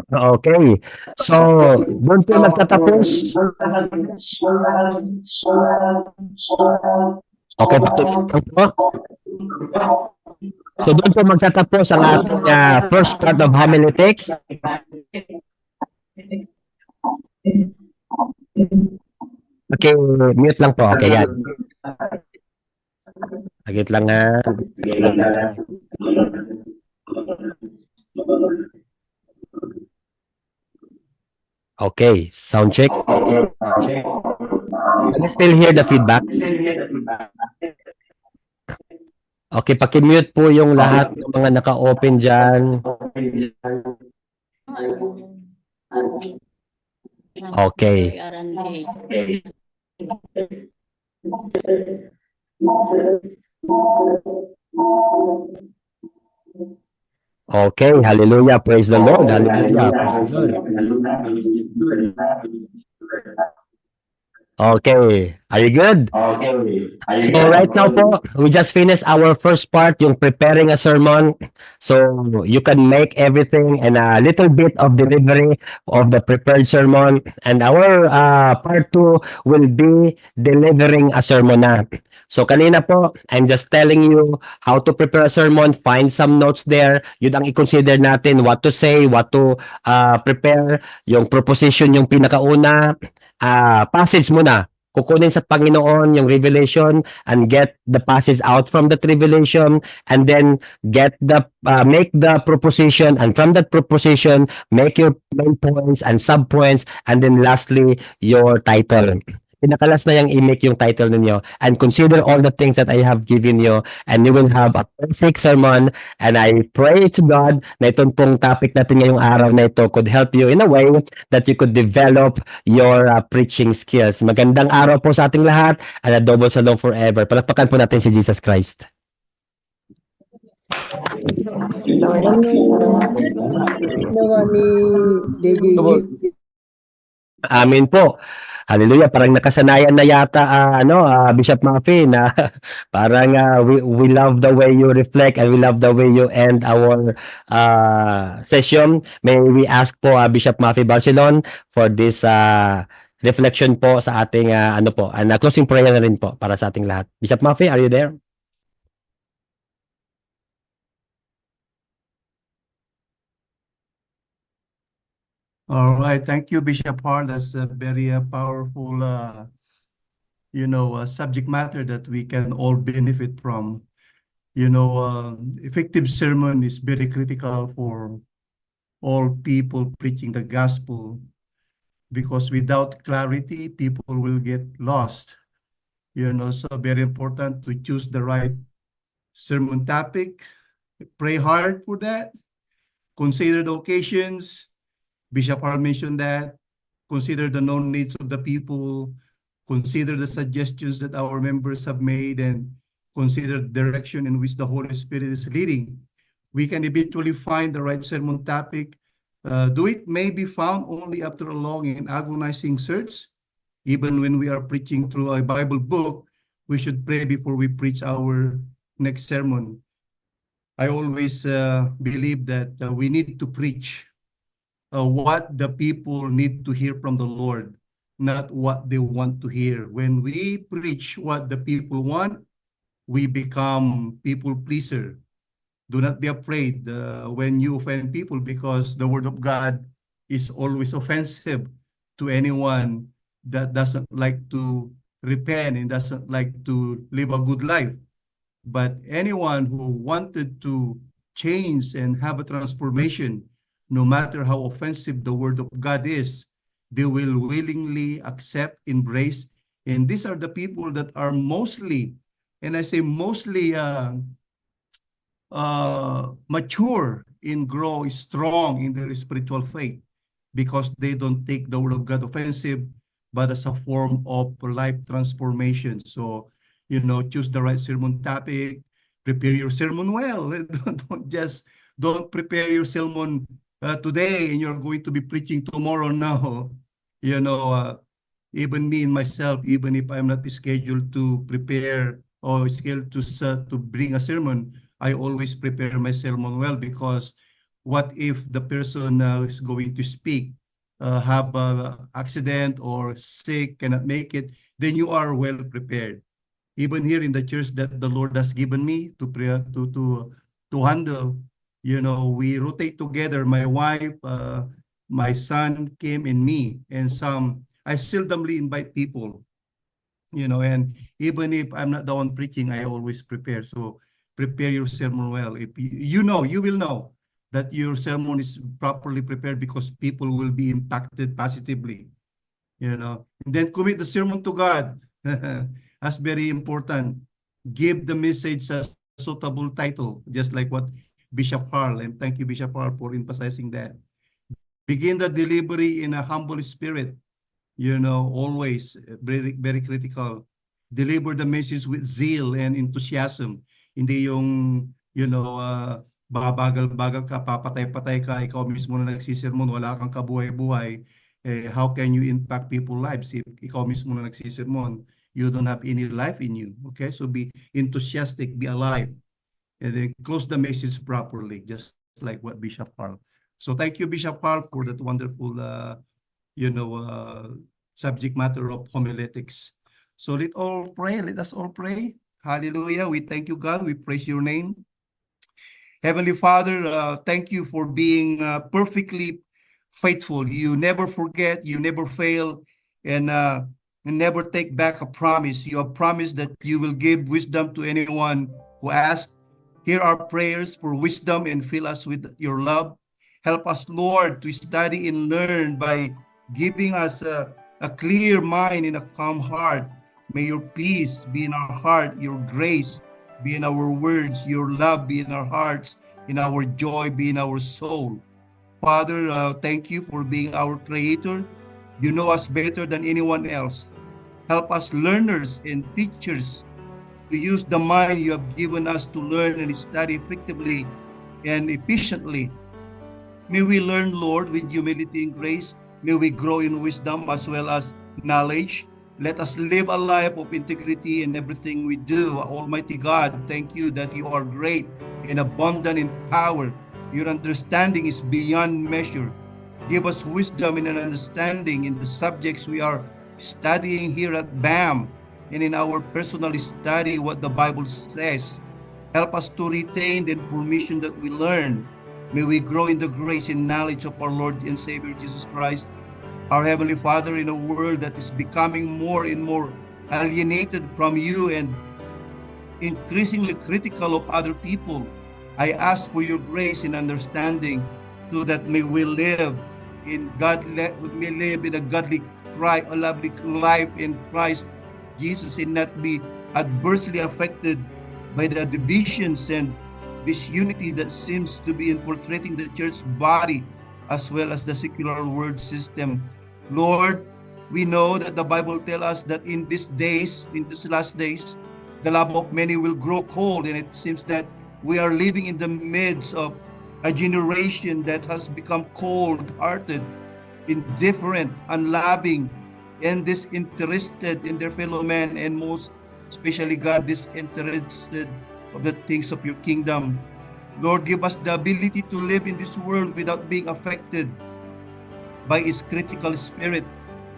Okay. So, doon po nagtatapos. Okay, patuloy po. So, doon po magtatapos ang ating first part of homiletics. Okay, mute lang po. Okay, yan. Agit lang nga. Okay, sound check. Can you still hear the feedbacks? Okay, paki-mute po yung lahat ng mga naka-open dyan. Okay. Okay, hallelujah, praise the Lord, hallelujah, praise the Lord. Okay, are you good? So right now po, we just finished our first part, yung preparing a sermon. So you can make everything and a little bit of delivery of the prepared sermon. And our part 2 will be delivering a sermon na. So kanina po, I'm just telling you how to prepare a sermon, find some notes there. Yun ang i-consider natin, what to say, what to prepare, yung proposition, yung pinakauna, passage muna. kukunin sa Panginoon yung revelation and get the passes out from that revelation, and then get the make the proposition, and from that proposition make your main points and sub points, and then lastly your title. Pinakalas na yung i-make yung title ninyo, and consider all the things that I have given you, and you will have a perfect sermon. And I pray to God na itong pong topic natin ngayong araw na ito could help you in a way that you could develop your preaching skills. Magandang araw po sa ating lahat, and a double shalom forever. Palakpakan po natin si Jesus Christ. Nawa ni JJ. Amin po. Hallelujah. Parang nakasanayan na yata Bishop Mafi na parang we love the way you reflect, and we love the way you end our session. May we ask po Bishop Mafi Barcelon for this reflection po sa ating and closing prayer na rin po para sa ating lahat. Bishop Mafi, are you there? All right, thank you, Bishop Hall. That's a very powerful, subject matter that we can all benefit from. Effective sermon is very critical for all people preaching the gospel, because without clarity, people will get lost. So very important to choose the right sermon topic. Pray hard for that. Consider the occasions. Bishop Hall mentioned that. Consider the known needs of the people. Consider the suggestions that our members have made, and consider the direction in which the Holy Spirit is leading. We can eventually find the right sermon topic. Though it may be found only after a long and agonizing search. Even when we are preaching through a Bible book, we should pray before we preach our next sermon. I always believe that we need to preach what the people need to hear from the Lord, not what they want to hear. When we preach what the people want, we become people pleaser. Do not be afraid when you offend people, because the word of God is always offensive to anyone that doesn't like to repent and doesn't like to live a good life. But anyone who wanted to change and have a transformation, no matter how offensive the word of God is, they will willingly accept, embrace. And these are the people that are mostly, and I say mostly, mature and grow strong in their spiritual faith, because they don't take the word of God offensive, but as a form of life transformation. So, choose the right sermon topic, prepare your sermon well. Don't prepare your sermon today and you're going to be preaching tomorrow. No, even me and myself, even if I'm not scheduled to prepare or scheduled to bring a sermon, I always prepare my sermon well, because what if the person is going to speak have an accident or sick, cannot make it, then you are well prepared. Even here in the church that the Lord has given me to handle, we rotate together. My wife, my son, Kim, and me, and I seldomly invite people, and even if I'm not the one preaching, I always prepare. So prepare your sermon well. If you will know that your sermon is properly prepared, because people will be impacted positively, and then commit the sermon to God. That's very important. Give the message a suitable title, just like what Bishop Hall, and thank you, Bishop Hall, for emphasizing that. Begin the delivery in a humble spirit, always very, very critical. Deliver the message with zeal and enthusiasm. Hindi yung, bagal-bagal ka, papatay-patay ka, ikaw mismo na nagsisermon, wala kang kabuhay-buhay. How can you impact people's lives if ikaw mismo na nagsisermon? You don't have any life in you. Okay, so be enthusiastic, be alive, and then close the message properly, just like what Bishop Hall. So thank you, Bishop Hall, for that wonderful, subject matter of homiletics. So let us all pray. Hallelujah. We thank you, God. We praise your name. Heavenly Father, thank you for being perfectly faithful. You never forget, you never fail. And and never take back a promise. You have promised that you will give wisdom to anyone who asks. Hear our prayers for wisdom and fill us with your love. Help us, Lord, to study and learn by giving us a clear mind and a calm heart. May your peace be in our heart, your grace be in our words, your love be in our hearts, in our joy be in our soul. Father, thank you for being our creator. You know us better than anyone else. Help us learners and teachers to use the mind you have given us to learn and study effectively and efficiently. May we learn, Lord, with humility and grace. May we grow in wisdom as well as knowledge. Let us live a life of integrity in everything we do. Almighty God, thank you that you are great and abundant in power. Your understanding is beyond measure. Give us wisdom and an understanding in the subjects we are studying here at BAM and in our personal study what the Bible says. Help us to retain the information that we learn. May we grow in the grace and knowledge of our Lord and Savior Jesus Christ. Our Heavenly Father, in a world that is becoming more and more alienated from you and increasingly critical of other people, I ask for your grace and understanding so that may we live in may live in a godly, a lovely life in Christ Jesus and not be adversely affected by the divisions and disunity that seems to be infiltrating the church body as well as the secular world system. Lord, we know that the Bible tells us that in these last days, the love of many will grow cold, and it seems that we are living in the midst of a generation that has become cold-hearted, indifferent, unloving, and disinterested in their fellow men, and most especially, God, disinterested of the things of your kingdom. Lord, give us the ability to live in this world without being affected by its critical spirit,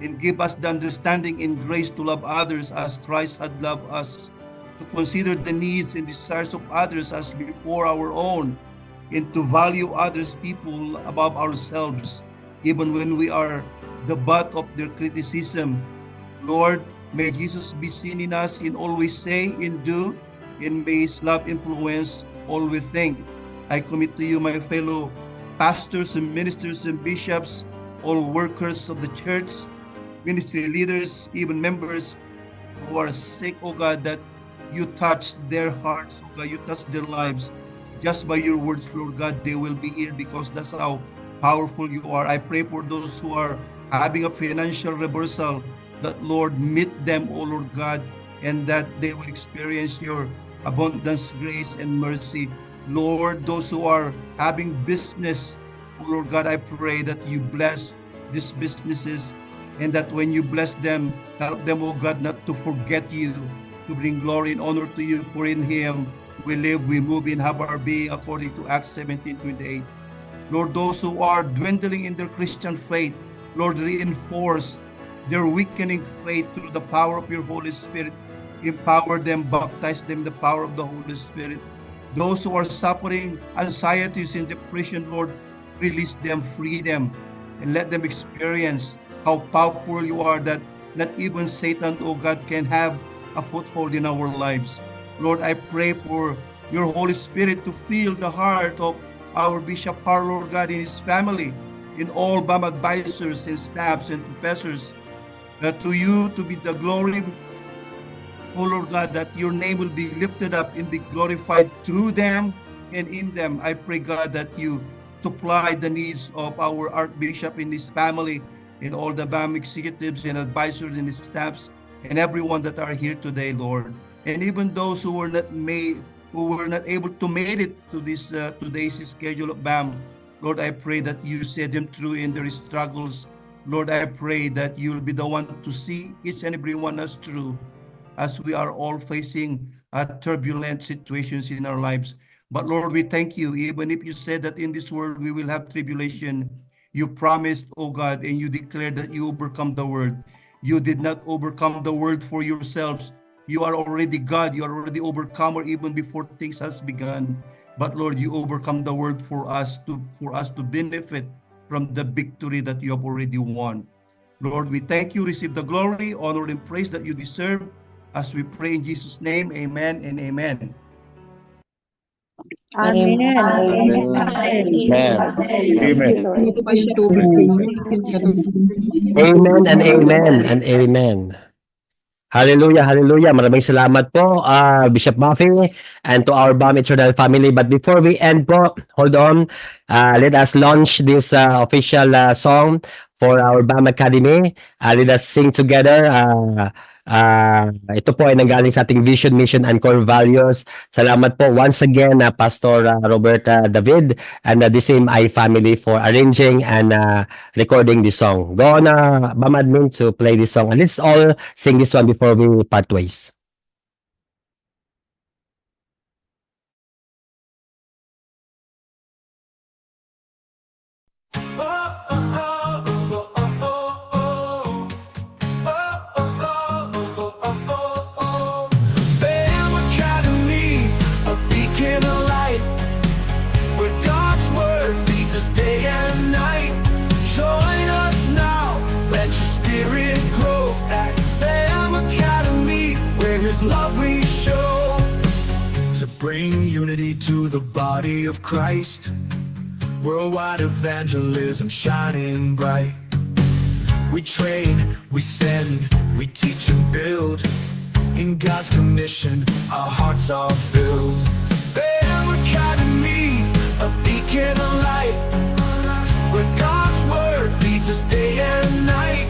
and give us the understanding and grace to love others as Christ had loved us, to consider the needs and desires of others as before our own, and to value others people above ourselves, even when we are the butt of their criticism. Lord, may Jesus be seen in us in all we say and do, and may His love influence all we think. I commit to you my fellow pastors and ministers and bishops, all workers of the church, ministry leaders, even members who are sick, oh God, that you touch their hearts, oh God, you touch their lives. Just by your words, Lord God, they will be here because that's how powerful you are. I pray for those who are having a financial reversal, that Lord, meet them, oh Lord God, and that they will experience your abundance, grace, and mercy. Lord, those who are having business, oh Lord God, I pray that you bless these businesses, and that when you bless them, help them, oh God, not to forget you, to bring glory and honor to you, for in Him we live, we move, and have our being, according to Acts 17:28. Lord, those who are dwindling in their Christian faith, Lord, reinforce their weakening faith through the power of your Holy Spirit. Empower them, baptize them in the power of the Holy Spirit. Those who are suffering anxieties and depression, Lord, release them, free them, and let them experience how powerful you are, that not even Satan, oh God, can have a foothold in our lives. Lord, I pray for your Holy Spirit to fill the heart of our Bishop Har, Lord God, in his family, in all BAM advisors and staffs and professors, to you to be the glory, oh Lord God, that your name will be lifted up and be glorified through them and in them. I pray, God, that you supply the needs of our Archbishop and his family, and all the BAM executives and advisors and his staffs, and everyone that are here today, Lord. And even those who were not able to make it to this today's schedule of BAM, Lord, I pray that you set them through in their struggles. Lord, I pray that you'll be the one to see each and every one as through, as we are all facing turbulent situations in our lives. But Lord, we thank you, even if you said that in this world we will have tribulation, you promised, oh God, and you declared that you overcome the world. You did not overcome the world for yourselves. You are already God. You are already overcomer even before things has begun. But Lord, you overcome the world for us to benefit from the victory that you have already won. Lord, we thank you, receive the glory, honor, and praise that you deserve. As we pray in Jesus' name, amen and amen. Amen. Amen. Amen. Init pa yung tubig ninyo. Amen and amen and amen. Hallelujah, hallelujah. Maraming salamat po, Bishop Buffy, and to our BAM Eternal family. But before we end po, hold on. Let us launch this official song for our BAM Academy. Let us sing together. Ito po ay nanggaling sa ating vision, mission, and core values. Salamat po once again, Pastor Roberta David and the same I family for arranging and recording this song. Go on, BAM admin, to play this song. And let's all sing this one before we part ways. BAM Academy, a beacon of light, where God's word leads us day and night. Join us now, let your spirit grow at BAM Academy, where His love we show. To bring unity to the body of Christ, worldwide evangelism shining bright. We train, we send, we teach and build. In God's commission, our hearts are filled. BAM Academy, a beacon of light, where God's word leads us day and night.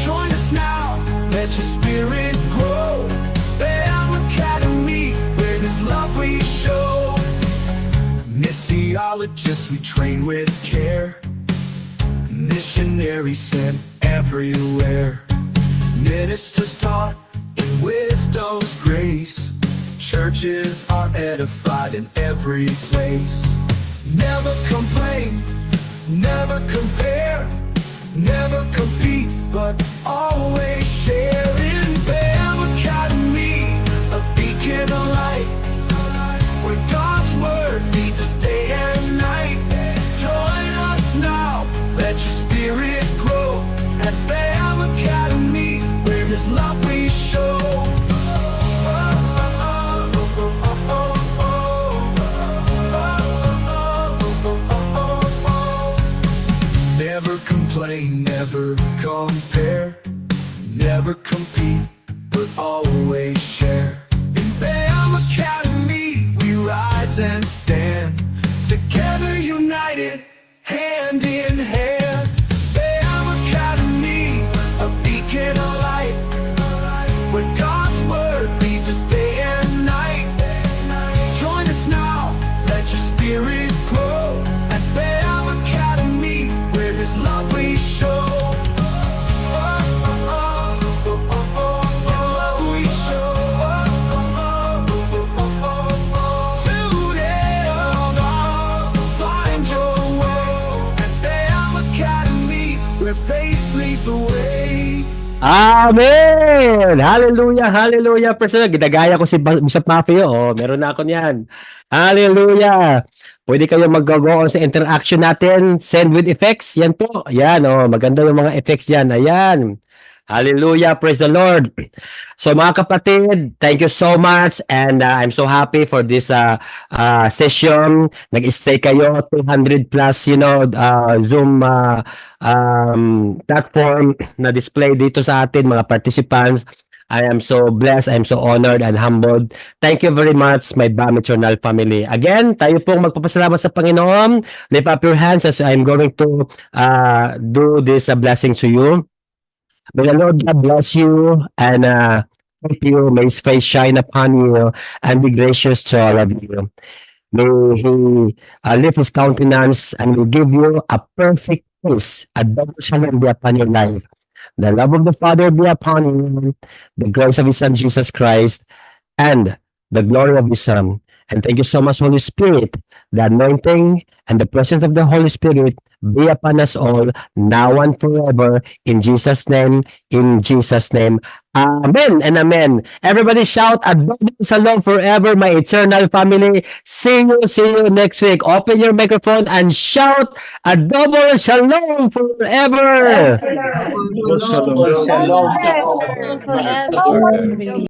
Join us now, let your spirit grow. BAM Academy, where His love we show. Missiologists we train with care, missionaries sent everywhere, ministers taught in wisdom's grace, churches are edified in every place. Never complain, never compare, never compete, but always share. In BAM Academy, a beacon of light, where God's word leads us day and night. Join us now, let your spirit grow at BAM Academy, where His love we show. Never complain, never compare, never compete, but always share. In BAM Academy, we rise and stand, together united, hand in hand. BAM Academy, a beacon of light, where God's word leads us day and night. Join us now, let your spirit grow at BAM Academy, where His love we show. His love we show. Today, find your way at BAM Academy, where faith leads the way. Amen! Hallelujah, hallelujah. Personal, ginagaya ko si Bishop Mafio. Oh, meron na ako niyan. Hallelujah! Pwede kayo mag-go sa interaction natin. Send with effects. Yan po. Yan, oh, maganda yung mga effects yan. Ayan. Hallelujah. Praise the Lord. So mga kapatid, thank you so much and I'm so happy for this session. Nag-stay kayo 200 plus, Zoom platform na display dito sa atin, mga participants. I am so blessed, I am so honored and humbled. Thank you very much, my BAM Eternal family. Again, tayo pong magpapasalamat sa Panginoon. Lift up your hands as I'm going to do this blessing to you. May the Lord God bless you and keep you. May His face shine upon you and be gracious to all of you. May He lift His countenance and will give you a perfect peace. A double shalom be upon your life. The love of the Father be upon you. The grace of His Son Jesus Christ and the glory of His Son. And thank you so much, Holy Spirit. The anointing and the presence of the Holy Spirit be upon us all, now and forever, in Jesus' name, Amen and amen. Everybody shout, a double shalom forever, my eternal family. See you next week. Open your microphone and shout, a double shalom forever. Shalom. Forever.